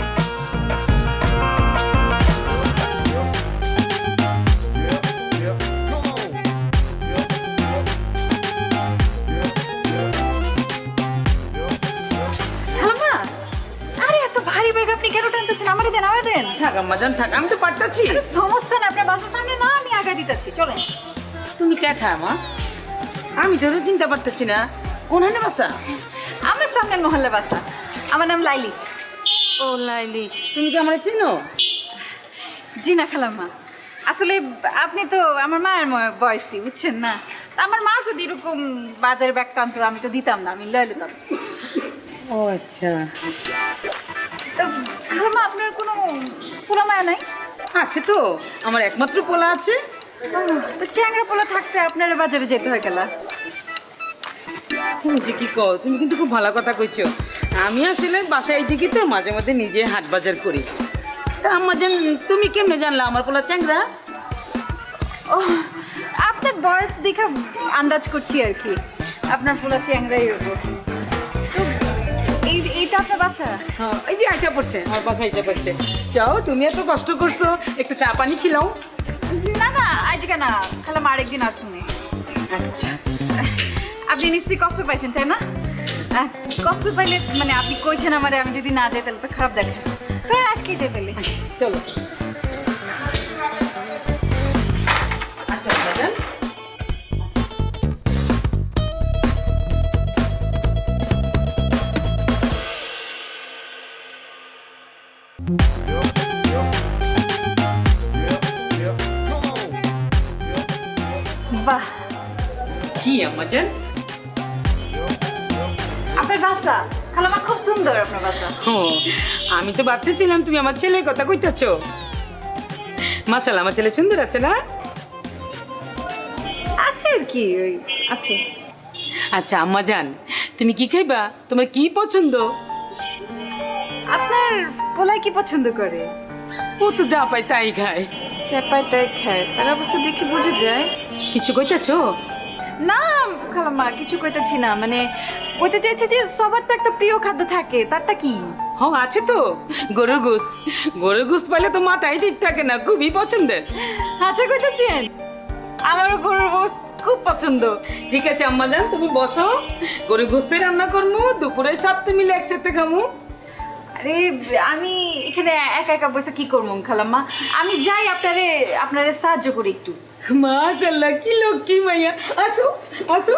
থাক আম্মা জান থাক আমি তো পারতাছি সমস্যা না আপনার বাসার সামনে না আমি আগা দিতেছি চলেন তুমি কেঠা মা আমি তো চিন্তা পারতেছি না কোনখানে বাসা আমার সামনের মহল্লা বাসা আমার নাম লাইলি ও লাইলি তুমি কি আমার চিনো জি না খালাম্মা আসলে আপনি তো আমার মায়ের বয়সী বুঝছেন না আমার মা যদি এরকম বাজারের ব্যাগ টানতো আমি তো দিতাম না আমি লয়ে নিতাম ও আচ্ছা তো খালাম্মা আপনার কোনো পোলা মায়া নাই আছে তো আমার একমাত্র পোলা আছে তো চ্যাংরা পোলা থাকতে আপনার বাজারে যেতে হয় গেলা তুমি যে কি কও তুমি কিন্তু খুব ভালো কথা কইছো আমি আসলে বাসায় এইদিকে তো মাঝে মাঝে নিজে হাট বাজার করি তা আম্মা জান তুমি কেমনে জানলা আমার পোলা চ্যাংরা ও আপনার বয়স দেখে আন্দাজ করছি আর কি আপনার পোলা চ্যাংরাই হবো এইটা আপনার বাচ্চা হ্যাঁ এই যে আশা পড়ছে আমার বাসা আশা পড়ছে যাও তুমি এত কষ্ট করছো একটু চা পানি খিলাও না না আজকে না খালাম আরেকদিন আসুন আচ্ছা আপনি নিশ্চয়ই কষ্ট পাইছেন তাই না কষ্ট পাইলে মানে আপনি কইছেন আমারে আমি যদি না যাই তাহলে তো খারাপ দেখে তো আজকে যাই তাহলে চলো আচ্ছা ম্যাডাম বাহ কি আম্মা জান আপনার বাসা খালামা খুব সুন্দর আপনার বাসা ও আমি তো ভাবতেছিলাম তুমি আমার ছেলের কথা কইতেছো মাশাআল্লাহ আমার ছেলে সুন্দর আছে না আছে আর কি ওই আছে আচ্ছা আম্মা জান তুমি কি খাইবা তোমার কি পছন্দ আপনার পোলাই কি পছন্দ করে ও তো যা পায় তাই খায় যা পায় তাই খায় তার অবশ্য দেখে বুঝে যায় কিছু কইতেছো না খালাম্মা কিছু কইতেছি না মানে কইতে চাইছি যে সবার তো একটা প্রিয় খাদ্য থাকে তারটা কি হ্যাঁ আছে তো গরুর গোশত পাইলে তো মাথায় ঠিক থাকে না খুবই পছন্দের আচ্ছা কইতেছেন আমারও গরুর গোশত খুব পছন্দ ঠিক আছে আম্মা জান তুমি বসো গরুর গোশতে রান্না করবো দুপুরে সাথে মিলে একসাথে খামু আরে আমি এখানে একা একা বসে কি করবো খালাম্মা আমি যাই আপনারে সাহায্য করি একটু মাশাআল্লাহ কি লক্ষ্মী মাইয়া আসো আসো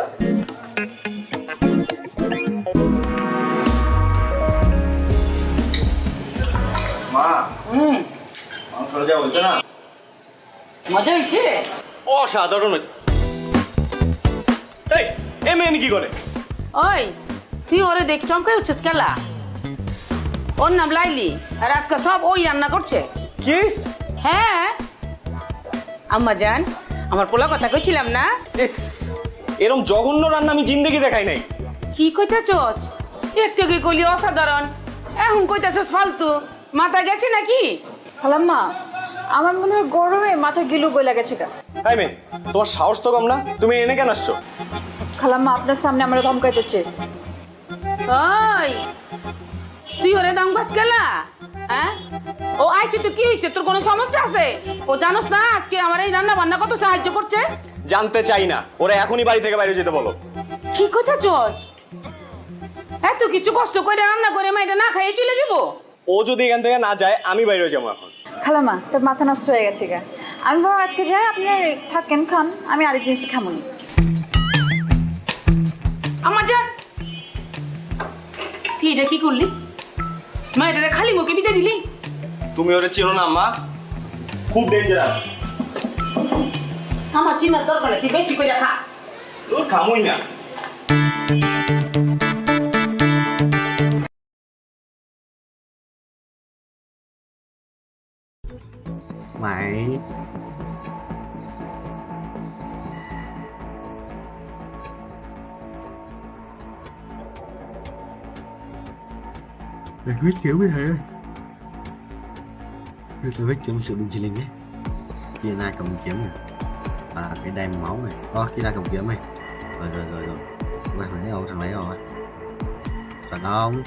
মা মাংস যা হয়েছে না মজা হয়েছে অসাধারণ হয়েছে এই এ মেয়ে কি করে ওই তুই ওরে দেখ চমকাই উঠছিস কেলা? ওর নাম লাইলি আর আজকে সব ওই রান্না করছে। কি? হ্যাঁ আম্মা জান, আমার পোলা কথা কইছিলাম না? ইস, এরকম জঘন্য রান্না আমি জিন্দেগি দেখাই নাই। কি কইতাছস? একটু কি কইলি অসাধারণ, এখন কইতাছস ফালতু। মাথা গেছে নাকি? খালাম্মা, আমার মনে হয় গরমে মাথা গিলু গইলা গেছে গা। হাই মে, তোমার সাহস তো কম না, তুমি এনে কেন আসছো? খালাম্মা আপনার সামনে আমরা ধমকাইতেছে। ওই তুই ওরে দাঙ্গাস কেলা? হ্যাঁ ও আইছে তো কি হইছে? তোর কোনো সমস্যা আছে? ও জানোস না আজকে আমার এই রান্না বান্না কত সাহায্য করছে? জানতে চাই না, ওরা এখনই বাড়ি থেকে বাইরে যেতে বলো। কি কইতাছস? এত কিছু কষ্ট করে রান্না করে মাইটা না খাইয়ে চলে যাবো? ও যদি এখান থেকে না যায় আমি বাইরে যাবো এখন। খালাম্মা তোর মাথা নষ্ট হয়ে গেছে গা। আমি বরং আজকে যাই, আপনি থাকেন খান, আমি আরেকদিন এসে খামুনি। আমার জান, তুই এটা কি করলি? মা এটা খালি মুখে বিতে দিলি? তুমি ওরে চিনো না আম্মা, খুব ডেঞ্জারাস। আমার চিনার দরকার নেই, তুই বেশি করে খা। তোর খামুই না। Mày Mày viết kiểu với thầy ơi. Tôi viết kiểu sự bình chỉ linh ấy. Kia này cầm kiếm này. Cái đai máu này. Kia này cầm kiếm này. Rồi. Thằng lấy rồi. Chuẩn không?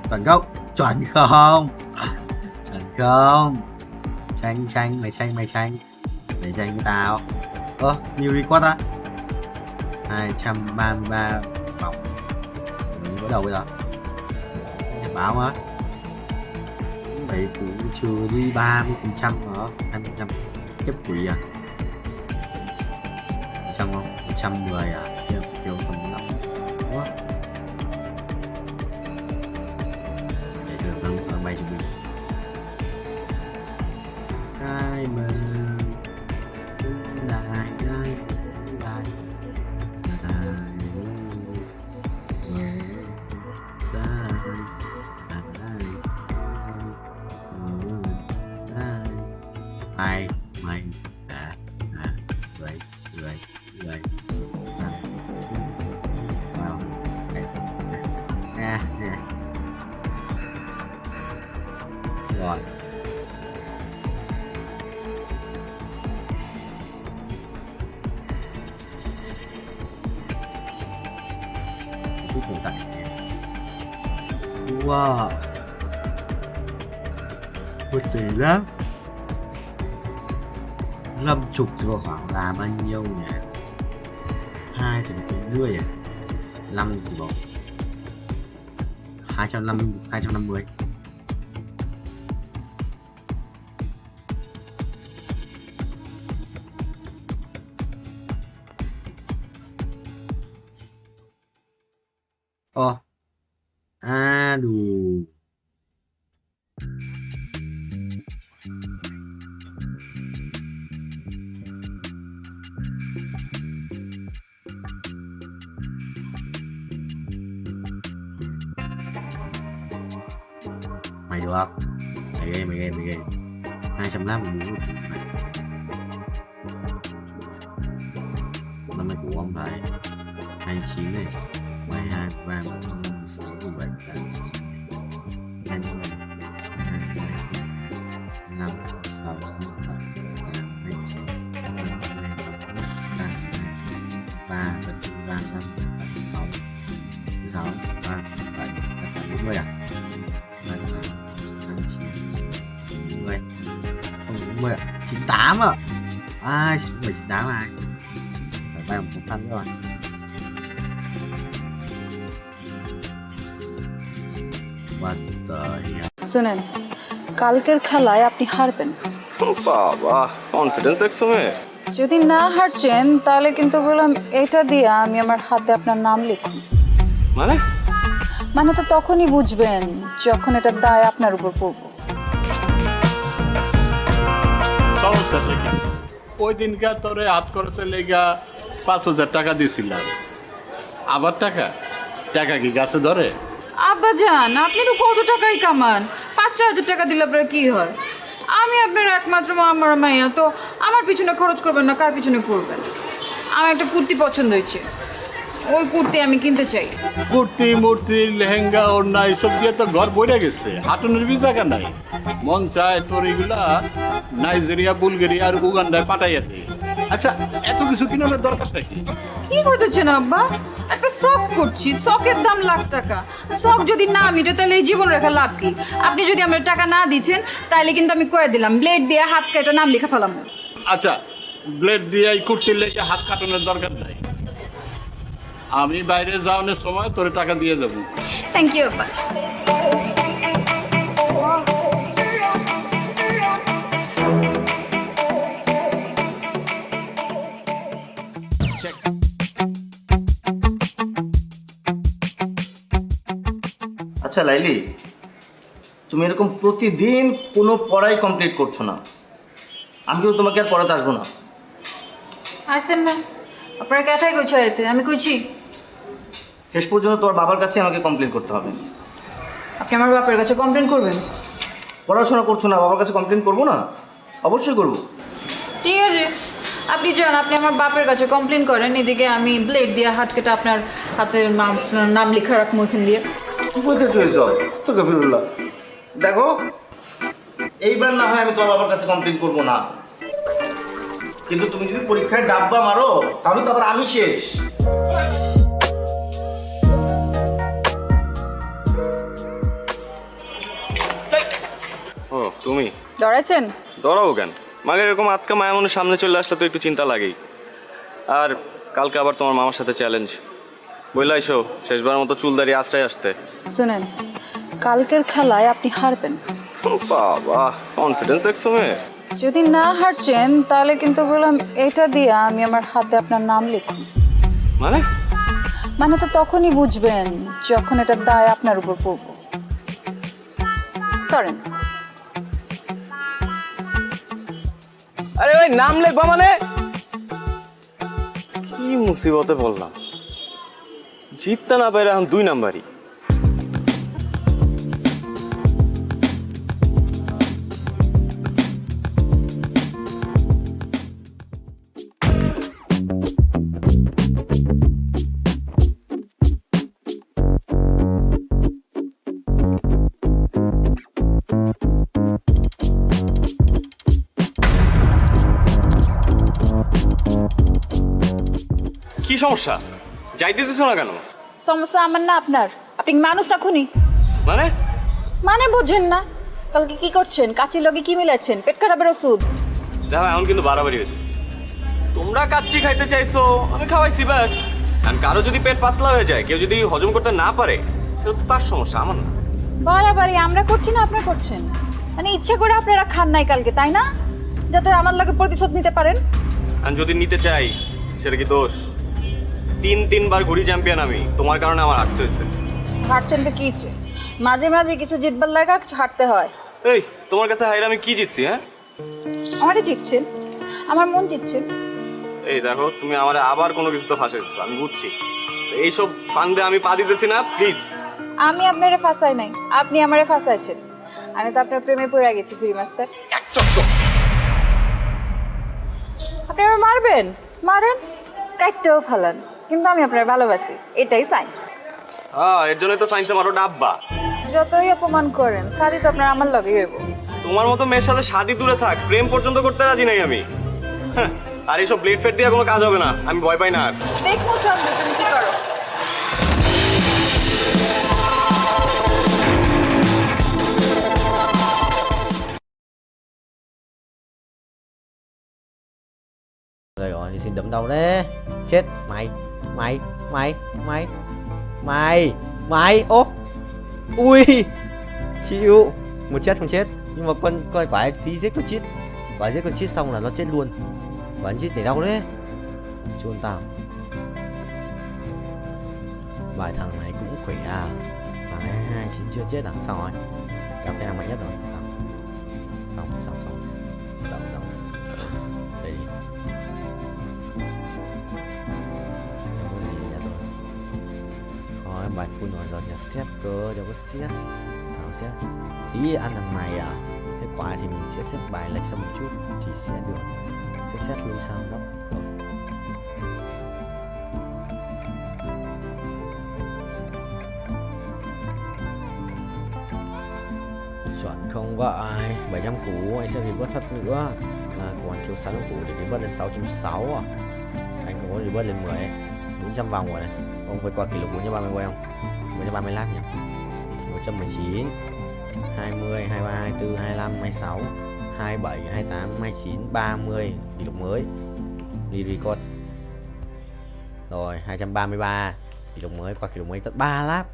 Chuẩn không? Chuẩn không? Chuẩn không? Tranh mày tranh với tao. Nhiều record á. 233 vòng. Mình bắt đầu bây giờ. Nhà báo á. Vậy cũng chưa đi 30% hả? 20% kiếp quỷ à? 100 không? 110 à? Kêu tầm lắm. Ủa? Để thử năng bay cho mình. Ai mà lại ai mày người vào nè rồi tồn tại wow một tỷ lắm 50 rồi khoảng là bao nhiêu nhỉ? 250 à? 5 thì bộ 250 đủ mày được không? Mày ghê 250 muốn năm nay của ông thầy 29 này 22 3 4 6 7 8 9 20 5 6 7 8 29 3 5 6 6 3 7 40 à? 90 40 à? 98 à? 98 ai? Phải bay một thanh rồi. শুনেন, কালকের খেলায় আপনি হারবেন। বাবা, confidence দেখছো মেয়ে? যদি না হারছেন তাহলে কিন্তু বললাম এটা দিয়ে আমি আমার হাতে আপনার নাম লিখুন। মানে তো তখনই বুঝবেন যখন এটার দায় আপনার উপর পড়ব। ওই দিনকার তোরে হাত খরচের লেগা 5,000 টাকা দিয়েছিলাম। আবার টাকা টাকা কি গাছে ধরে? আব্বাজান, আপনি তো কত টাকাই কামান, 5,000 টাকা দিলে আপনার কি হয়? আমি আপনার একমাত্র আমার মাইয়া, তো আমার পিছনে খরচ করবেন না, কার পিছনে করবেন? আমার একটা কুর্তি পছন্দ হয়েছে, ওই কুর্তি আমি কিনতে চাই। কুর্তি মূর্তি লেহেঙ্গা ওড়না এসব দিয়ে তো ঘর বইরে গেছে, হাঁটুনের বি জায়গা নাই। মন চায় তোর এগুলা নাইজেরিয়া, বুলগেরিয়া আর উগান্ডায় পাঠাইয়া দিই। আচ্ছা, এত কিছু কিনার দরকার নাকি? কি করতেছেন আব্বা? একটা শখ করছি, শখের দাম লাখ টাকা। শখ যদি না মিটে তাহলে এই জীবন রেখা লাভ কি? আপনি যদি আমার টাকা না দিচ্ছেন তাহলে কিন্তু আমি কয়ে দিলাম, ব্লেড দিয়ে হাত কেটে নাম লেখা ফেলাম। আচ্ছা, ব্লেড দিয়ে এই কুর্তির লেগে হাত কাটানোর দরকার নাই। আমি বাইরে যাওয়ানোর সময় তোর টাকা দিয়ে যাবো। থ্যাংক ইউ আব্বা। আচ্ছা লাইলি, তুমি এরকম প্রতিদিন কোনো পড়াই কমপ্লিট করছো না, আমি কিন্তু তোমাকে আর পড়াতে আসবো না। আসেন না, আপনারা ক্যাথাই গোছাইতে আমি কইছি। শেষ পর্যন্ত তোমার বাবার কাছে আমাকে কমপ্লেন করতে হবে। আপনি আমার বাপের কাছে কমপ্লেন করবেন? পড়াশোনা করছো না, বাবার কাছে কমপ্লেন করবো না? অবশ্যই করবো। ঠিক আছে, আপনি যান, আপনি আমার বাপের কাছে কমপ্লেন করেন, এদিকে আমি ব্লেড দিয়ে হাত কেটে আপনার হাতের নাম লেখা রাখবো এখান দিয়ে। দেখো, এইবার না হয় আমি তোমার বাবার কাছে কমপ্লেন করবো না, কিন্তু তুমি যদি পরীক্ষায় ডাব্বা মারো তাহলে তো আবার আমি শেষ। ও তুমি ডরাইছেন? ডরাও কেন? মাগের এরকম আটকা মায়া মনে সামনে চলে আসলে তো একটু চিন্তা লাগেই। আর কালকে আবার তোমার মামার সাথে চ্যালেঞ্জ, বললাইছো শেষবার মতো চুল দাঁড়িয়ে আশ্রয় আসতে। শুনেন, কালকের খেলায় আপনি হারবেন। বাবা, কনফিডেন্স দেখছো মেয়ে। যদি না হারছেন তাহলে কিন্তু বললাম এটা দিয়ে আমি আমার হাতে আপনার নাম লিখুন। মানে তো তখনই বুঝবেন যখন এটার দায় আপনার উপর পড়বো। সরেন। আরে ভাই, নাম লিখবা মানে? কি মুসিবতে বললাম, জিততে না পারে এখন 2 নাম্বারই। কি সমস্যা? যাইতে দিছো না কেন? সমস্যা আমার না আপনার। আপনি মানুষ না খুনি? মানে বুঝেন না? কালকে কি করছেন? কাচির লগে কি মিলাচ্ছেন? পেট খারাপের ওষুধ। দেখো, এখন কিন্তু বাড়াবাড়ি হয়েছে। তোমরা কাচ্চি খাইতে চাইছো, আমি খাওয়াইছি ব্যাস। কারণ কারো যদি পেট পাতলা হয়ে যায়, কেউ যদি হজম করতে না পারে, সেটা তো তার সমস্যা, আমার না। বাড়াবাড়ি আমরা করছি না আপনারা করছেন? মানে ইচ্ছে করে আপনারা খান নাই কালকে, তাই না? যাতে আমার লগে প্রতিশোধ নিতে পারেন। আর যদি নিতে চাই, সেটা কি দোষ? 3-3বার ঘুরি চ্যাম্পিয়ন আমি, তোমার কারণে আমার হারতে হয়েছে। হারছেন তো কি? মাঝে মাঝে কিছু জিতবার লাগা কিছু হারতে হয়। এই, তোমার কাছে হাইরে আমি কি জিতছি? হ্যাঁ, আমারই জিতছেন, আমার মন জিতছেন। এই দেখো, তুমি আমার আবার কোনো কিছু তো ফাঁসে দিচ্ছ, আমি বুঝছি। এইসব ফান্দে আমি পা দিতেছি না, প্লিজ। আমি আপনারে ফাঁসাই নাই, আপনি আমারে ফাঁসাইছেন। আমি তো আপনার প্রেমে পড়ে গেছি ফ্রি মাস্টার। আপনি আমার মারবেন, মারেন, কাটতেও ফেলান, কিন্তু আমি আপনার ভালোবাসি, এটাই সাইন্স। হ্যাঁ, এর জন্যই তো সায়েন্সে মারো ডাব্বা। যতই অপমান করেন, শাদি তো আপনার আমার লগেই হইব। তোমার মতো মেয়ের সাথে শাদি দূরে থাক, প্রেম পর্যন্ত করতে রাজি নাই আমি। হ্যাঁ, আর এইসব ব্লেড ফেড দিয়ে কোনো কাজ হবে না, আমি ভয় পাই না আর। দেখো চন্দ্র, তুমি কি করো। Rồi rồi thì xin đấm đầu đấy. Chết mày. Mày mày mày mày mày ô ui chịu một chết không chết, nhưng mà con phải tí giết con chít, phải giết con chít xong là nó chết luôn. Phải chít chảy đau đấy, chôn tao. Vài thằng này cũng khỏe à, mà hai chín chưa chết à? Sao rồi, gặp cái thằng mạnh nhất rồi. Sao xong đây đi. Không có gì nhất rồi. Có bài vài phút rồi giờ nhà xét cơ, đâu có xét. Thảo xét. Tí ăn thằng này à? Kết quả thì mình sẽ xếp bài lệch sang một chút thì sẽ được. Sẽ xét lui sang góc. Chuẩn không vậy. 700 củ anh sẽ revert phát nữa. Còn thiếu 600 củ để revert lên 660 à? Anh có revert lên 10 ấy. 400 vòng rồi này. Ông vượt qua kỷ lục 430 quay không? 435 nhỉ? 119 20, 23, 24, 25, 26 27, 28, 29, 30 kỷ lục mới. Đi record. Rồi 233 kỷ lục mới, qua kỷ lục mới tận 3 lap.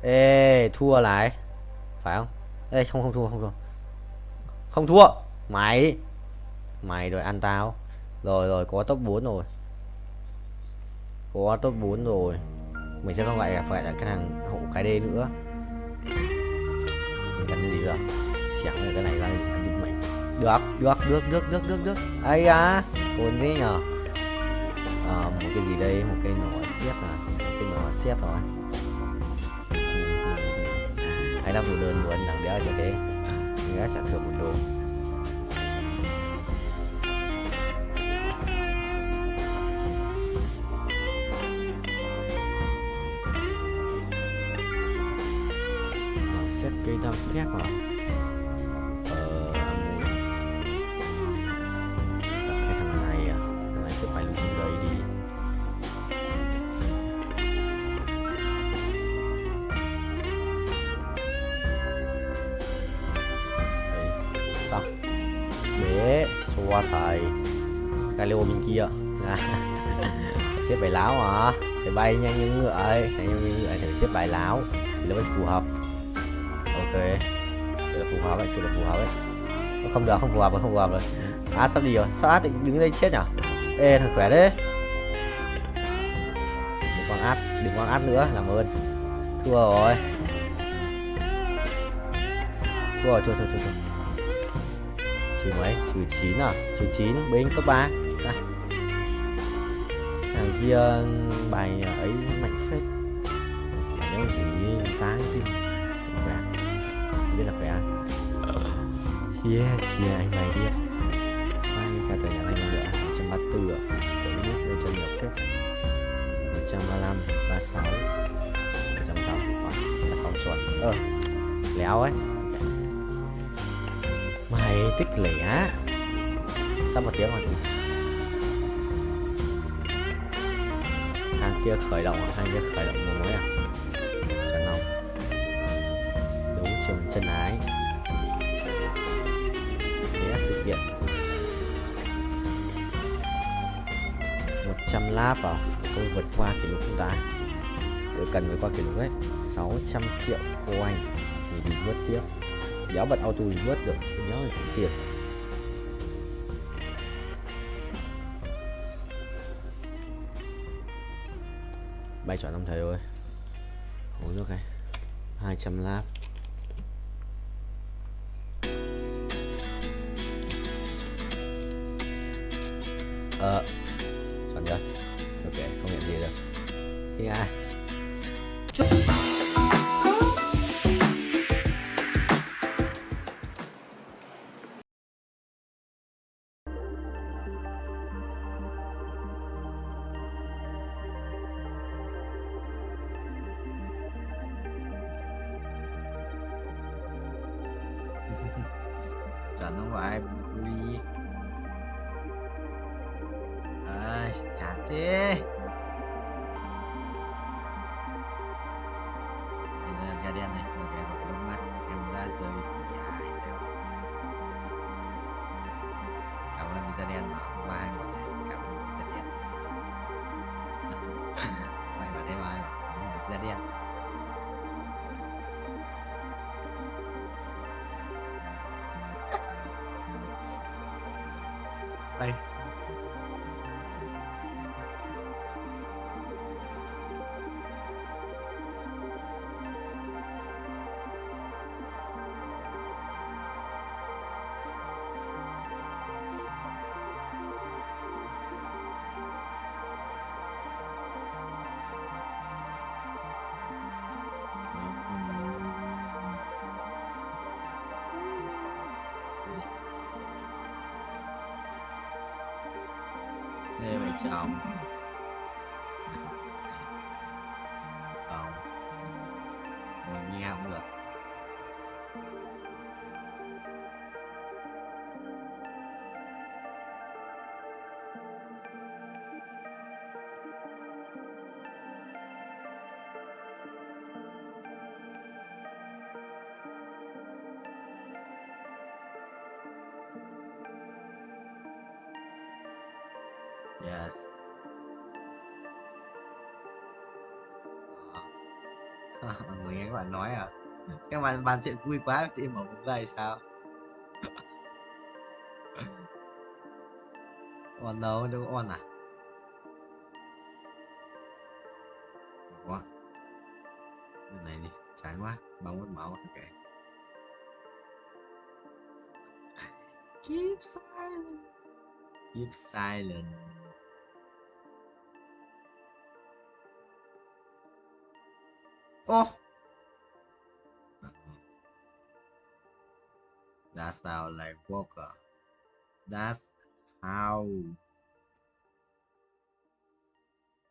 Ê, thua lại. Phải không? Ê, không thua. Không thua. Mày rồi ăn tao. Rồi có top 4 rồi. Có top 4 rồi. Mình sẽ không phải là cái thằng hậu cái D nữa. Mình gắn cái gì rồi? Xẻng rồi cái này ra định mệnh. Được. Ây à, ổn thế nhờ. Một cái gì đây? Một cái nỏ xét à? Một cái nỏ xét rồi. Ai đáp đồ đơn luôn, thằng đéo cho thế. Mình đã trả thưởng 1 đô. Xét cây đam phép à? Cái thằng này à? Thằng này sẽ phải lưu xuống đấy đi. Đây. Xong. Bế cho thầy cái lô bên kia. Xếp bài láo hả? Phải bay nhanh như ngựa ấy. Phải xếp bài láo thì nó mới phù hợp. Ok, sự là phù hợp ấy. Không được, không phù hợp rồi. Sắp đi rồi, sao đứng đây chết nhở? Ê, thằng khỏe đấy. Đừng quăng át nữa, làm ơn. Thua rồi. Trừ mấy? Trừ 9 à? Trừ 9, binh top 3. Thằng kia bài ấy mạnh phết. Bài đéo gì, táng tim. Biết là khỏe. Chia anh mày đi. Cả tờ nhà anh nữa 134 ạ. Cái nước lên cho nhiều phết. 135, 36 160, 36 chuẩn. Léo ấy. Mày tích lẻ. Sắp 1 tiếng rồi. Hàng kia khởi động à? Hàng kia khởi động một mới à? Chuẩn không? Đúng trường chân ái. Vẽ sự kiện 100 lap vào. Tôi vượt qua kỷ lục chúng ta. Sự cần vượt qua kỷ lục ấy 600 triệu coin thì đi vớt tiếp. Đéo bật auto đi vớt được. Đéo thì cũng tiền. Bay chọn ông thầy ơi. Uống nước này 200 lap. Chọn chưa? Ok, không nhận gì được. Thì ai? Chọn không phải Uli. Chán thế. Bây giờ cái đèn này là cái giọt nước mắt em ra rơi vì ai đâu. Cảm ơn visa đen mà hôm qua anh bảo cảm ơn visa đen. Mày mà thấy ai bảo cảm ơn visa đen. Đây. Nghe mày chồng. Không. Mình nghe không được. Yes. Người nghe các bạn nói à? Các bạn bàn chuyện vui quá thì em mở một giây sao? On đâu đâu on à? Quá. Bên này đi, chán quá, bao mất máu. Ok. Keep silent. Keep silent. Oh. That sound like Walker. That's how.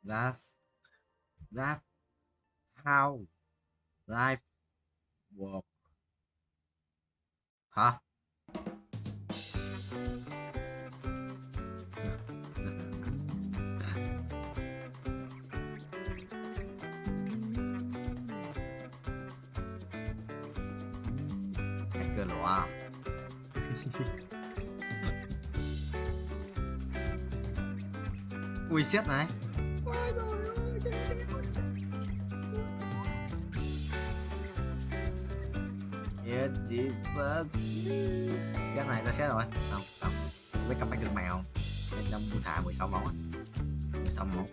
That's how life works. Hả? Hacker lỗ à? Ui xét này. Xét này ta xét rồi. Xong xong. Với comeback được mèo. Nên đâm bu thả 16 máu á. 16 máu.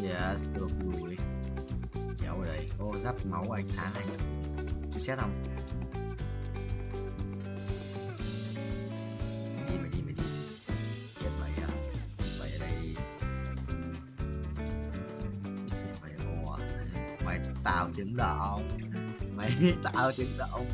Yes, được rồi. Kéo ở đây. Ô, giáp máu ánh sáng này. Chú xét không? Mày đi. Chết mày à? Mày ở đây. Mày ồ. Mày tạo tiếng động. Mày tạo tiếng động.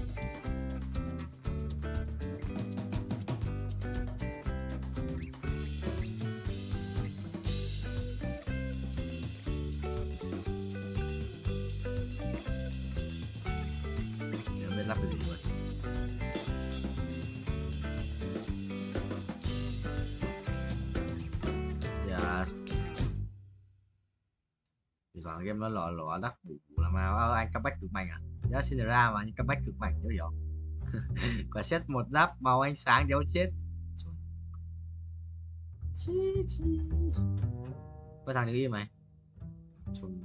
Lắp cái gì luôn. Yes. Thì toàn game nó lọ đắt bù là mà anh comeback cực mạnh à? Giá xin ra mà anh comeback cực mạnh dấu hiểu. Quả xét một giáp màu ánh sáng dấu chết. Chi. Có thằng đứng im mày. Chùm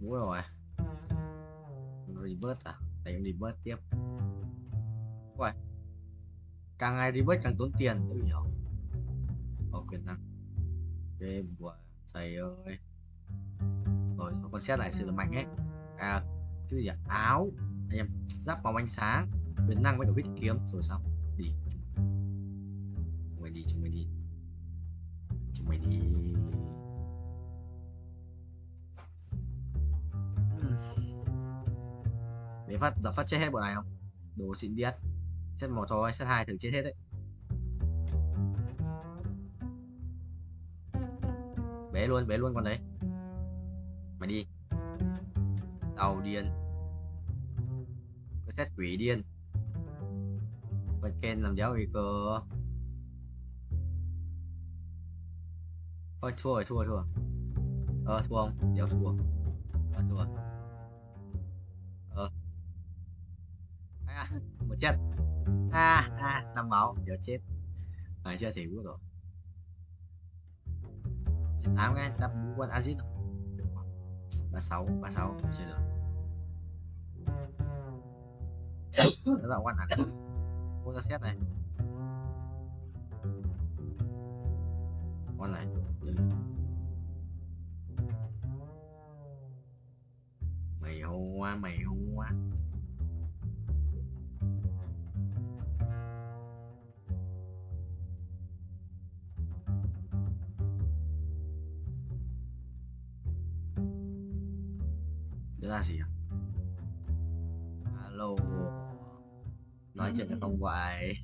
bố rồi. Revert à? Tại em revert tiếp. Ui. Càng ngày revert càng tốn tiền, tôi hiểu. Có quyền năng. Ok, của thầy ơi. Rồi, con xét lại sự là mạnh ấy. À, cái gì ạ? Áo. Anh em, giáp màu ánh sáng. Quyền năng với đầu huyết kiếm. Rồi xong. Đi. Chúng mày đi. Để phát chết hết bộ này không? Đồ xịn điết. Set 1 thôi, set 2 thử chết hết đấy. Bế luôn con đấy. Mày đi. Tàu điên. Có set quỷ điên. Con Ken làm giáo gì cơ. Thôi thua. Thua không? Đéo thua. Thua. Một chết. 5 máu, giờ chết. Phải chưa thì rồi. 8 cái, đắp quân Azit. 36 chơi được. Đó là quan này. Quân ra xét này. Con này. Mày hoa. ra gì à? Alo, nói chuyện được không vậy?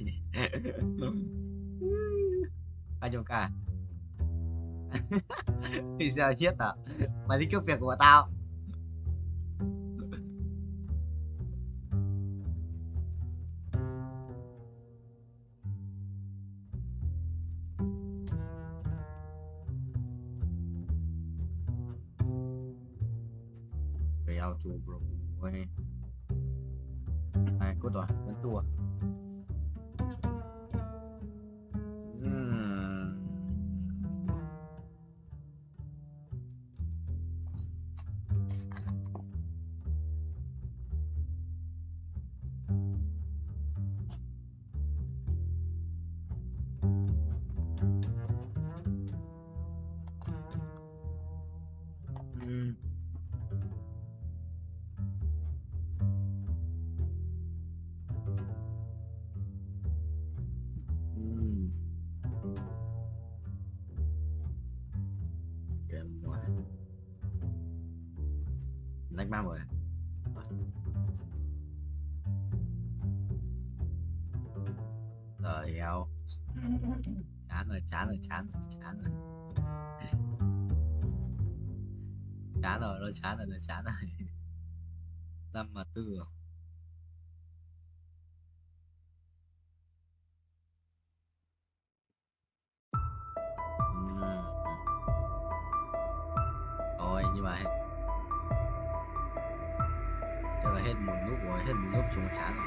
Anh Trung ca, thì sao chết à? Mày đi cướp việc của tao. Về chủ bro ơi. À, cốt rồi, vẫn tua. Đánh ba rồi. Rồi eo. Chán rồi. Chán rồi, nó chán rồi. Năm mà tư rồi. Thôi nhưng mà chắc là hết một lúc chúng chán rồi.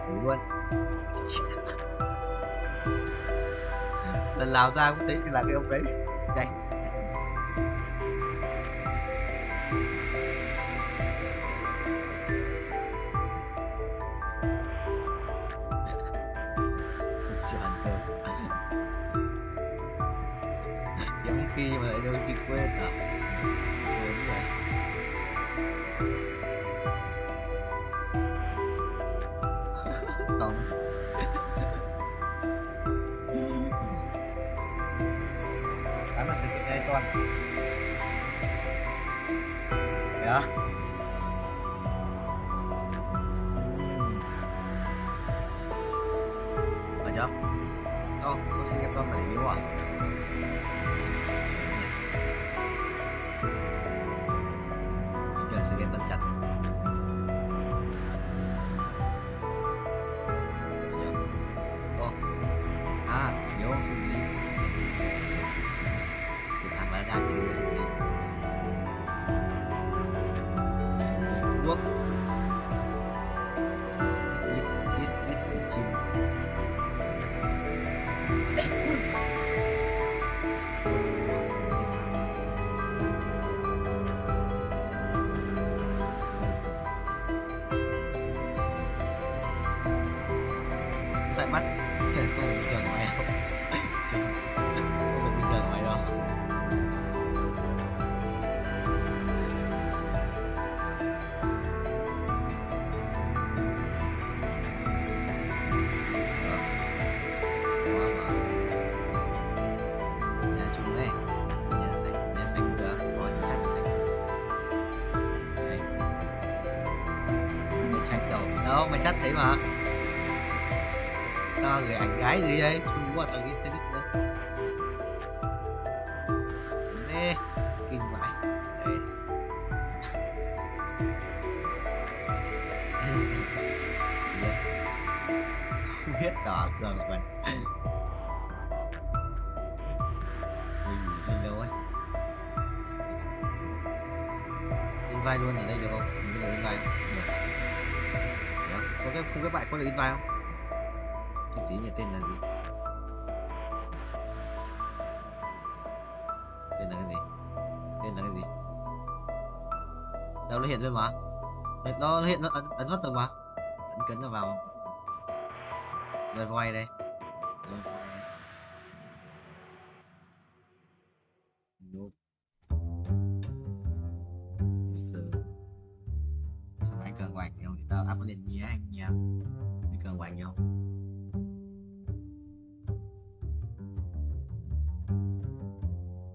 Thử luôn. Lần nào ra cũng thấy là cái ông đấy. Đây. Cho ăn cơm. Giống khi mà lại đôi khi quên à. Sớm rồi. Không. Karena sedikitnya itu kan ya. Aja. Sao, có xin cái con này yếu à? Bây giờ sẽ cái chặt. Yo sendiri si tambah gaji gue sendiri gue kecil sai mắt không giờ ngoài không được bây giờ ngoài đâu nhà chung này nhà xanh được có chắc xanh đây mày thạch đâu mày chắc thấy mà tao gửi ảnh gái gì đấy chung qua thằng đi xe đứt nữa nè kinh vãi đây không biết tỏ cường mình đi đâu ấy in vai luôn ở đây được không mình có in vai không được có cái không, các bạn có được in vai không cái gì nhỉ, tên là gì, tên là cái gì, Đâu nó hiện lên mà. Nó hiện nó ấn mất rồi mà. Ấn cấn nó vào. Rồi quay đây. Rồi quay. Nope. Sao anh cần quạt nhau thì tao up lên nhé anh nha. Anh cần quạt nhau.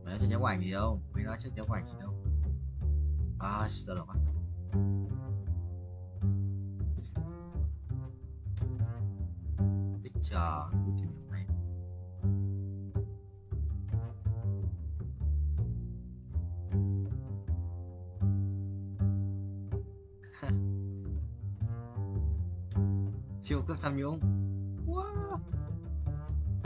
Mày nói cho cháu quạt gì đâu. Mày nói cho cháu quạt gì đâu. À, sợ lắm á. Picture của team này. Siêu cấp tham nhũng.